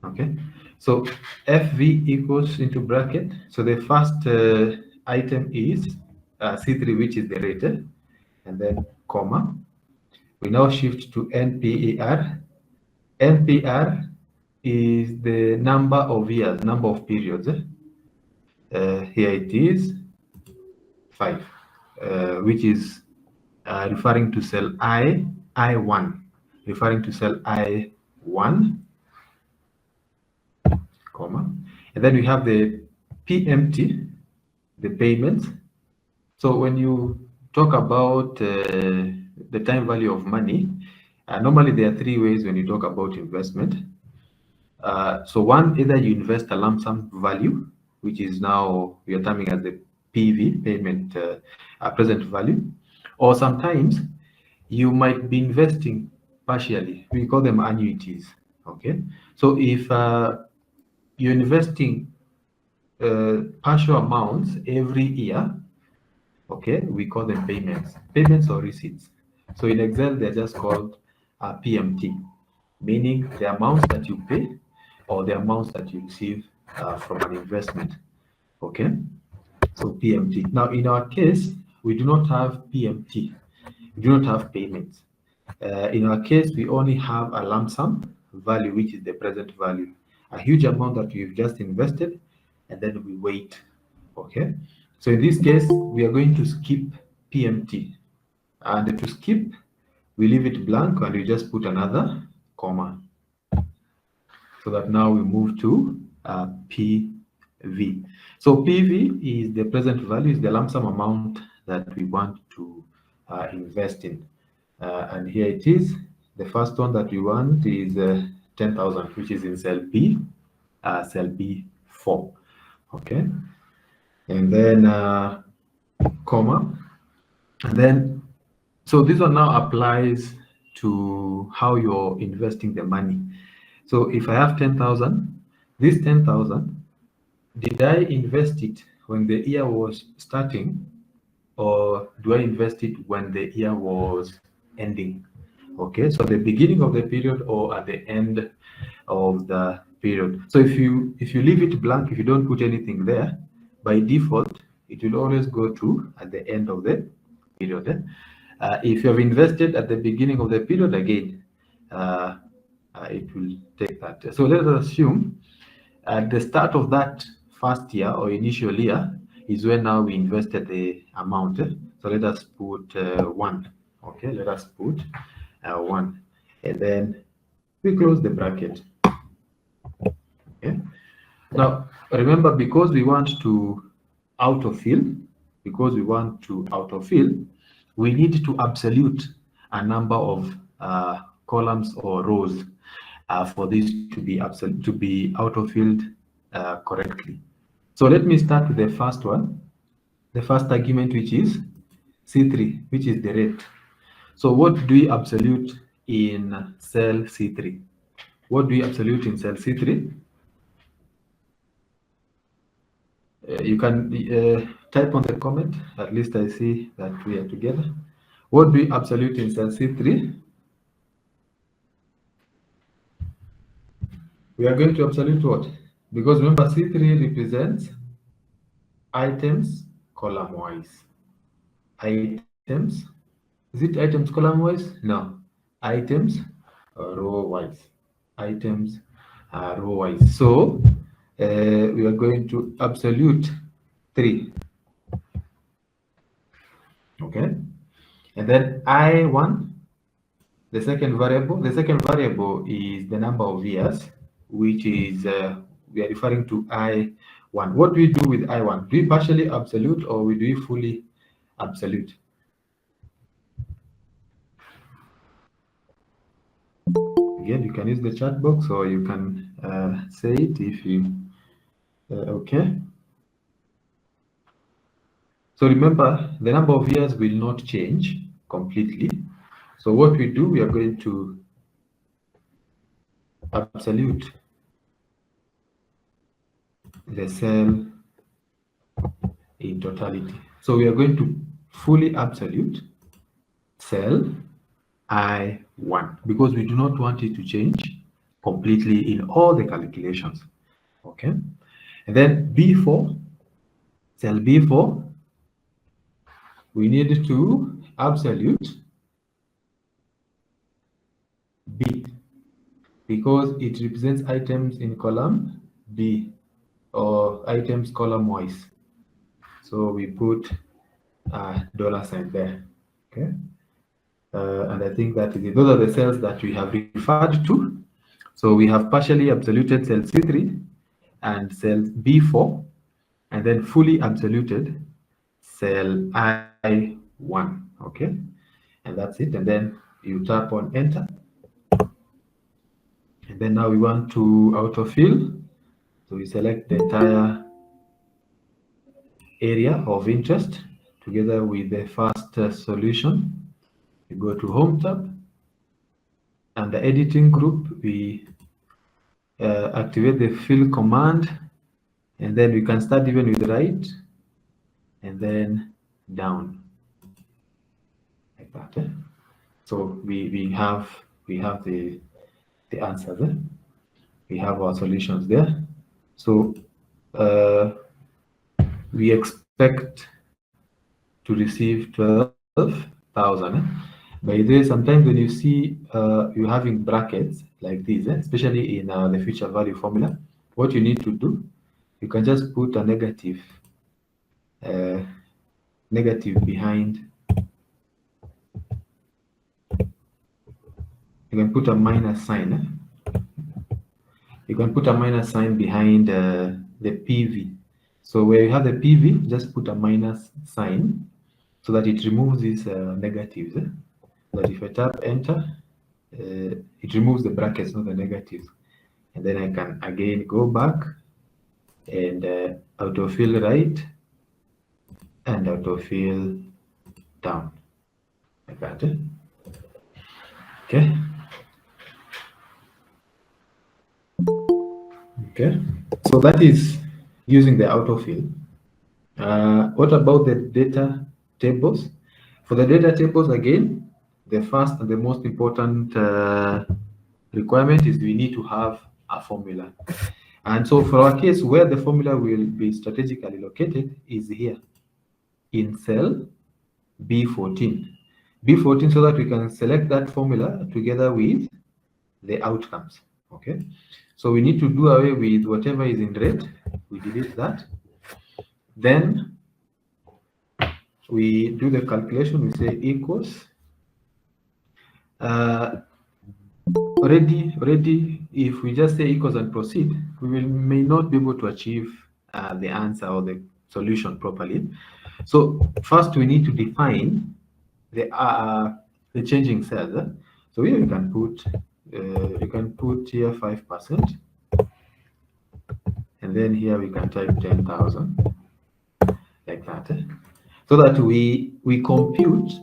Okay, so FV equals into bracket. So the first item is C3, which is the rate, and then comma. We now shift to NPER. NPR is the number of years, number of periods. Here it is 5, which is referring to cell I1, referring to cell I1, comma, and then we have the PMT, the payments. So when you talk about the time value of money, normally there are 3 ways when you talk about investment. So one, either you invest a lump sum value, which is now we are terming as the PV, payment present value, or sometimes you might be investing partially. We call them annuities. Okay, so if you're investing partial amounts every year, okay, we call them payments or receipts. So in Excel, they're just called PMT, meaning the amounts that you pay or the amounts that you receive from an investment. Okay, so PMT. Now, in our case, we do not have PMT. We do not have payments. In our case, we only have a lump sum value, which is the present value, a huge amount that we've just invested, and then we wait. Okay, so in this case, we are going to skip PMT, and to skip, we leave it blank and we just put another comma, so that now we move to PV. So PV is the present value, is the lump sum amount that we want to invest in, and here it is. The first one that we want is 10,000, which is in cell B, cell B4. Okay, and then comma, and then so this one now applies to how you're investing the money. So if I have 10,000, this 10,000 did I invest it when the year was starting, or do I invest it when the year was ending? Okay, so the beginning of the period or at the end of the period. So if you leave it blank, if you don't put anything there, by default it will always go to at the end of the period. If you have invested at the beginning of the period, again it will take that. So let us assume at the start of that first year or initial year is when now we invested the amount. So let us put 1. Okay, let us put 1, and then we close the bracket. Okay. Now remember, because we want to autofill, we need to absolute a number of columns or rows for this to be autofilled correctly. So let me start with the first one, the first argument, which is C3, which is the rate. So what do we absolute in cell C3? What do we absolute in cell C3? You can type on the comment. At least I see that we are together. What do we absolute in cell C3? We are going to absolute what? Because remember, C3 represents items column wise. Items, is it items column wise? No, items row wise. Items row wise. So we are going to absolute 3. Okay, and then I1, the second variable is the number of years, which is we are referring to I1. What do we do with I1? Do we partially absolute or do we fully absolute? Again, you can use the chat box or you can say it if you okay. So remember, the number of years will not change completely. So what we do, we are going to absolute the cell in totality. So we are going to fully absolute cell I1 because we do not want it to change completely in all the calculations. Okay, and then B4, cell B4, we need to absolute B because it represents items in column B or items column wise. So we put a $sign there. Okay, and I think that is it. Those are the cells that we have referred to. So we have partially absoluted cell C3 and cell B4, and then fully absoluted cell I1. Okay, and that's it. And then you tap on enter. And then now we want to autofill. So we select the entire area of interest together with the first solution. We go to Home tab. And the editing group, we activate the fill command. And then we can start even with right and then down. Like that. Eh? So we have the answer there. We have our solutions there. So we expect to receive 12,000. By the way, sometimes when you see you having brackets like this, especially in the future value formula, what you need to do, you can just put a negative behind. You can put a minus sign. You can put a minus sign behind the PV. So where you have the PV, just put a minus sign so that it removes these negatives. But if I tap enter, it removes the brackets, not the negatives. And then I can again go back and autofill right and autofill down. Like that. Okay. Okay. So that is using the autofill. What about the data tables? For the data tables, again, the first and the most important requirement is we need to have a formula. And so for our case, where the formula will be strategically located is here in cell B14. B14, so that we can select that formula together with the outcomes. Okay, so we need to do away with whatever is in red. We delete that. Then we do the calculation. We say equals. Already, if we just say equals and proceed, we may not be able to achieve the answer or the solution properly. So first we need to define the changing cells. So here you can put here 5%, and then here we can type 10,000 like that, so that we compute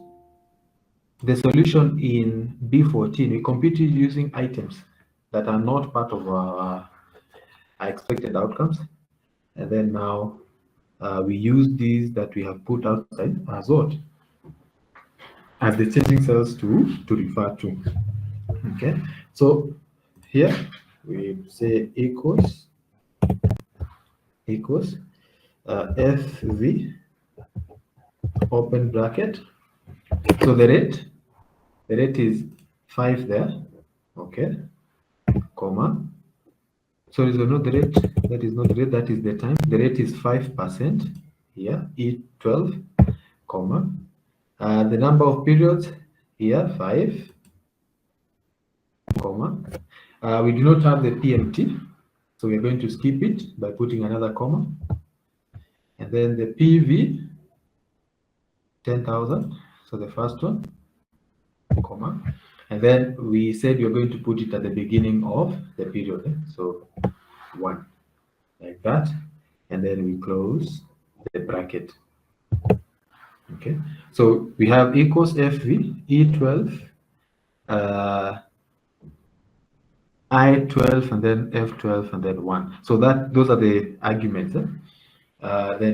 the solution in B14. We compute it using items that are not part of our expected outcomes, and then now we use these that we have put outside as what? As the changing cells to refer to. Okay, so here we say equals FV open bracket. So the rate is 5 there. Okay, comma. Sorry, so not the rate. That is not the rate. That is the time. The rate is 5% here. E12, comma. The number of periods here 5, comma. We do not have the PMT, so we are going to skip it by putting another comma. And then the PV 10,000. So the first one, comma. And then we said we are going to put it at the beginning of the period. So 1, like that. And then we close the bracket. Okay, so we have equals FV, E12, I12, and then F12, and then 1. So those are the arguments. Then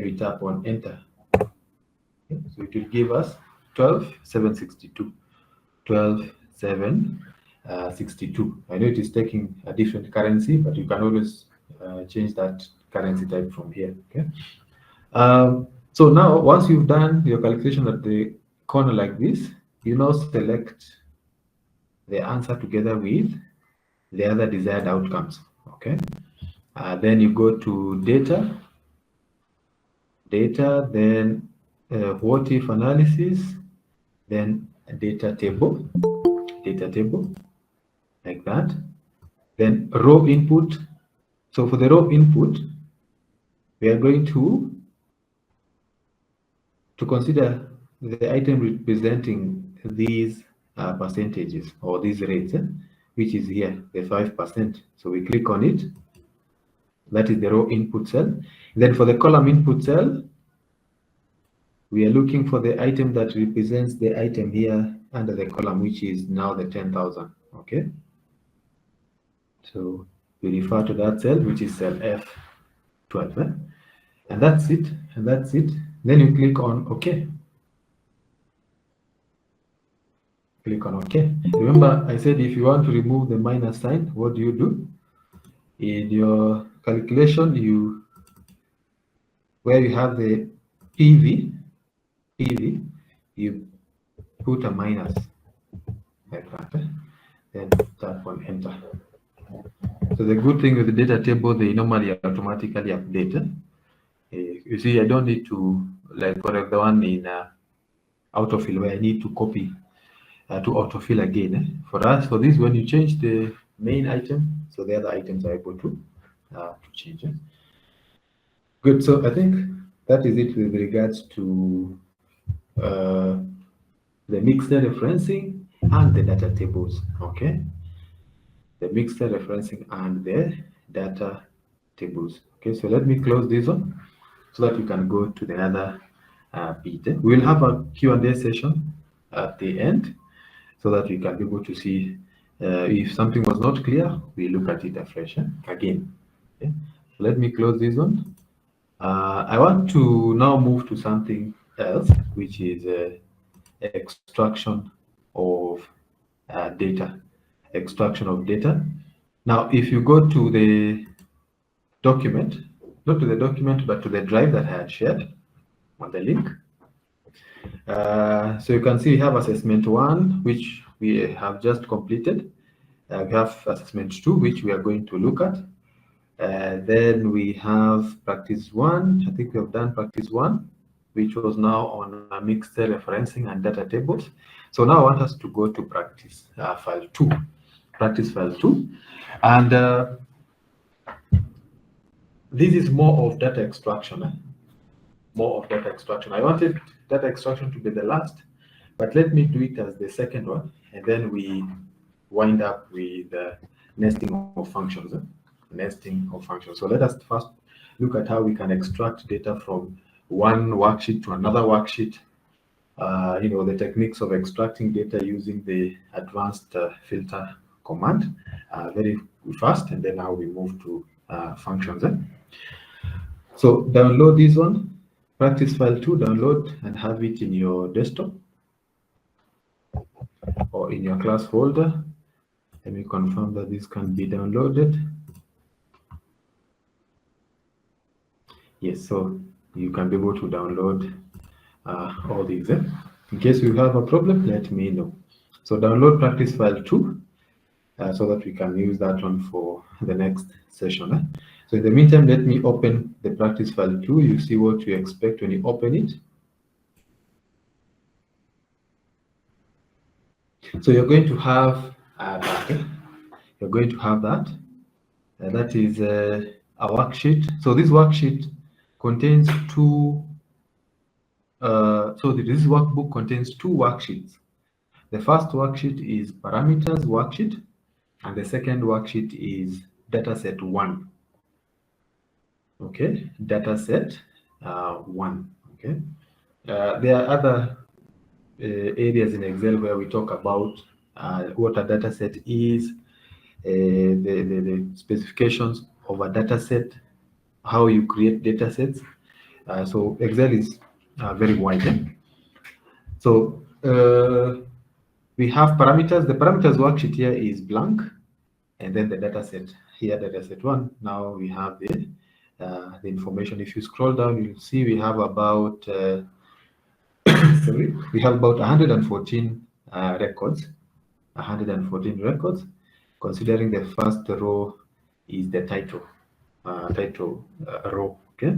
we tap on enter. Okay, so it will give us 12,762. 12,762. I know it is taking a different currency, but you can always change that currency type from here. Okay. So now, once you've done your calculation at the corner like this, you now select the answer together with the other desired outcomes. Okay. Then you go to data, then what if analysis, then data table, like that. Then row input. So for the row input, we are going to consider the item representing these percentages or these rates, which is here, the 5%. So we click on it. That is the row input cell. Then for the column input cell, we are looking for the item that represents the item here under the column, which is now the 10,000. Okay. So we refer to that cell, which is cell F12. And that's it. Then you click on OK. Click on OK. Remember, I said if you want to remove the minus sign, what do? In your calculation, where you have the PV, you put a minus like that. Then tap on enter. So the good thing with the data table, they normally automatically update. You see, I don't need to, like for the one in autofill where I need to copy to autofill again. For this, when you change the main item, so the other items are able to change it. Good. So I think that is it with regards to the mixed referencing and the data tables. Okay. The mixed referencing and the data tables. Okay, so let me close this one so that we can go to the other bit. We'll have a Q&A session at the end so that we can be able to see if something was not clear, we look at it afresh again. Okay, so let me close this one I want to now move to something else, which is extraction of data. Extraction of data. Now, if you go to the document, not to the document, but to the drive that I had shared on the link. So you can see we have assessment 1, which we have just completed. We have assessment 2, which we are going to look at. Then we have practice 1. I think we have done practice 1, which was now on mixed referencing and data tables. So now I want us to go to practice file 2. Practice file 2. And this is more of data extraction. More of data extraction. I wanted data extraction to be the last, but let me do it as the second one, and then we wind up with nesting of functions. Nesting of functions. So let us first look at how we can extract data from one worksheet to another worksheet. The techniques of extracting data using the advanced filter command very fast, and then now we move to functions. So download this one, practice file 2, download and have it in your desktop or in your class folder. Let me confirm that this can be downloaded. Yes, so you can be able to download all these. In case you have a problem, let me know. So download practice file 2 so that we can use that one for the next session. So in the meantime, let me open the practice file 2. You see what you expect when you open it. So you're going to have that. You're going to have that. That is a worksheet. So this worksheet contains two. So this workbook contains 2 worksheets. The first worksheet is parameters worksheet, and the second worksheet is dataset 1. Okay, dataset 1. Okay, there are other areas in Excel where we talk about what a dataset is, the specifications of a dataset, how you create datasets. So Excel is very wide. So we have parameters. The parameters worksheet here is blank, and then the dataset here, dataset 1. Now we have the information. If you scroll down, you'll see we have about we have about 114 records. 114 records, considering the first row is the title row. Okay,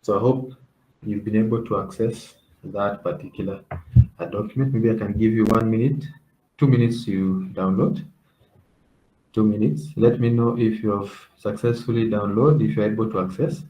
so I hope you've been able to access that particular document. Maybe I can give you 1 minute, 2 minutes you download. 2 minutes. Let me know if you have successfully downloaded, if you're able to access.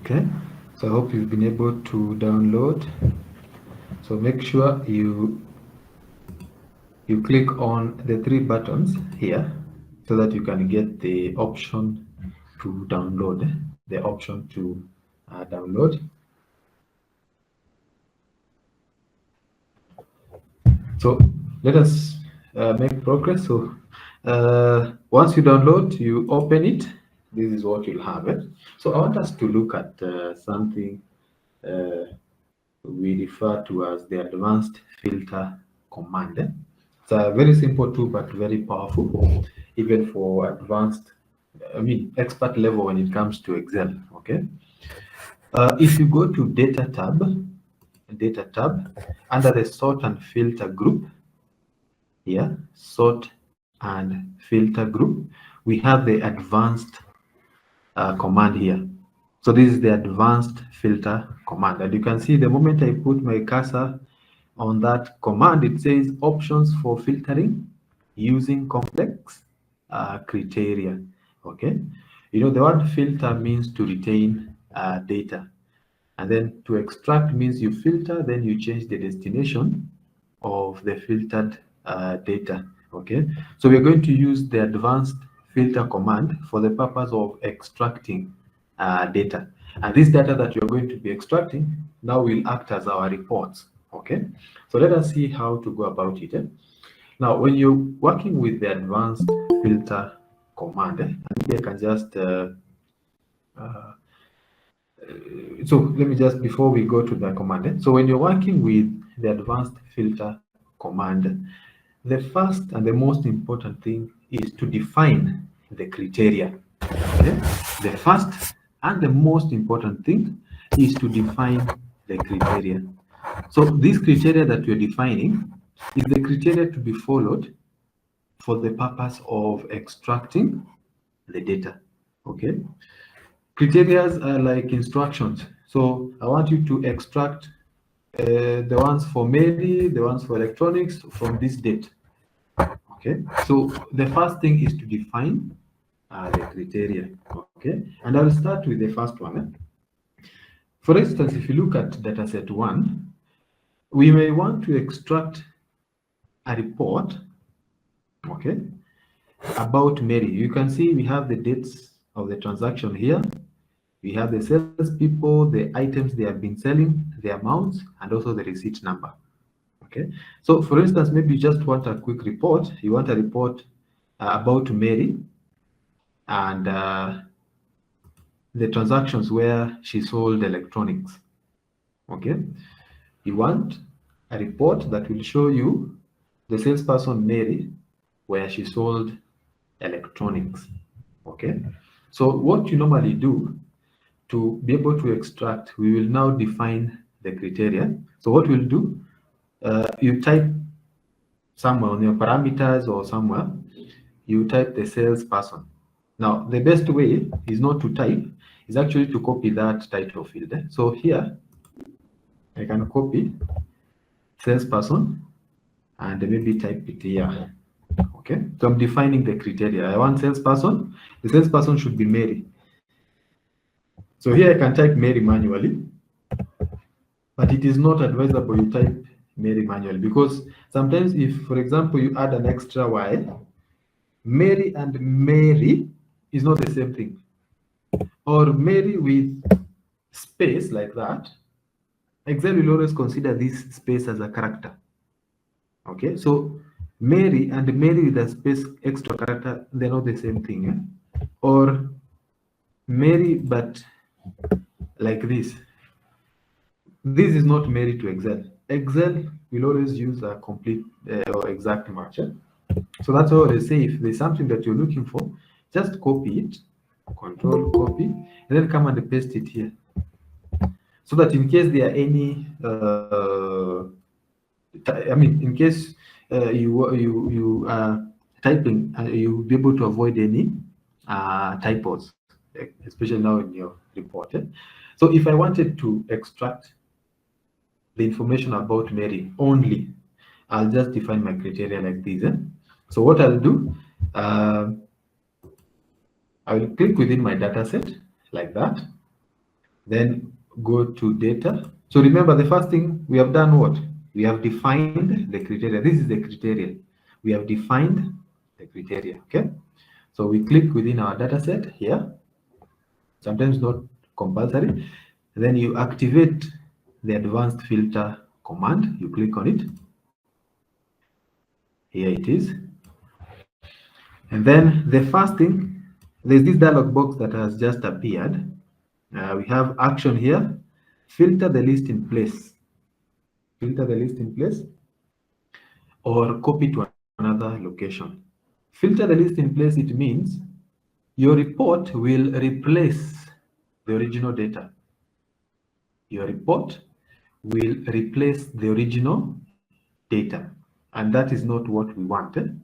Okay, so I hope you've been able to download. So make sure you click on the 3 buttons here so that you can get the option to download. The option to download. So let us make progress. So once you download, you open it. This is what you'll have. So I want us to look at something we refer to as the advanced filter command. It's a very simple tool, but very powerful, even for advanced, expert level when it comes to Excel. Okay. If you go to data tab, under the sort and filter group, here, sort and filter group, we have the advanced command here. So this is the advanced filter command, and you can see the moment I put my cursor on that command, it says options for filtering using complex criteria. Okay, the word filter means to retain data. And then to extract means you filter, then you change the destination of the filtered data. Okay, so we're going to use the advanced filter command for the purpose of extracting data. And this data that you're going to be extracting now will act as our reports. Okay, so let us see how to go about it. Now, when you're working with the advanced filter command, and I can just so let me just, before we go to the command, so when you're working with the advanced filter command, the first and the most important thing is to define the criteria. Okay? The first and the most important thing is to define the criteria. So these criteria that we're defining is the criteria to be followed for the purpose of extracting the data. Okay? Criteria are like instructions. So I want you to extract the ones for Mary, the ones for electronics from this date. Okay, so the first thing is to define the criteria. Okay, and I'll start with the first one. For instance, if you look at dataset 1, we may want to extract a report, okay, about Mary. You can see we have the dates of the transaction here. We have the sales people, the items they have been selling, the amounts, and also the receipt number. Okay, so for instance, maybe you just want a quick report. You want a report about Mary and the transactions where she sold electronics. Okay, you want a report that will show you the salesperson Mary where she sold electronics. Okay, so what you normally do to be able to extract, we will now define the criteria. So what we'll do, you type somewhere on your parameters or somewhere, you type the salesperson. Now, the best way is not to type, is actually to copy that title field. So here, I can copy salesperson and maybe type it here. Okay, so I'm defining the criteria. I want salesperson. The salesperson should be Mary. So here I can type Mary manually, but it is not advisable you type Mary manually, because sometimes if, for example, you add an extra Y, Mary and Mary is not the same thing. Or Mary with space like that, Excel will always consider this space as a character. Okay, so Mary and Mary with a space extra character, they're not the same thing. Eh? Or Mary but like this. This is not Mary to Excel. Excel will always use a complete or exact match. So that's why they say if there's something that you're looking for, just copy it, control copy, and then come and paste it here. So that in case there are any, in case you are typing, you'll be able to avoid any typos, especially now in your report. So if I wanted to extract the information about Mary only, I'll just define my criteria like this. So what I'll do, I will click within my data set like that, then go to data. So remember, the first thing we have done, what? We have defined the criteria. This is the criteria. We have defined the criteria, okay? So we click within our data set here, sometimes not compulsory. And then you activate the advanced filter command. You click on it. Here it is. And then the first thing, there's this dialog box that has just appeared. We have action here. Filter the list in place. Filter the list in place or copy to another location. Filter the list in place, it means your report will replace the original data. Your report will replace the original data, and that is not what we wanted.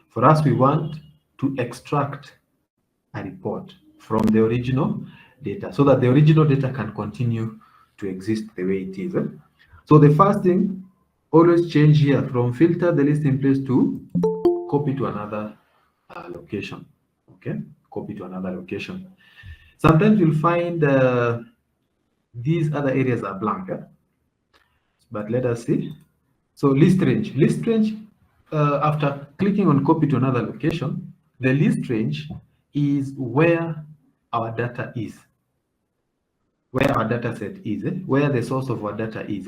For us, we want to extract a report from the original data so that the original data can continue to exist the way it is. So the first thing, always change here from filter the list in place to copy to another location. Okay, copy to another location. Sometimes you'll find these other areas are blank, but let us see. So list range. List range, after clicking on copy to another location, the list range is where our data is, where our data set is, where the source of our data is.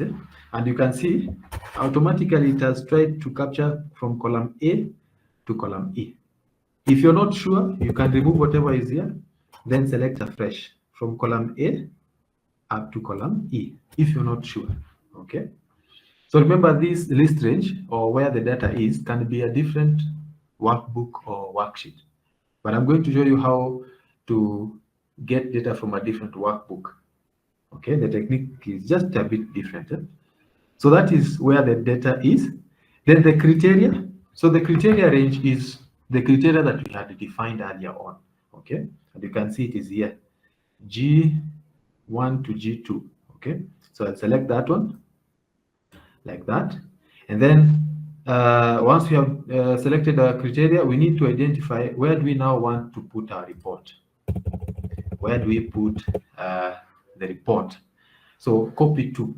And you can see automatically it has tried to capture from column A to column E. If you're not sure, you can remove whatever is here, then select afresh from column A up to column E, if you're not sure, okay? So remember, this list range, or where the data is, can be a different workbook or worksheet. But I'm going to show you how to get data from a different workbook. Okay, the technique is just a bit different. So that is where the data is. Then the criteria. So the criteria range is the criteria that we had defined earlier on. Okay, and you can see it is here, G1 to G2. Okay, so I'll select that one like that. And then once we have selected our criteria, we need to identify where do we now want to put our report. Where do we put the report? So copy to.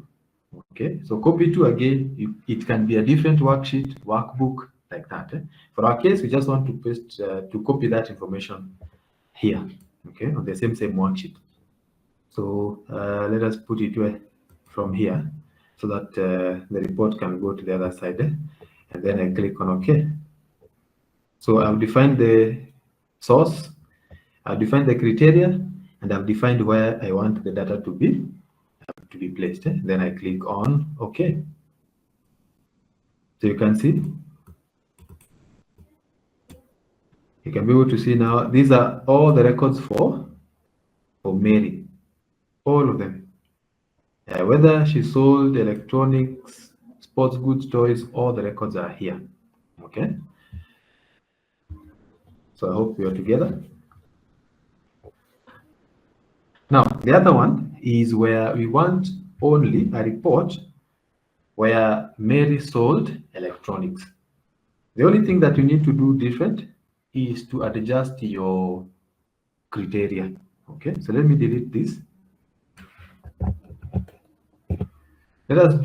Okay, so copy to, again, it can be a different worksheet, workbook, like that. For our case, we just want to paste to copy that information here. Okay, on the same worksheet. So let us put it from here, so that the report can go to the other side, and then I click on OK. So I've defined the source, I've defined the criteria, and I've defined where I want the data to be placed. Then I click on OK. So you can see, you can be able to see now, these are all the records for Mary, all of them. Whether she sold electronics, sports goods, toys, all the records are here. Okay. So I hope we are together. Now, the other one is where we want only a report where Mary sold electronics. The only thing that you need to do different is to adjust your criteria. Okay, so let me delete this. Let us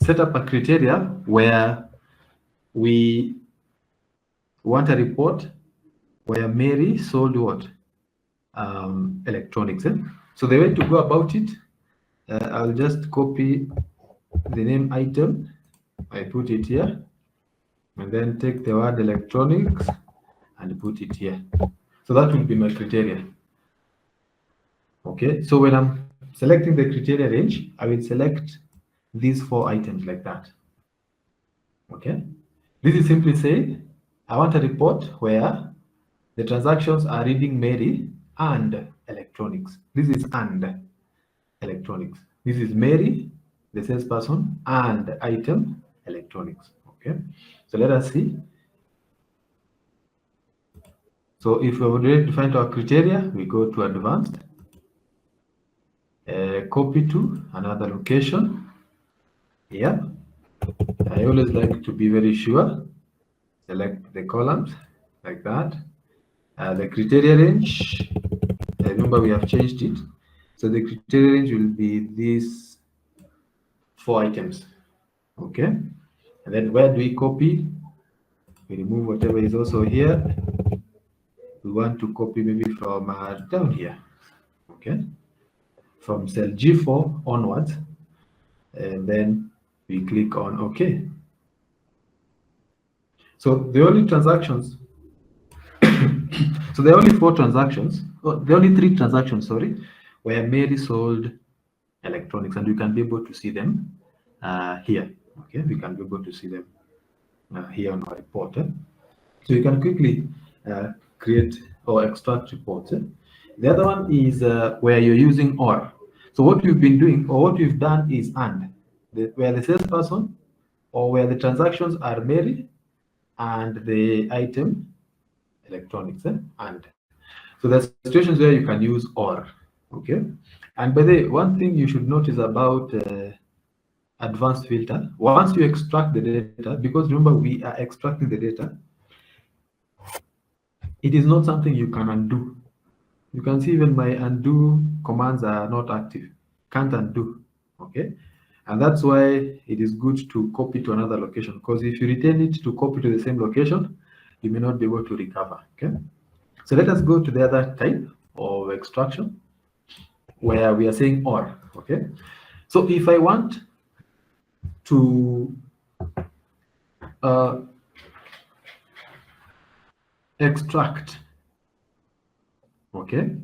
set up a criteria where we want a report where Mary sold what? Electronics. So the way to go about it, I'll just copy the name item, I put it here, and then take the word electronics and put it here. So that will be my criteria. Okay, so when I'm selecting the criteria range, I will select these 4 items like that. Okay, this is simply saying I want a report where the transactions are reading Mary and electronics. This is and electronics. This is Mary, the salesperson, and item electronics. Okay, so let us see. So if we have already defined our criteria, we go to advanced, copy to another location. Yeah, I always like to be very sure. Select the columns like that. The criteria range, remember we have changed it. So the criteria range will be these 4 items. Okay, and then where do we copy? We remove whatever is also here. We want to copy maybe from down here. Okay, from cell G4 onwards, and then we click on OK. So the only transactions, so there are only 4 transactions, there are only 3 transactions, sorry, where Mary sold electronics, and you can be able to see them here. Okay, we can be able to see them here on our report. So you can quickly create or extract reports. The other one is where you're using OR. So what you've been doing, or what you've done, is AND, where the salesperson, or where the transactions are Mary and the item electronics, and so there's situations where you can use OR. Okay, and by the way, one thing you should notice about advanced filter, once you extract the data, because remember we are extracting the data, it is not something you can undo. You can see even my undo commands are not active. Can't undo. Okay. And that's why it is good to copy to another location, because if you retain it to copy to the same location, you may not be able to recover. Okay. So let us go to the other type of extraction where we are saying OR. Okay. So if I want to extract, okay,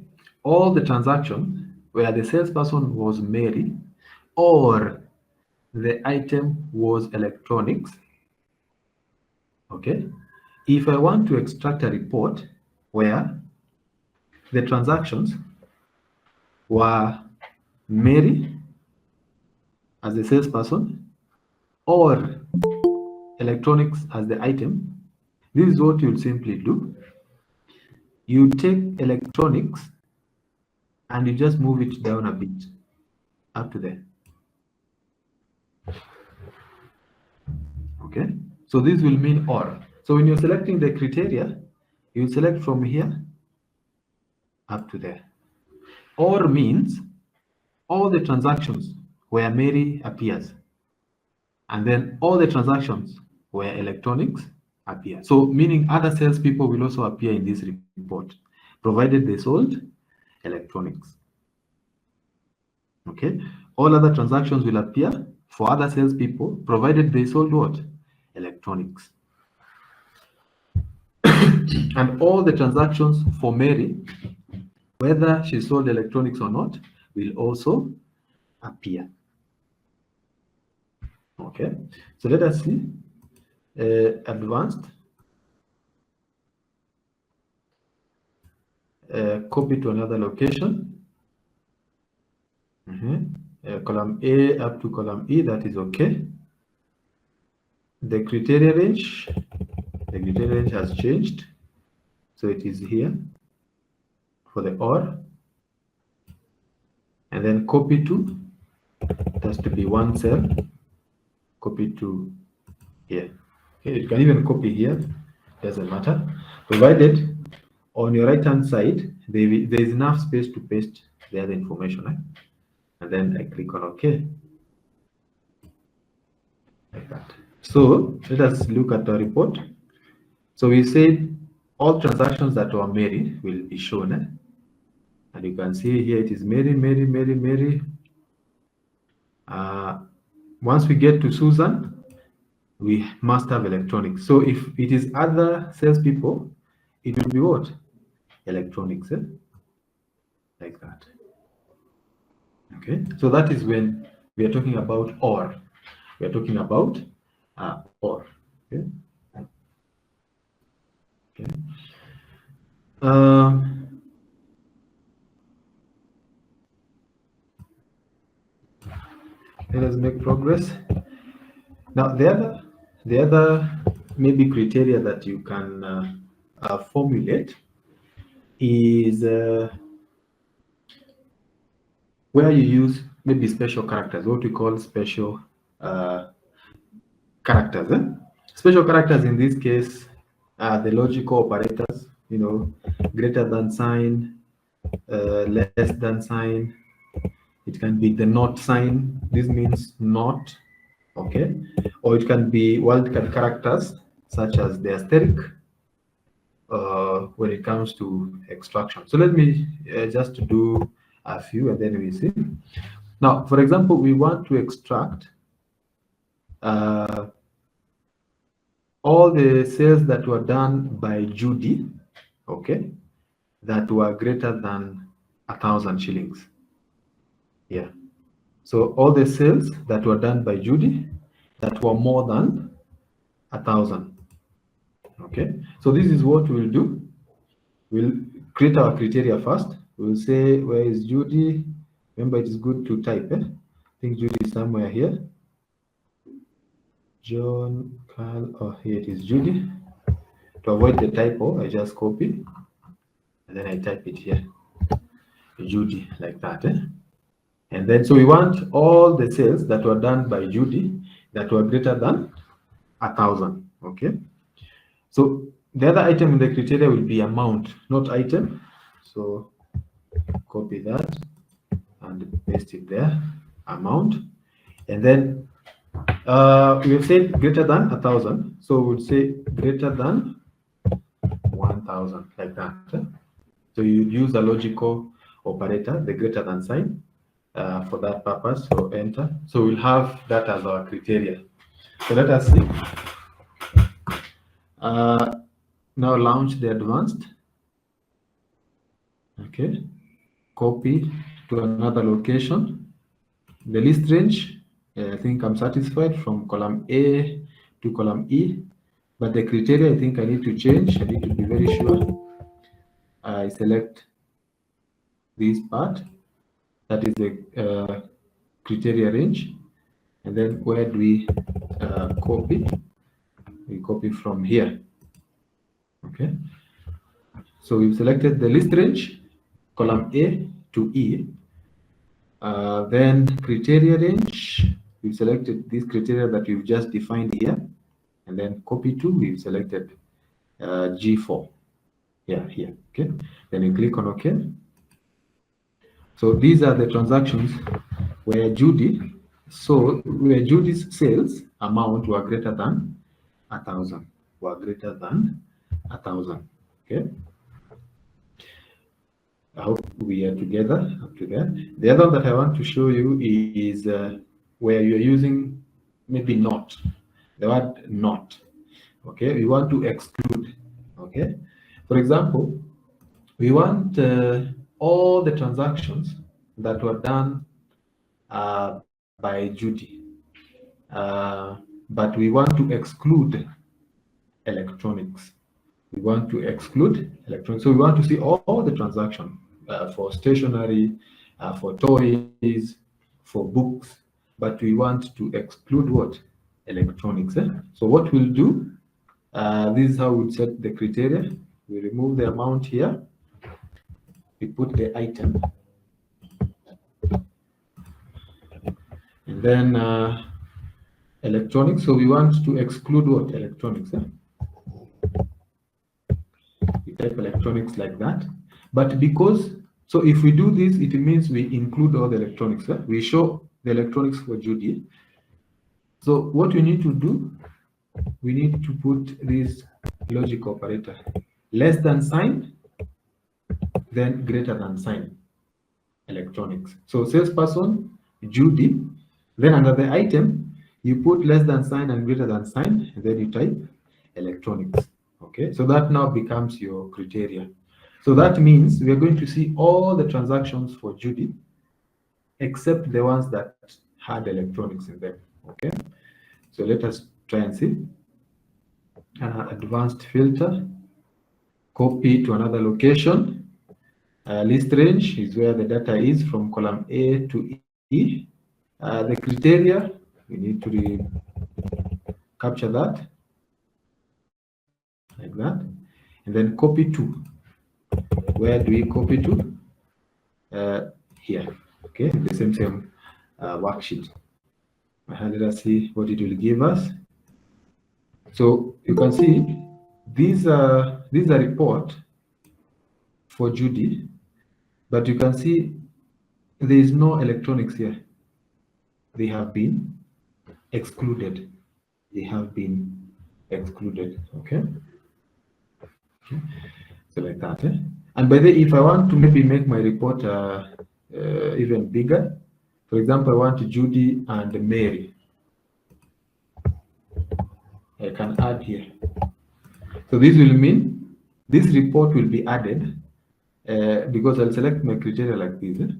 all the transactions where the salesperson was Mary or the item was electronics, okay. If I want to extract a report where the transactions were Mary as the salesperson or electronics as the item, this is what you'll simply do. You take electronics and you just move it down a bit up to there. Okay, so this will mean OR. So when you're selecting the criteria, you select from here up to there. OR means all the transactions where Mary appears, and then all the transactions where electronics appear. So meaning other salespeople will also appear in this report, provided they sold electronics. Okay, all other transactions will appear for other salespeople, provided they sold what? Electronics. And all the transactions for Mary, whether she sold electronics or not, will also appear. Okay, so let us see advanced. Copy to another location. Column A up to column E, that is okay. The criteria range has changed. So it is here for the OR. And then copy to, it has to be one cell. Copy to here. Okay, you can even copy here, doesn't matter. Provided on your right hand side, there is enough space to paste the other information. And then I click on OK. Like that. So let us look at the report. So we said all transactions that were Mary will be shown. And you can see here it is Mary, Mary, Mary, Mary. Once we get to Susan, we must have electronics. So if it is other salespeople, it will be what? Electronics, like that. Okay, so that is when we are talking about OR. We are talking about OR. Okay. Okay. Let us make progress. Now, the other maybe criteria that you can formulate is where you use maybe special characters, what we call special characters. Special characters in this case are the logical operators, greater than sign, less than sign. It can be the not sign. This means not, okay? Or it can be wildcard characters such as the asterisk when it comes to extraction. So let me just do a few and then we see. Now, for example, we want to extract all the sales that were done by Judy, okay, that were greater than 1,000 shillings. Yeah. So all the sales that were done by Judy that were more than 1,000. Okay. So this is what we'll do. We'll create our criteria first. We'll say, where is Judy? Remember, it is good to type. I think Judy is somewhere here. John, Carl, oh, here it is, Judy. To avoid the typo, I just copy and then I type it here. Judy, like that. And then, so we want all the sales that were done by Judy that were greater than 1,000. Okay. So the other item in the criteria will be amount, not item. So copy that and paste it there, amount. And then we have said greater than 1,000. So we'll say greater than 1,000, like that. So you use a logical operator, the greater than sign, for that purpose. So enter. So we'll have that as our criteria. So let us see. Now launch the advanced. Okay. Copy to another location. The list range, I think I'm satisfied from column A to column E, but the criteria I think I need to change. I need to be very sure. I select this part, that is the criteria range, and then where do we copy? We copy from here. Okay. So we've selected the list range, column A to E. Then criteria range, we've selected this criteria that we've just defined here, and then copy to, we've selected G4. Yeah, here. Okay. Then you click on OK. So these are the transactions where Judy's sales amount were greater than 1,000. Were greater than 1,000. Okay. I hope we are together up to that. The other that I want to show you is where you're using maybe not, the word not. Okay, we want to exclude. Okay, for example, we want all the transactions that were done by Judy, but we want to exclude electronics. We want to exclude electronics. So we want to see all the transactions for stationery, for toys, for books, but we want to exclude what? Electronics. So what we'll do, this is how we'll set the criteria. We remove the amount here. We put the item. And then electronics. So we want to exclude what? Electronics. We type electronics like that. But because, so if we do this, it means we include all the electronics. We show the electronics for Judy. So what we need to do, we need to put this logic operator. Less than sign, then greater than sign, electronics. So salesperson, Judy, then under the item, you put less than sign and greater than sign, and then you type electronics. Okay, so that now becomes your criteria. So that means we are going to see all the transactions for Judy, except the ones that had electronics in them. Okay, so let us try and see. Advanced filter, copy to another location. List range is where the data is from column A to E. The criteria, we need to capture that like that, and then copy to. Where do we copy to? Here. Okay, the same worksheet. Let us see what it will give us. So you can see these are report for Judy, but you can see there is no electronics here. They have been excluded. They have been excluded. Okay. So like that. And by the way, if I want to maybe make my report even bigger, for example, I want Judy and Mary. I can add here. So this will mean this report will be added because I'll select my criteria like this.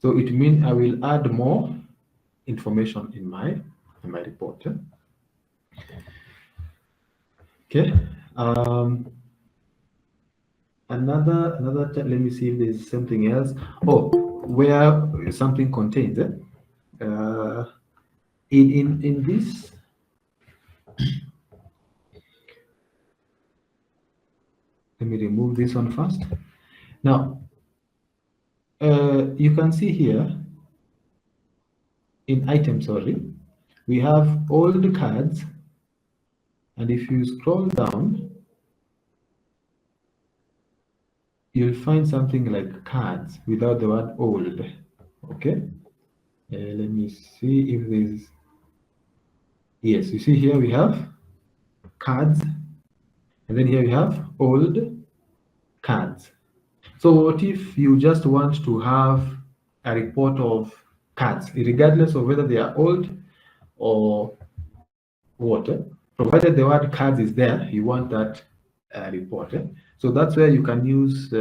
So it means I will add more information in my report. Okay. Another let me see if there's something else. Oh, where something contains in this. Let me remove this one first. Now, you can see here in items, sorry, we have all the cards, and if you scroll down, you'll find something like cards without the word old. Okay. Let me see if there's. Yes, you see here we have cards, and then here we have old cards. So what if you just want to have a report of cards, regardless of whether they are old or what? Provided the word cards is there, you want that report. So that's where you can use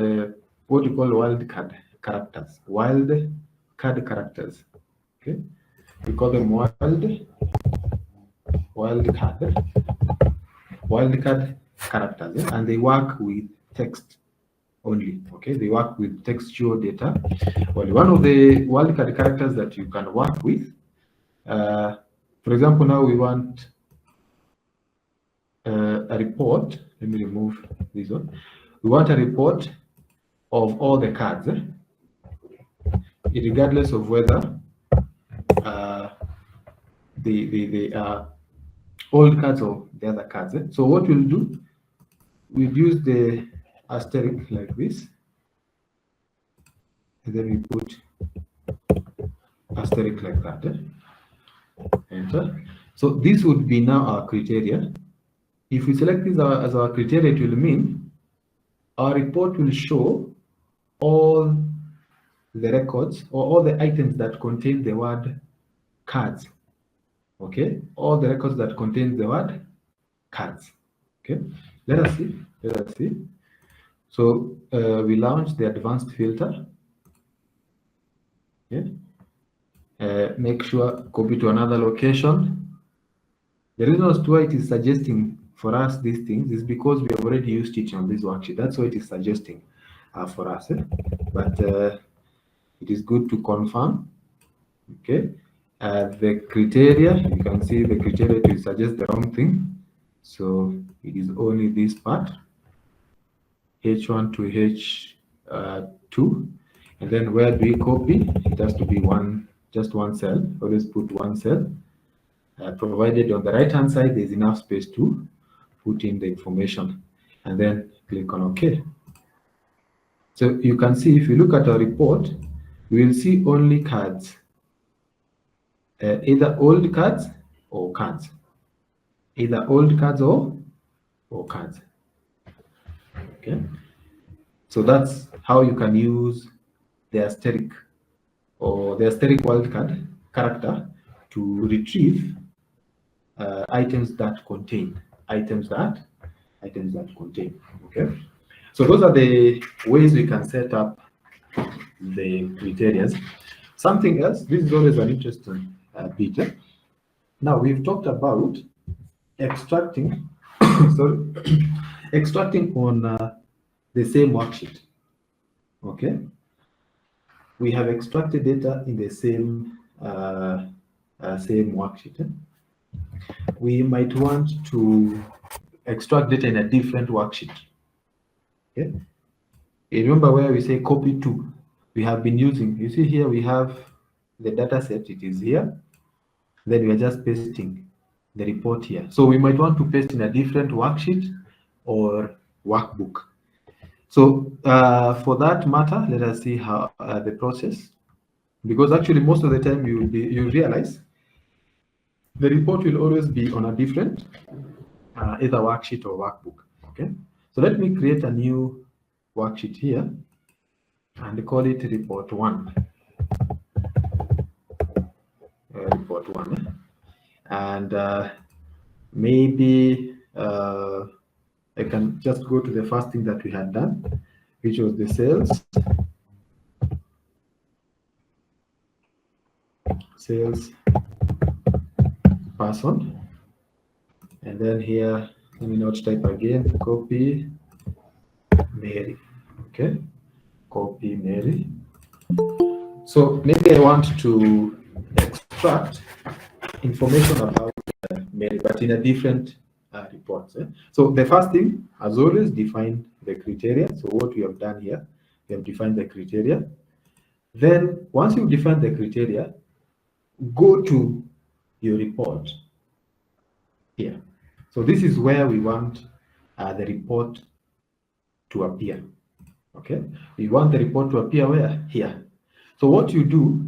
what you call wildcard characters. Wildcard characters. Okay, we call them wildcard characters, and they work with text only. Okay, they work with textual data. Well, one of the wildcard characters that you can work with, for example, now we want a report. Let me remove this one. We want a report of all the cards, regardless of whether they are old cards or the other cards. So what we'll do, we'll use the asterisk like this, and then we put asterisk like that. Enter. So this would be now our criteria. If we select this as our criteria, it will mean our report will show all the records or all the items that contain the word cards. Okay, all the records that contain the word cards. Okay, let us see. So we launch the advanced filter. Okay, make sure copy to another location. The reason as to why it is suggesting for us these things is because we have already used it on this worksheet. That's why it is suggesting for us. But it is good to confirm. Okay, the criteria, you can see the criteria to suggest the wrong thing. So it is only this part, H1 to H2, and then where do we copy? It has to be just one cell. Always put one cell. Provided on the right hand side there's enough space to put in the information, and then click on OK. So you can see, if you look at our report, we will see only cards, either old cards or cards, either old cards or cards. Okay, so that's how you can use the asterisk or the asterisk wildcard character to retrieve items that contain. Okay, so those are the ways we can set up the criteria. Something else, this is always an interesting bit. Now we've talked about extracting extracting on the same worksheet. Okay, we have extracted data in the same worksheet. We might want to extract data in a different worksheet. Okay, you remember where we say copy to? We have been using, you see here we have the data set, it is here, then we are just pasting the report here. So we might want to paste in a different worksheet or workbook. So for that matter, let us see how the process, because actually most of the time you realize the report will always be on a different either worksheet or workbook. Okay, so let me create a new worksheet here and call it report 1. Report 1, and maybe I can just go to the first thing that we had done, which was the sales person, and then here let me not type again, copy Mary. Okay, copy Mary. So maybe I want to extract information about Mary, but in a different report. So the first thing, as always, define the criteria. So what we have done here, we have defined the criteria. Then once you define the criteria, go to your report here. So this is where we want the report to appear. Okay, you want the report to appear where? Here. So what you do,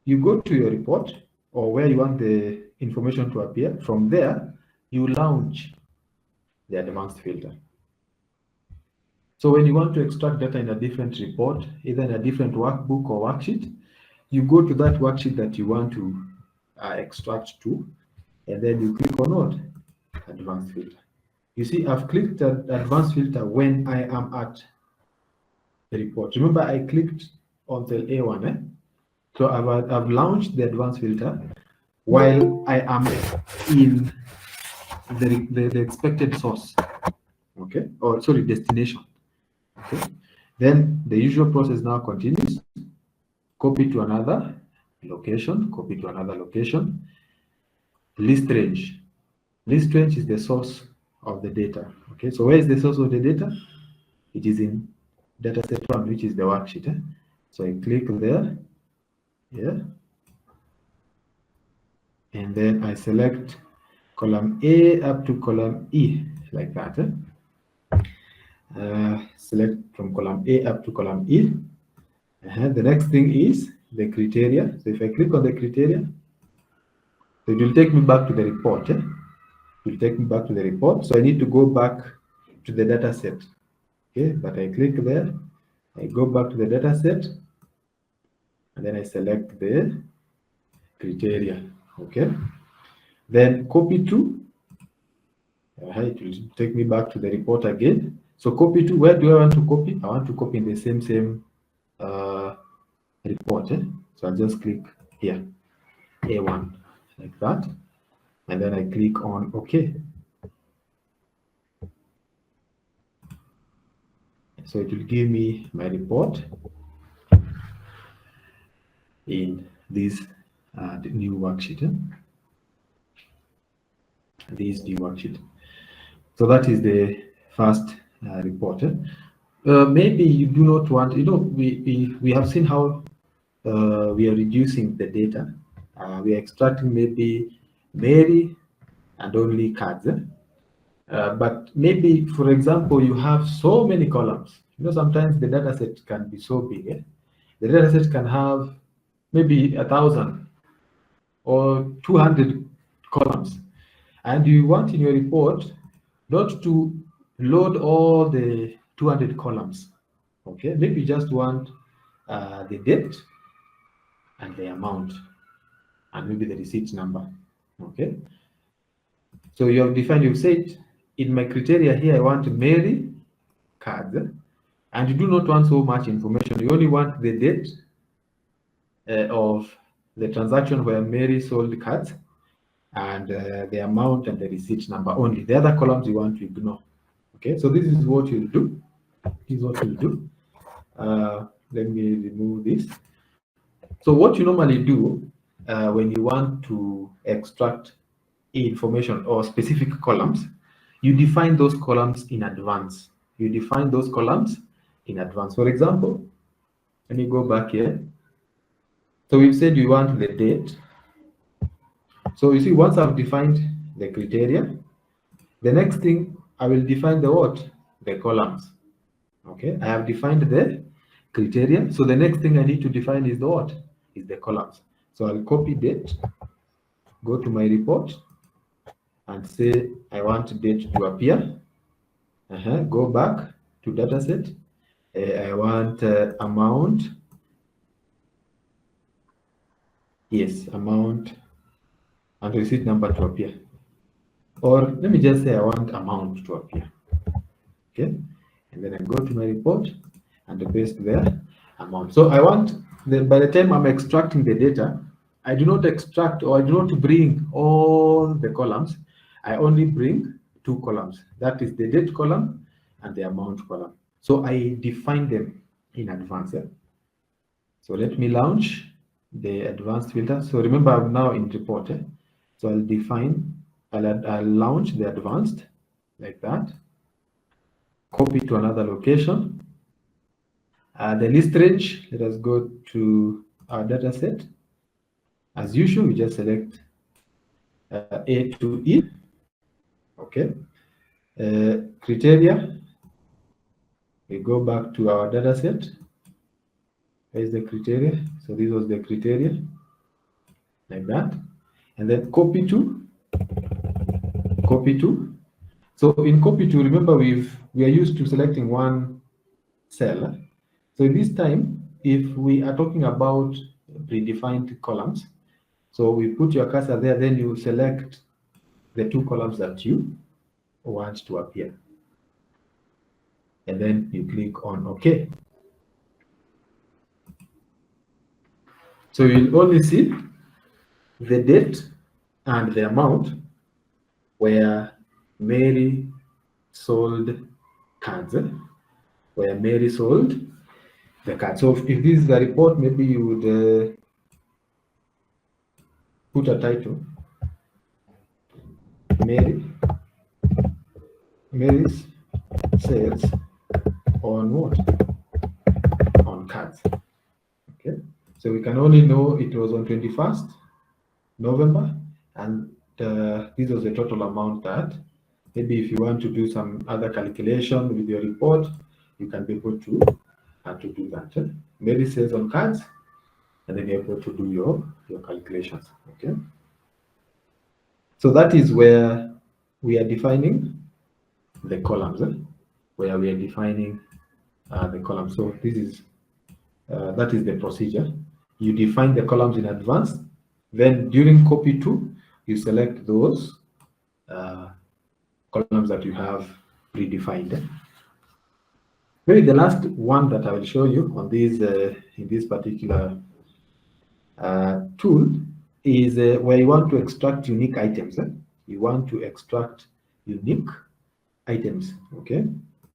you go to your report or where you want the information to appear. From there, you launch the advanced filter. So when you want to extract data in a different report, either in a different workbook or worksheet, you go to that worksheet that you want to extract to, and then you click on what? Advanced filter. You see, I've clicked that advanced filter when I am at the report. Remember, I clicked on cell A1. So I've launched the advanced filter while I am in the expected source. Okay, or sorry, destination. Okay, then the usual process now continues. Copy to another location, copy to another location. List range. List range is the source of the data. Okay, so where is the source of the data? It is in dataset 1, which is the worksheet. So I click there, yeah, and then I select column A up to column E, like that. Select from column A up to column E. The next thing is the criteria. So if I click on the criteria, it will take me back to the report. It will take me back to the report. So I need to go back to the data set. Okay, but I click there, I go back to the data set, and then I select the criteria. Okay, then copy to, it will take me back to the report again. So copy to, where do I want to copy? I want to copy in the same report. So I'll just click here, A1, like that, and then I click on OK. So it will give me my report in this new worksheet. This new worksheet. So that is the first report. Maybe you do not want, we have seen how we are reducing the data. We are extracting maybe Mary and only cards. But maybe, for example, you have so many columns. Sometimes the data set can be so big. The data set can have maybe 1,000 or 200 columns. And you want in your report not to load all the 200 columns. Okay, maybe you just want the date and the amount and maybe the receipt number. Okay, so you have defined, you've said in my criteria here I want Mary cards, and you do not want so much information. You only want the date of the transaction where Mary sold cards and the amount and the receipt number only. The other columns you want to ignore. Okay, so this is what you'll do. This is what you'll do. Let me remove this. So what you normally do when you want to extract information or specific columns, you define those columns in advance. You define those columns in advance. For example, let me go back here. So we've said we want the date. So you see, once I've defined the criteria, the next thing I will define the what? The columns. Okay, I have defined the criteria. So the next thing I need to define is the what? Is the columns. So I'll copy date, go to my report, and say I want date to appear. Go back to dataset. I want amount. Yes, amount and receipt number to appear. Or let me just say I want amount to appear. Okay, and then I go to my report and I paste there amount. So I want by the time I'm extracting the data, I do not extract or I do not bring all the columns. I only bring two columns. That is the date column and the amount column. So I define them in advance. So let me launch the advanced filter. So remember, I'm now in report. So I'll launch the advanced like that. Copy to another location. The list range, let us go to our data set. As usual, we just select A to E. Okay. Criteria, We go back to our data set. Here's the criteria. So this was the criteria, like that. And then copy to. So in copy to, remember we are used to selecting one cell. So this time, if we are talking about predefined columns, so we put your cursor there, then you select the two columns that you want to appear. And then you click on OK. So you'll only see the date and the amount where Mary sold cards, where Mary sold the card. So if this is the report, maybe you would put a title, Mary's sales on what? On cards. Okay, so we can only know it was on 21st November, and this was the total amount that maybe if you want to do some other calculation with your report, you can be able to do that. Mary sales on cards, and then you're able to do your calculations. Okay, so that is where we are defining the columns, where we are defining the columns. So this is that is the procedure. You define the columns in advance, then during copy to, you select those columns that you have predefined. Maybe the last one that I will show you on this in this particular tool is where you want to extract unique items. You want to extract unique items. Okay,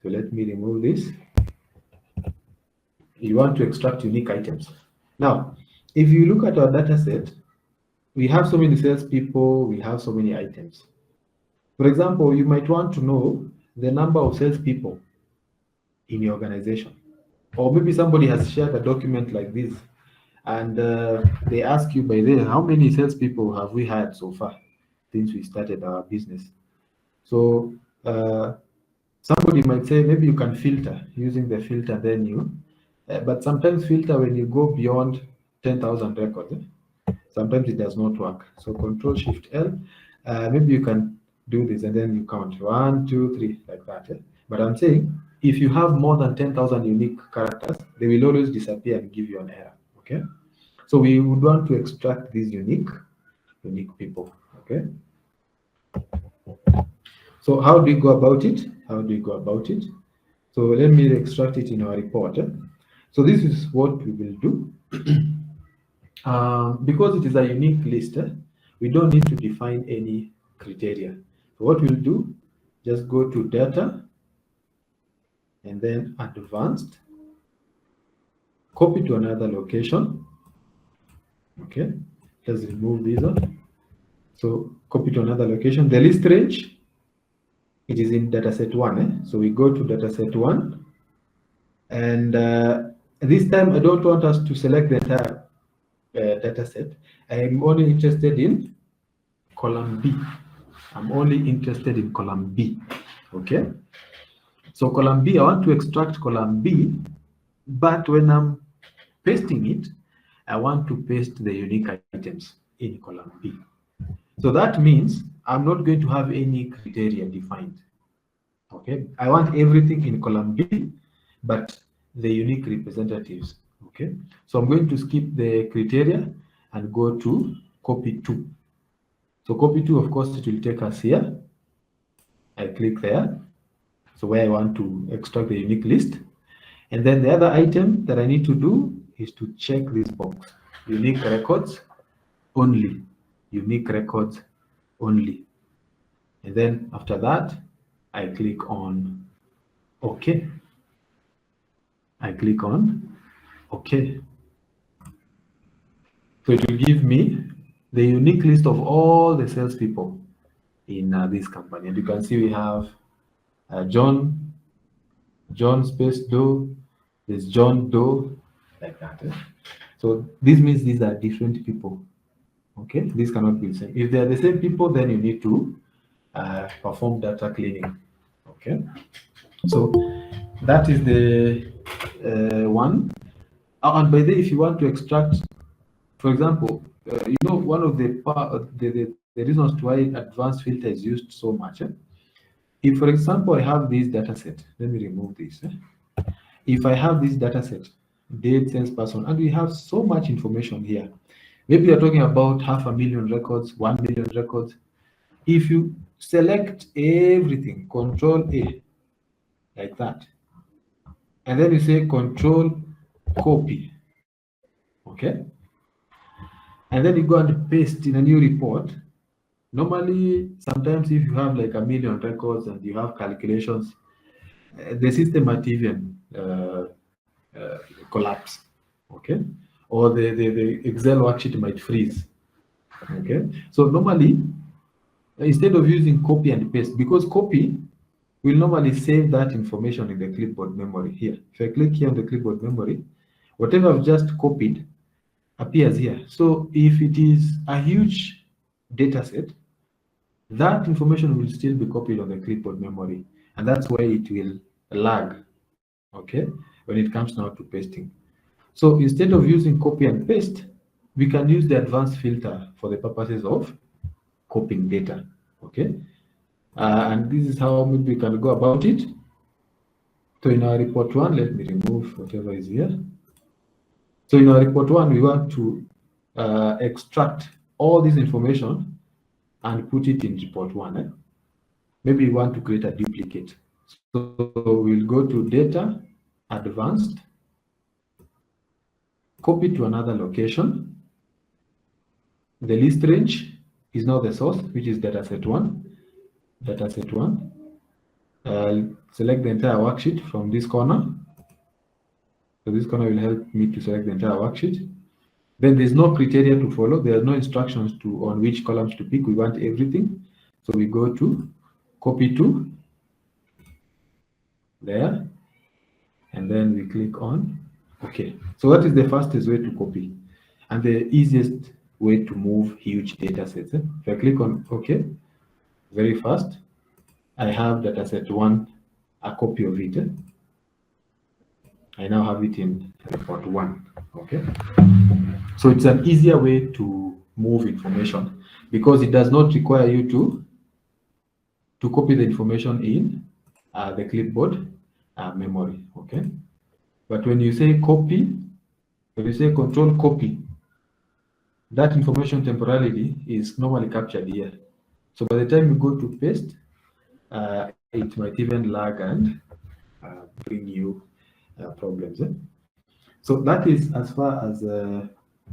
so let me remove this. You want to extract unique items. Now, if you look at our data set, we have so many salespeople, we have so many items. For example, you might want to know the number of salespeople in your organization. Or maybe somebody has shared a document like this, and they ask you by there, how many salespeople have we had so far since we started our business? So somebody might say, maybe you can filter using the filter menu, but sometimes filter when you go beyond 10,000 records, sometimes it does not work. So Control-Shift-L, maybe you can do this and then you count 1, 2, 3, like that. But I'm saying, if you have more than 10,000 unique characters, they will always disappear and give you an error. Okay, so we would want to extract these unique people. Okay, so how do we go about it? So let me extract it in our report. So this is what we will do. Because it is a unique list, we don't need to define any criteria. So what we'll do, just go to data and then advanced, copy to another location. Okay, let's remove these one. So copy to another location. The list range, it is in dataset 1. So we go to dataset 1, and this time I don't want us to select the entire dataset. I'm only interested in column B. Okay, so column B, I want to extract column B, but when I'm pasting it, I want to paste the unique items in column B. So that means I'm not going to have any criteria defined. Okay, I want everything in column B, but the unique representatives. Okay, so I'm going to skip the criteria and go to copy to. So copy to, of course, it will take us here. I click there. So where I want to extract the unique list. And then the other item that I need to do is to check this box. Unique records only. Unique records only. And then after that, I click on OK. OK. So it will give me the unique list of all the salespeople in this company. And you can see we have John space Doe, there's John Doe, like that. So this means these are different people. Okay, these cannot be the same. If they are the same people, then you need to perform data cleaning. Okay, so That is the one. And by the way, if you want to extract, for example, one of the reasons why advanced filter is used so much. If, for example, I have this data set, let me remove this. If I have this data set, date, census, person, and we have so much information here, maybe you're talking about 500,000 records, 1 million records. If you select everything, Control A, like that, and then you say Control Copy, okay? And then you go and paste in a new report. Normally, sometimes if you have like 1 million records and you have calculations, the system might even collapse, okay? Or the Excel worksheet might freeze, okay? So normally, instead of using copy and paste, because copy will normally save that information in the clipboard memory here. If I click here on the clipboard memory, whatever I've just copied appears here. So if it is a huge data set, that information will still be copied on the clipboard memory. And that's why it will lag, okay, when it comes now to pasting. So instead of using copy and paste, we can use the advanced filter for the purposes of copying data, okay? And this is how maybe we can go about it. So in our report one, let me remove whatever is here. So in our report one, we want to extract all this information and put it in report one. Maybe we want to create a duplicate. So we'll go to data, advanced, copy to another location. The list range is now the source, which is dataset one. Dataset one. Select the entire worksheet from this corner. So this corner will help me to select the entire worksheet. Then there's no criteria to follow. There are no instructions on which columns to pick. We want everything. So we go to copy to there, and then we click on OK. So that is the fastest way to copy and the easiest way to move huge data sets. If I click on OK, very fast, I have dataset one, a copy of it. I now have it in report one. Okay. So it's an easier way to move information because it does not require you to copy the information in the clipboard memory. Okay. But when you say copy, when you say control copy, that information temporarily is normally captured here. So by the time you go to paste, it might even lag and bring you problems. So that is as far as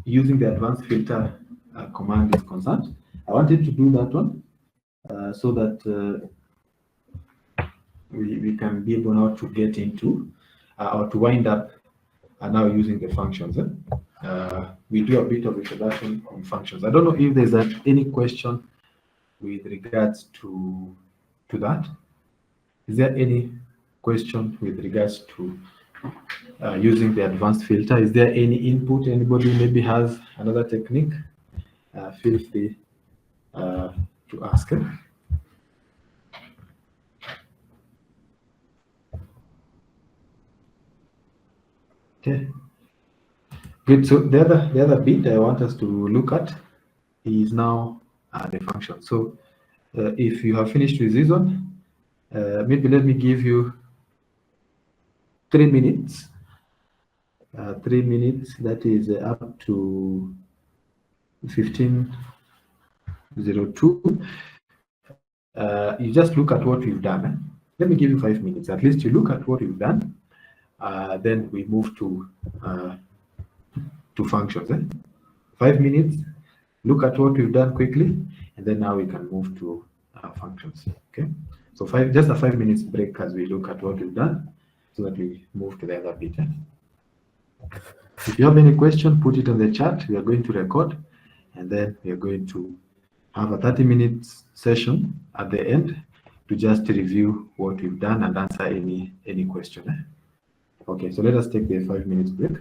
using the advanced filter command is concerned. I wanted to do that one so that we can be able now to get into or to wind up now using the functions. We do a bit of introduction on functions. I don't know if there's any question with regards to that. Is there any question with regards to using the advanced filter? Is there any input? Anybody maybe has another technique? Feel free to ask. Okay. Good. So the other bit I want us to look at is now the function. So if you have finished with this one, maybe let me give you 3 minutes. 3 minutes, that is up to 15:02. You just look at what we've done. Let me give you 5 minutes. At least you look at what we've done. Then we move to functions. 5 minutes. Look at what we've done quickly, and then now we can move to functions. Okay. So just a 5 minutes break as we look at what we've done, so that we move to the other bit. If you have any question, put it on the chat. We are going to record, and then we are going to have a 30-minute session at the end to just review what we've done and answer any question. Okay, so let us take the 5 minutes break.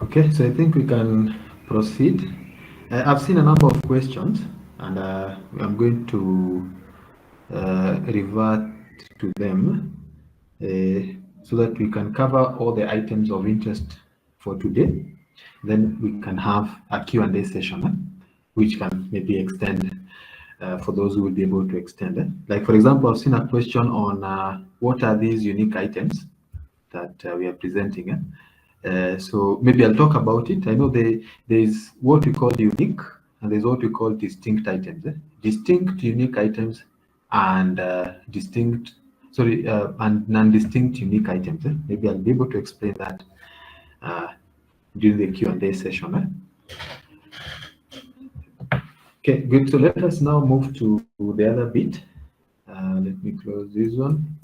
Okay, so I think we can proceed. I've seen a number of questions, and I'm going to revert to them so that we can cover all the items of interest for today. Then we can have a Q&A session, which can maybe extend for those who will be able to extend it. Like, for example, I've seen a question on what are these unique items that we are presenting. So maybe I'll talk about it. I know there's what we call unique and there's what we call distinct items. Distinct unique items and and non-distinct unique items. Maybe I'll be able to explain that during the Q&A session. Okay, good. So let us now move to the other bit. Let me close this one.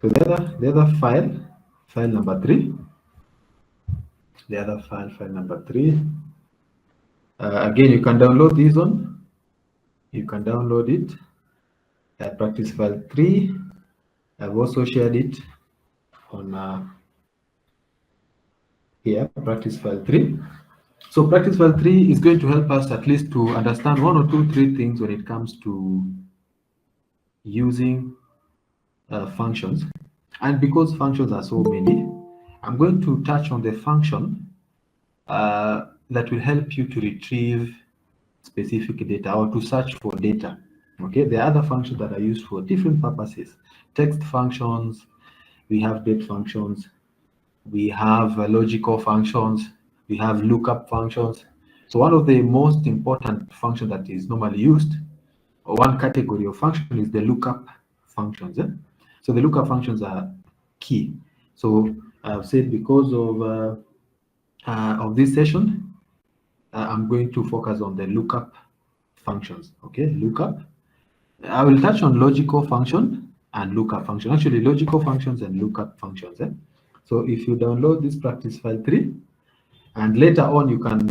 So the other file number 3. The other file number 3. Again, you can download this one. You can download it. Practice file 3. I've also shared it on here, practice file 3. So practice file 3 is going to help us at least to understand 1 or 2, 3 things when it comes to using functions. And because functions are so many, I'm going to touch on the function that will help you to retrieve specific data or to search for data. Okay, there are other functions that are used for different purposes. Text functions, we have date functions, we have logical functions, we have lookup functions. So one of the most important functions that is normally used, or one category of function, is the lookup functions. So the lookup functions are key. So I've said because of this session, I'm going to focus on the lookup functions. Okay, lookup. I will touch on logical function and lookup function. Actually, logical functions and lookup functions. So if you download this practice file 3, and later on you can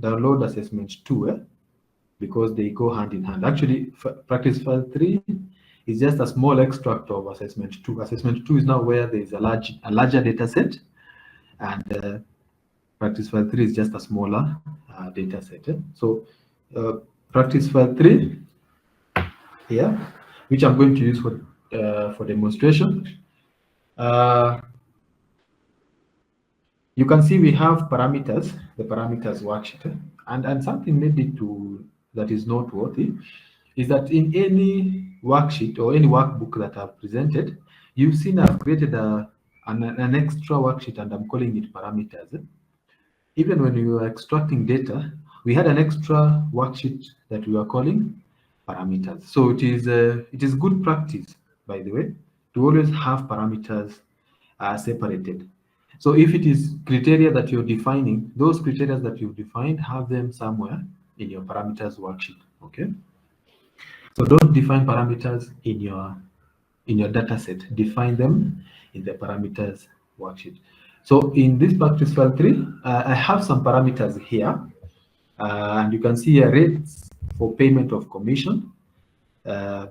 download assessment 2, because they go hand in hand. Actually, practice file 3 is just a small extract of assessment 2. Assessment 2 is now where there is a larger data set, and practice file 3 is just a smaller data set. So practice file 3 here, which I'm going to use for demonstration. You can see we have parameters, the parameters worksheet, and something maybe that is noteworthy is that in any worksheet or any workbook that I've presented, you've seen I've created an extra worksheet, and I'm calling it parameters. Even when we were extracting data, we had an extra worksheet that we were calling parameters. So it is good practice, by the way, to always have parameters separated. So if it is criteria that you're defining, those criteria that you've defined, have them somewhere in your parameters worksheet. Okay. So don't define parameters in your data set. Define them in the parameters worksheet. So in this practice file 3, I have some parameters here, and you can see here rates for payment of commission.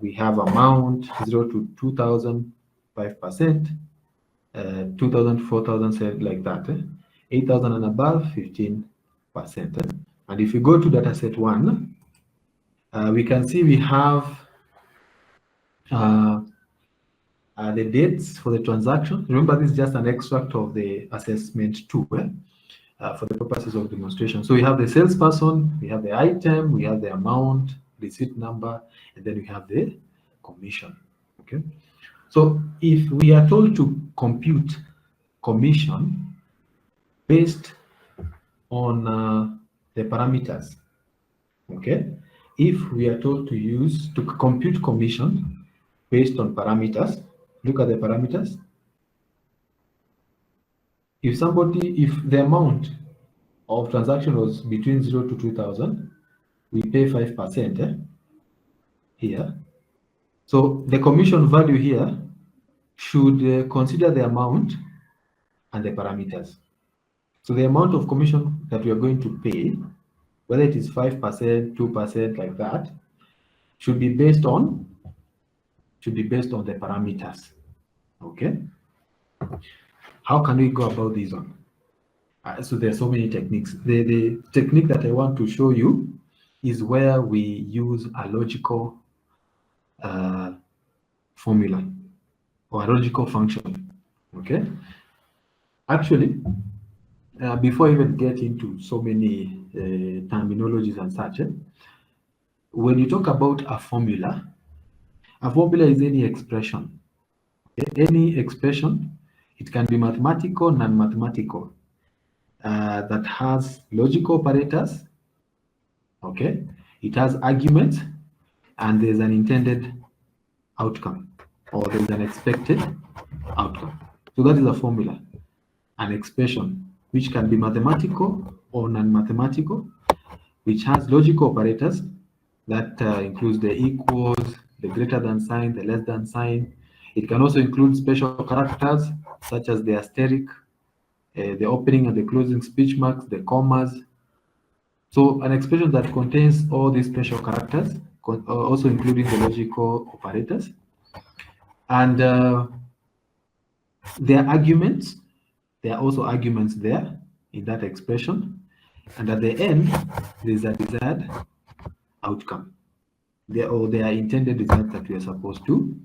We have amount 0 to 2,000, 5%. 2,000, 4,000, like that. 8,000 and above, 15%. And if you go to dataset 1, we can see we have the dates for the transaction. Remember, this is just an extract of the assessment 2 for the purposes of demonstration. So we have the salesperson, we have the item, we have the amount, receipt number, and then we have the commission. Okay. So if we are told to compute commission based on the parameters, okay, if we are told to compute commission based on parameters, look at the parameters. If the amount of transaction was between 0 to 2,000, we pay 5% here. So the commission value here should consider the amount and the parameters. So the amount of commission that we are going to pay, whether it is 5%, 2%, like that, should be based on the parameters. Okay. How can we go about this one? So there are so many techniques. The technique that I want to show you is where we use a logical formula or a logical function. Okay. Actually, before I even get into so many terminologies and such, when you talk about a formula is any expression. Okay? Any expression, it can be mathematical, non-mathematical, that has logical operators. Okay, it has arguments, and there's an intended outcome, or there's an expected outcome. So that is a formula, an expression, which can be mathematical or non-mathematical, which has logical operators that includes the equals, the greater than sign, the less than sign. It can also include special characters such as the asterisk, the opening and the closing speech marks, the commas. So an expression that contains all these special characters, also including the logical operators, and their arguments. There are also arguments there in that expression, and at the end there is a desired outcome. Their intended result that we are supposed to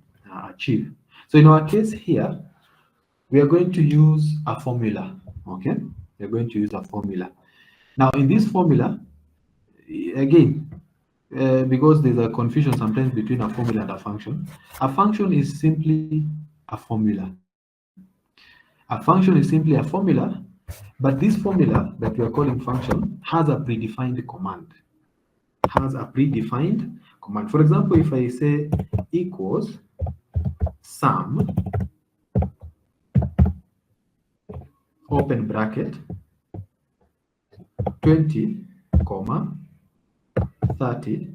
achieve. So in our case here, we are going to use a formula. Okay, we are going to use a formula. Now in this formula, again, because there's a confusion sometimes between a formula and a function is simply a formula. A function is simply a formula, but this formula that we are calling function has a predefined command. For example, if I say equals sum, open bracket, 20, 30,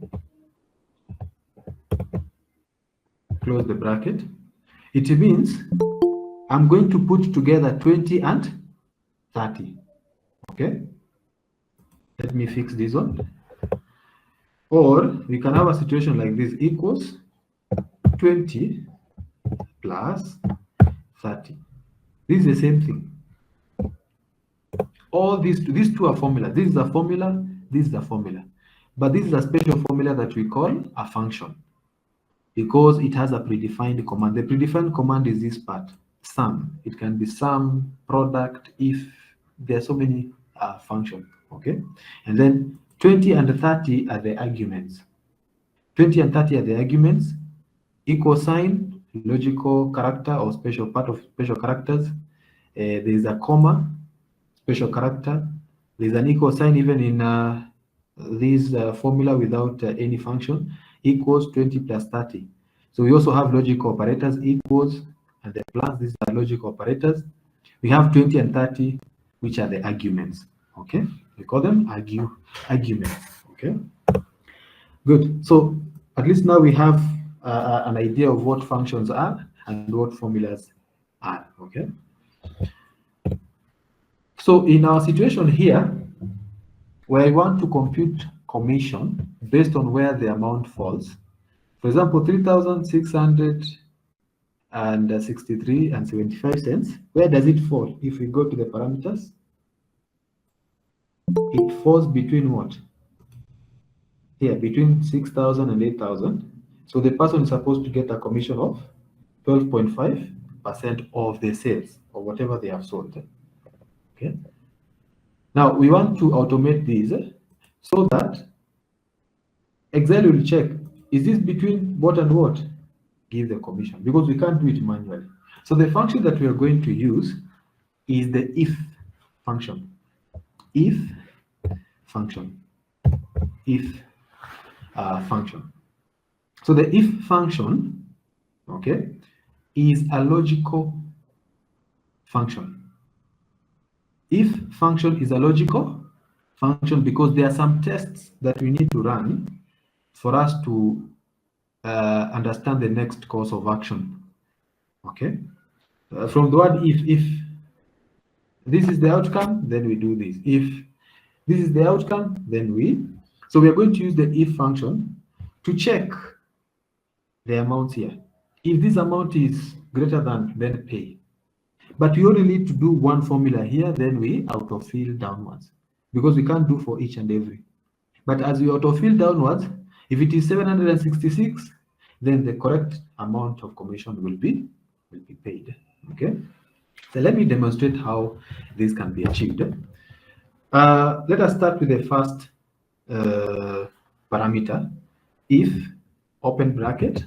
close the bracket, it means I'm going to put together 20 and 30. Okay, let me fix this one. Or we can have a situation like this: equals 20 plus 30. This is the same thing. All these two are formulas. This is a formula, this is a formula. But this is a special formula that we call a function, because it has a predefined command. The predefined command is this part, sum. It can be sum, product, if. There are so many functions. Okay, and then 20 and 30 are the arguments. 20 and 30 are the arguments. Equal sign, logical character or special part of special characters. There is a comma, special character. There's an equal sign even in this formula without any function. Equals 20 plus 30. So we also have logical operators, equals and the plus. These are logical operators. We have 20 and 30, which are the arguments. Okay, we call them arguments. Okay, good. So at least now we have an idea of what functions are and what formulas are. Okay, so in our situation here, where I want to compute commission based on where the amount falls, for example, 3,663 and 75 cents, where does it fall? If we go to the parameters, it falls between what? Here, between 6,000 and 8,000. So the person is supposed to get a commission of 12.5% of the sales or whatever they have sold. Okay. Now we want to automate these so that Excel will check, is this between what and what? Give the commission, because we can't do it manually. So the function that we are going to use is the if function. If function. So the if function, okay, is a logical function. If function is a logical function because there are some tests that we need to run for us to understand the next course of action. Okay, from the word if this is the outcome, then we do this. If this is the outcome, then we. So we are going to use the if function to check the amounts here. If this amount is greater than, then pay. But we only need to do one formula here, then we autofill downwards, because we can't do for each and every. But as we autofill downwards, if it is 766, then the correct amount of commission will be paid. Okay. So let me demonstrate how this can be achieved. Let us start with the first parameter. If, open bracket,